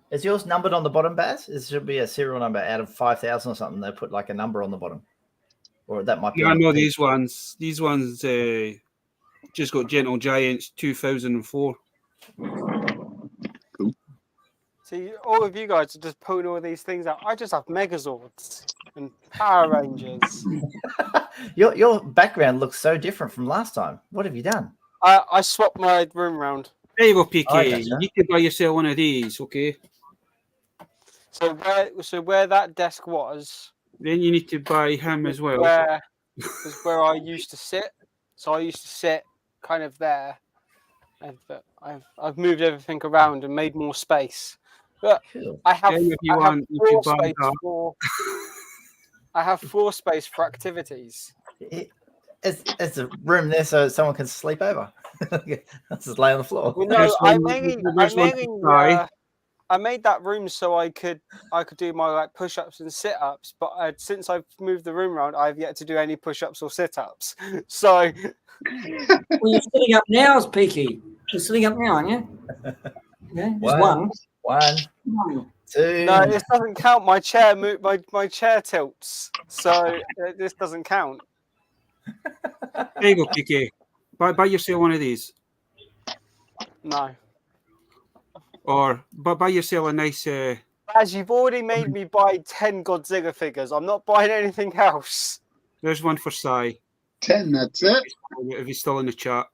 Is yours numbered on the bottom, Baz? It should be a serial number out of 5,000 or something. They put like a number on the bottom, or that might be. Yeah, I know these ones. These ones just got Gentle Giants 2004. Cool. See, all of you guys are just pulling all these things out. I just have Megazords and Power Rangers. Your background looks so different from last time. What have you done? I swapped my room round. There you go, PK. Oh, gotcha. You need to buy yourself one of these, okay? So where that desk was, then you need to buy him as well. Was where I used to sit. So I used to sit kind of there, and I've moved everything around and made more space. But cool. I have floor space for activities. It's a room there so someone can sleep over. Just lay on the floor. Well, no, I made that room so I could do my like push-ups and sit-ups, but since I've moved the room around, I've yet to do any push-ups or sit-ups. So, well, you're sitting up now, as Peaky. You're sitting up now, aren't you? Yeah, just one, two. No, this doesn't count. My chair my chair tilts, so this doesn't count. There you go, PK. Buy yourself one of these. No. Or buy yourself a nice. As you've already made me buy 10 Godzilla figures, I'm not buying anything else. There's one for Sai. 10, that's it. If he's still in the chat.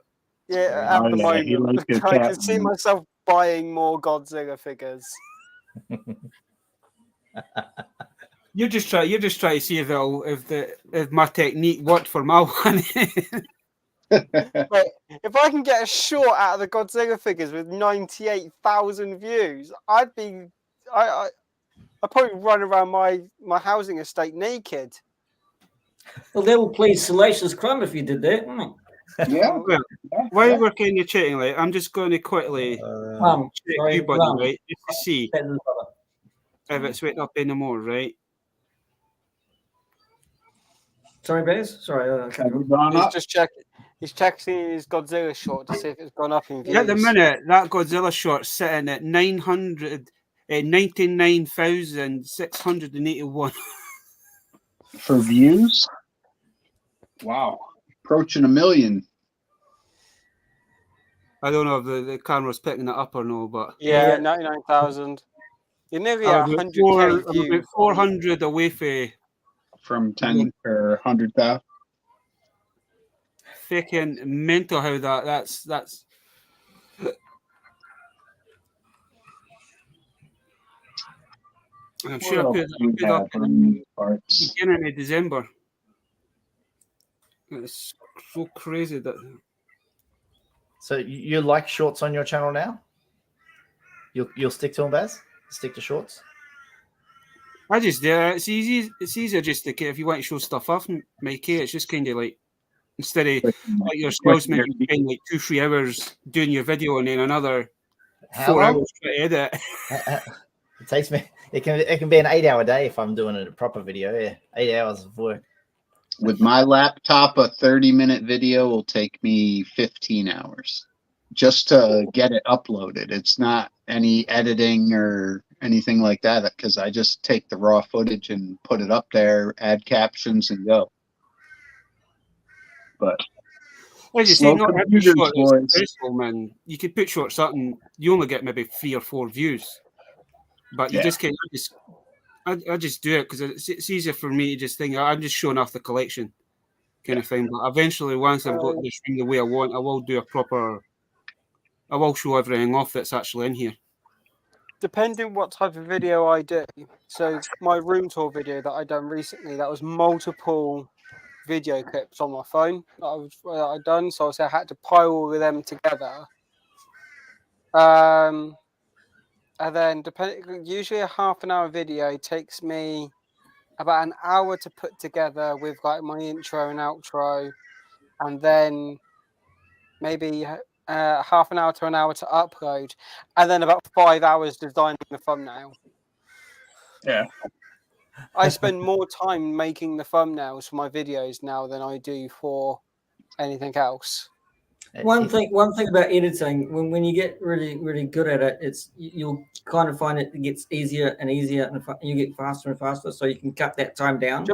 Yeah, at the moment. I can see myself buying more Godzilla figures. You're just trying to see if my technique worked for my one. But if I can get a short out of the Godzilla figures with 98,000 views, I'd probably run around my housing estate naked. Well, they will please Salacious Crumb if you did that, wouldn't it? Yeah. Well, while we're kind of chatting, like, I'm just going to quickly check you, buddy, right? Just to see. if it's went up anymore, right? Sorry, Bez. Sorry, he's just checking. He's checking his Godzilla short to see if it's gone up in views. At the minute, that Godzilla short's sitting at 99,681 for views. Wow, approaching 1 million. I don't know if the camera's picking it up or no, but 99,000. You're nearly at 100K views. About 400 away from 10 or 100,000. Freaking mental how that's. I'm sure I put that up in the beginning of December. It's so crazy that. So you like shorts on your channel now? You'll stick to them, Baz? Stick to shorts? I just it's easy. It's easier just to if you want to show stuff off and make it. It's just kind of like instead of like your spouse maybe spend like 2-3 hours doing your video and then another 4 hours to edit. It takes me. It can be an 8-hour day if I'm doing a proper video. Yeah, 8 hours of work. With my laptop, a 30-minute video will take me 15 hours just to get it uploaded. It's not any editing or anything like that because I just take the raw footage and put it up there, add captions, and go. But as you say, not every short is successful, man. You could put shorts up and you only get maybe 3 or 4 views, but you just can't. I just do it because it's easier for me to just think I'm just showing off the collection kind of thing. But eventually, once I've got the stream the way I want, I will do a proper. I will show everything off that's actually in here. Depending what type of video I do. So my room tour video that I done recently, that was multiple video clips on my phone that I done. So I had to pile all of them together. And then usually a half an hour video takes me about an hour to put together with like my intro and outro, and then maybe half an hour to an hour to upload, and then about 5 hours designing the thumbnail. Yeah. I spend more time making the thumbnails for my videos now than I do for anything else. One thing about editing, when you get really good at it, you'll kind of find it gets easier and easier, and you get faster and faster, so you can cut that time down.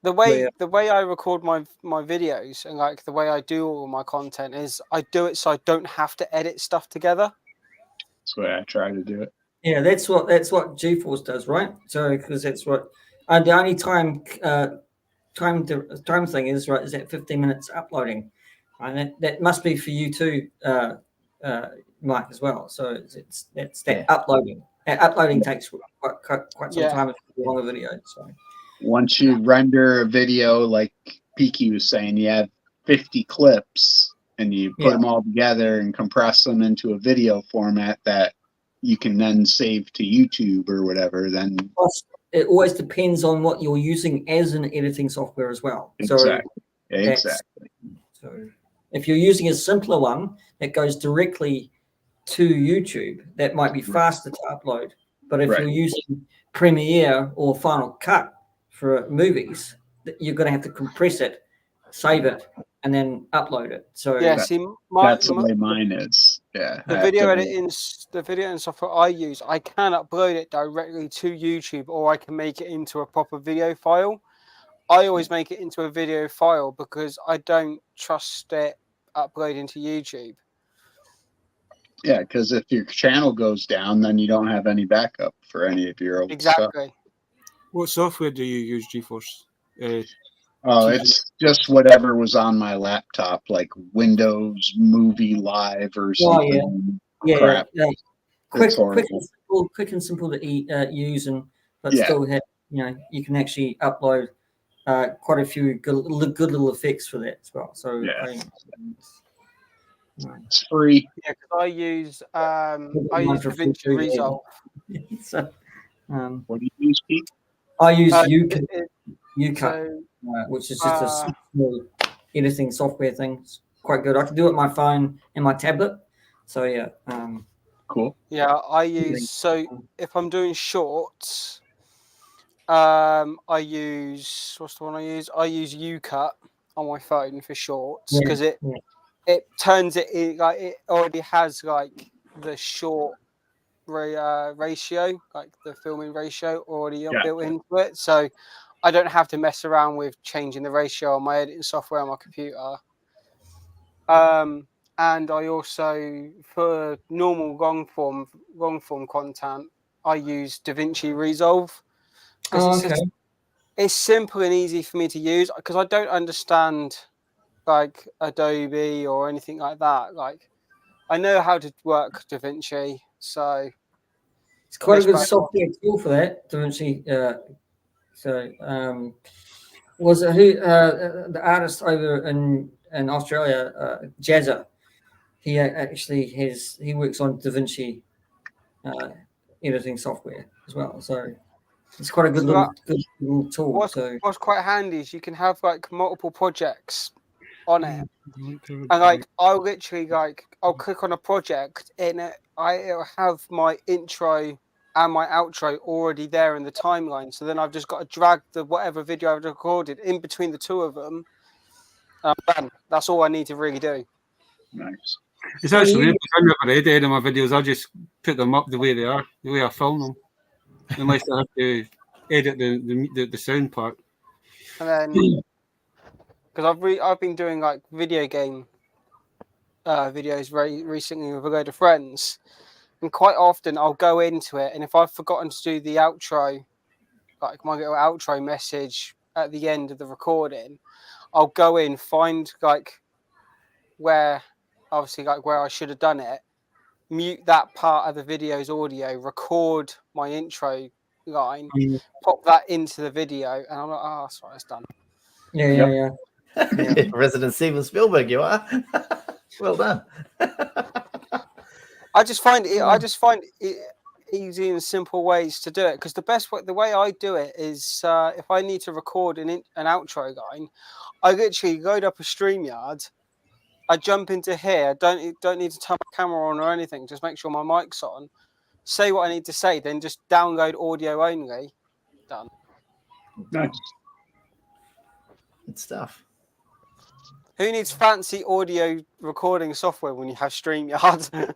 The way I record my videos and like the way I do all my content is I do it so I don't have to edit stuff together. That's the way I try to do it. Yeah, that's what GeForce does, right? So because that's what the only time thing is right is that 15 minutes uploading. And that must be for you too, Mike, as well. So that's uploading. Uploading takes quite some time for a longer video. So once you render a video, like Peaky was saying, you have 50 clips and you put them all together and compress them into a video format that you can then save to YouTube or whatever. Then it always depends on what you're using as an editing software as well. Exactly. Exactly. So if you're using a simpler one that goes directly to YouTube, that might be faster to upload. But if you're using Premiere or Final Cut for movies, you're going to have to compress it, save it, and then upload it. So that's the way mine is. Yeah. The video editing software I use, I can upload it directly to YouTube, or I can make it into a proper video file. I always make it into a video file because I don't trust it uploading to YouTube. Yeah, because if your channel goes down, then you don't have any backup for any of your old stuff. What software do you use, GeForce? It's just whatever was on my laptop, like Windows Movie Live or something. Yeah. Quick and simple to use, but still have, you can actually upload quite a few good little effects for that as well. So it's free. Yeah, because I use DaVinci Resolve. So, what do you use, Pete? I use UCut, which is just a small editing software thing. It's quite good. I can do it on my phone and my tablet. So Cool. Yeah, I use, so if I'm doing shorts, I use, what's the one I use? I use UCut on my phone for shorts because it turns it like it already has like the short ratio, like the filming ratio already built into it. So I don't have to mess around with changing the ratio on my editing software on my computer. And I also, for normal long form content, I use DaVinci Resolve because it's simple and easy for me to use because I don't understand like Adobe or anything like that. Like I know how to work DaVinci, so it's quite a good software tool for that. DaVinci. Was it who the artist over in Australia, Jazza? He actually he works on DaVinci editing software as well. So it's quite a good little tool. What's quite handy is you can have like multiple projects on it, and like I'll click on a project and it'll have my intro and my outro already there in the timeline. So then I've just got to drag the whatever video I've recorded in between the two of them. That's all I need to really do. Nice. It's actually really, I never edit any of my videos. I just put them up the way they are, the way I film them, unless I have to edit the sound part. And then, because I've been doing like video game videos recently with a load of friends, and quite often I'll go into it, and if I've forgotten to do the outro, like my little outro message at the end of the recording, I'll go in, find like where I should have done it, mute that part of the video's audio, record my intro line, pop that into the video, and I'm like, oh, that's right, it's done. Yeah. Resident Steven Spielberg, you are. Well done. I just find it easy and simple ways to do it because the way I do it is if I need to record an outro line, I literally load up a StreamYard. I jump into here. Don't need to turn my camera on or anything. Just make sure my mic's on. Say what I need to say. Then just download audio only. Done. Nice. Good stuff. Who needs fancy audio recording software when you have StreamYard?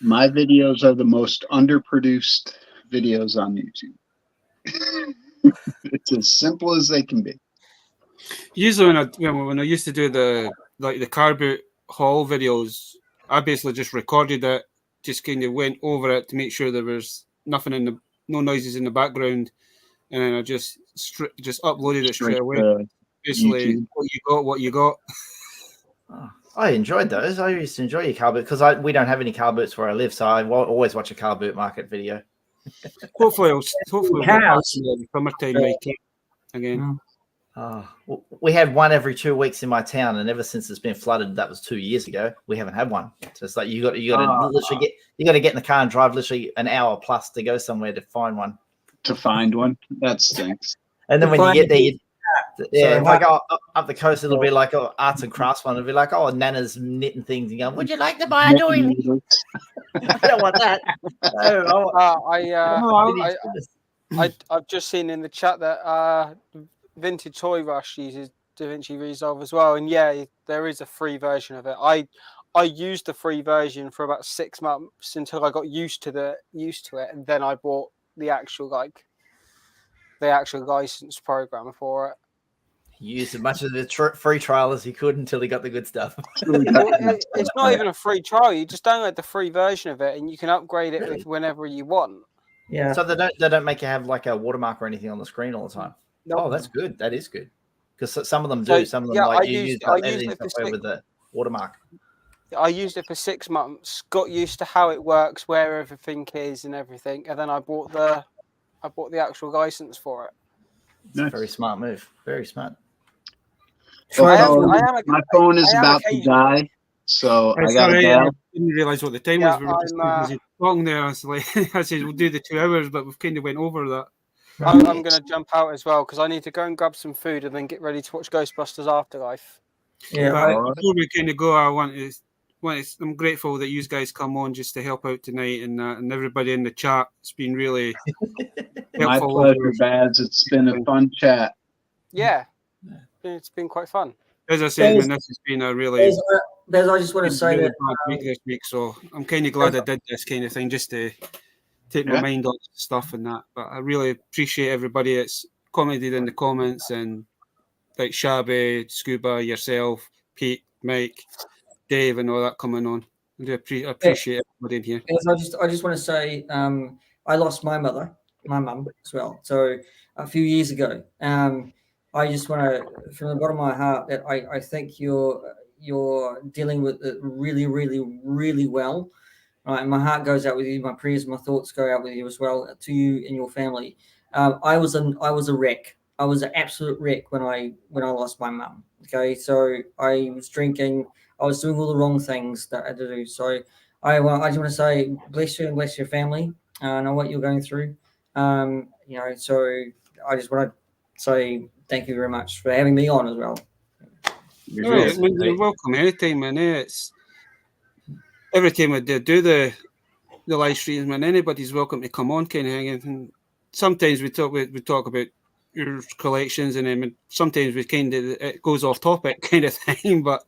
My videos are the most underproduced videos on YouTube. It's as simple as they can be. Usually when I used to do the car boot haul videos, I basically just recorded it, just kind of went over it to make sure there was no noises in the background, and then I just uploaded it straight away. Basically, YouTube. what you got. Oh, I enjoyed those. I used to enjoy your car boot because we don't have any car boots where I live, so I always watch a car boot market video. Hopefully summertime again. Oh, we had one every 2 weeks in my town, and ever since it's been flooded, that was 2 years ago. We haven't had one. So it's like you got to literally get in the car and drive literally an hour plus to go somewhere to find one. That stinks. And then when you get there, if I go up the coast, it'll be like arts and crafts one. It'll be like, Nana's knitting things and going, would you like to buy a doily? I don't want that. I've just seen in the chat that Vintage Toy Rush uses DaVinci Resolve as well, and yeah, there is a free version of it. I used the free version for about 6 months until I got used to it, and then I bought the actual license program for it. He used as much of the free trial as he could until he got the good stuff. It's not even a free trial. You just download the free version of it, and you can upgrade it with whenever you want. Yeah. So they don't make you have like a watermark or anything on the screen all the time. Nope. Oh, that's good. That is good. Because some of them do. Some of them use editing software with the watermark. I used it for 6 months. Got used to how it works, where everything is, and everything, and then I bought the actual license for it. Nice. Very smart move. Very smart. My phone is about to die, so I got to go. I didn't realize what the time was. We were just talking there. I said we'll do the 2 hours, but we've kind of went over that. I'm going to jump out as well because I need to go and grab some food and then get ready to watch Ghostbusters Afterlife. Yeah. Before we kind of go, I want I'm grateful that you guys come on just to help out tonight, and everybody in the chat. It's been really my helpful. pleasure, Baz. It's been a fun chat. Yeah, it's been quite fun. As I said, man, this has been a really. Bez, I just want to say really that bad week this week, so I'm kind of glad I did this kind of thing just to take my mind off stuff and that. But I really appreciate everybody that's commented in the comments, and like Shabby, Scuba, yourself, Pete, Mike, Dave, and all that coming on. I do appreciate everybody in here. I just want to say I lost my mum as well. So a few years ago. I just want to, from the bottom of my heart, that I think you're dealing with it really, really, really well. Right, and my heart goes out with you. My prayers, my thoughts go out with you as well, to you and your family. I was a wreck. I was an absolute wreck when I lost my mum. Okay, so I was drinking. I was doing all the wrong things that I had to do. So I just want to say bless you and bless your family. I know what you're going through. So I just want to say thank you very much for having me on as well. You're welcome anytime, man. It's every time I do the live streams, man. Anybody's welcome to come on, kind of thing. And sometimes we talk about your collections, and then sometimes it goes off topic, kind of thing. But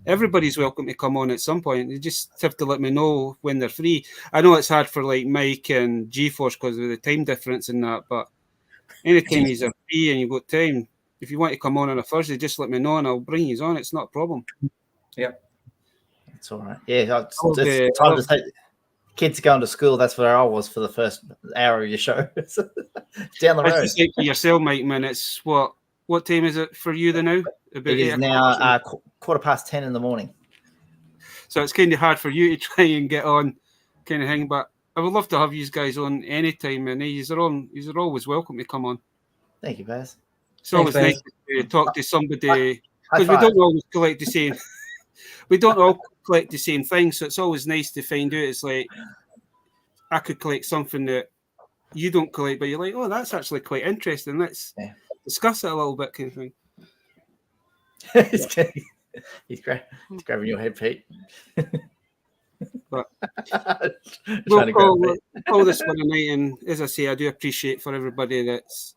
everybody's welcome to come on at some point. You just have to let me know when they're free. I know it's hard for like Mike and GeForce because of the time difference and that, but anytime you're free and you've got time, if you want to come on a Thursday, just let me know and I'll bring you on. It's not a problem. Yeah. It's all right. Yeah, it's time to take kids going to school. That's where I was for the first hour of your show. Down the road. Just like for yourself, Mike, man, it's what time is it for you now? It is now 10:15 in the morning. So it's kind of hard for you to try and get on kind of thing, but I would love to have you guys on anytime, and you're always welcome to come on. Thank you, Baz. It's always nice to talk to somebody, because we don't always collect the same. We don't all collect the same thing, so it's always nice to find out. It's like I could collect something that you don't collect, but you're like, oh, that's actually quite interesting. Let's discuss it a little bit, kind of thing. He's grabbing your head, Pete. But we'll call this one a night, and as I say, I do appreciate for everybody that's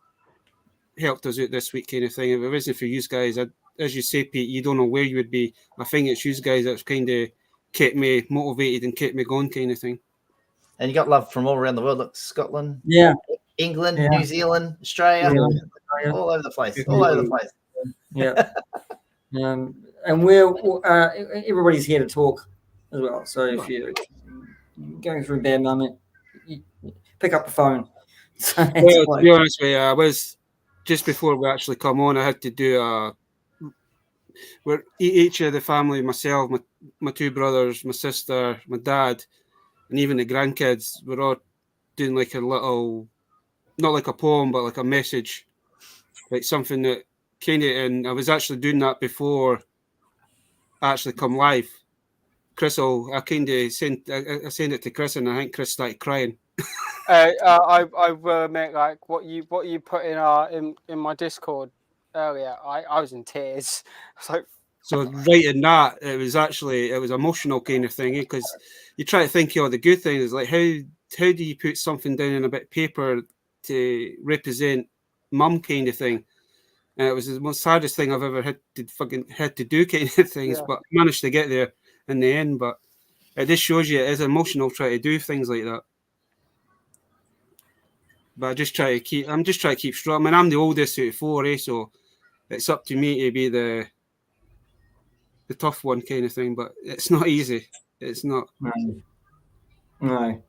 helped us out this week, kind of thing. If it wasn't for you guys, as you say, Pete, you don't know where you would be. I think it's you guys that's kind of kept me motivated and kept me going, kind of thing. And you got love from all around the world. Look, Scotland, England, New Zealand, Australia, all over the place. All over the place. Yeah. And we're everybody's here to talk as well. So if you're going through a bad moment, you pick up the phone. Well, to be honest with you, I was just before we actually come on, I had to do where each of the family, myself, my two brothers, my sister, my dad, and even the grandkids, we're all doing like a little, not like a poem, but like a message, like something that kind of, and I was actually doing that before I actually come live. Chris, I kind of sent it to Chris, and I think Chris started crying. I will admit, like what you put in my Discord earlier, I was in tears. So writing that, it was emotional kind of thing, because you try to think of all the good things, like how do you put something down in a bit of paper to represent mum, kind of thing. And it was the most saddest thing I've ever had to do, kind of things, but managed to get there in the end. But it just shows you it is emotional trying to do things like that. But I'm just trying to keep strong. I mean, I'm the oldest out of four, so it's up to me to be the tough one, kind of thing. But it's not easy. It's not. No.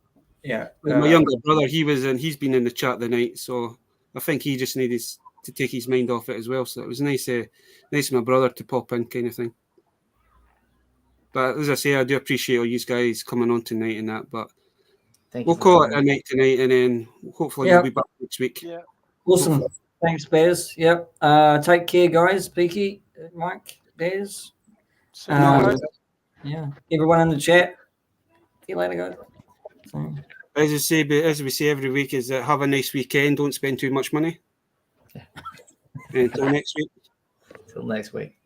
Yeah. My younger brother, he's been in the chat tonight, so I think he just needed to take his mind off it as well. So it was nice of my brother to pop in, kind of thing. But as I say, I do appreciate all you guys coming on tonight and that. But we'll call it a night tonight, and then hopefully we'll be back next week. Yeah. Awesome. Thanks, Bears. Yep. Take care, guys. Peaky, Mike, Bears. Everyone in the chat. See you later, guys. So. As we say every week, is that have a nice weekend. Don't spend too much money. Until next week. Till next week.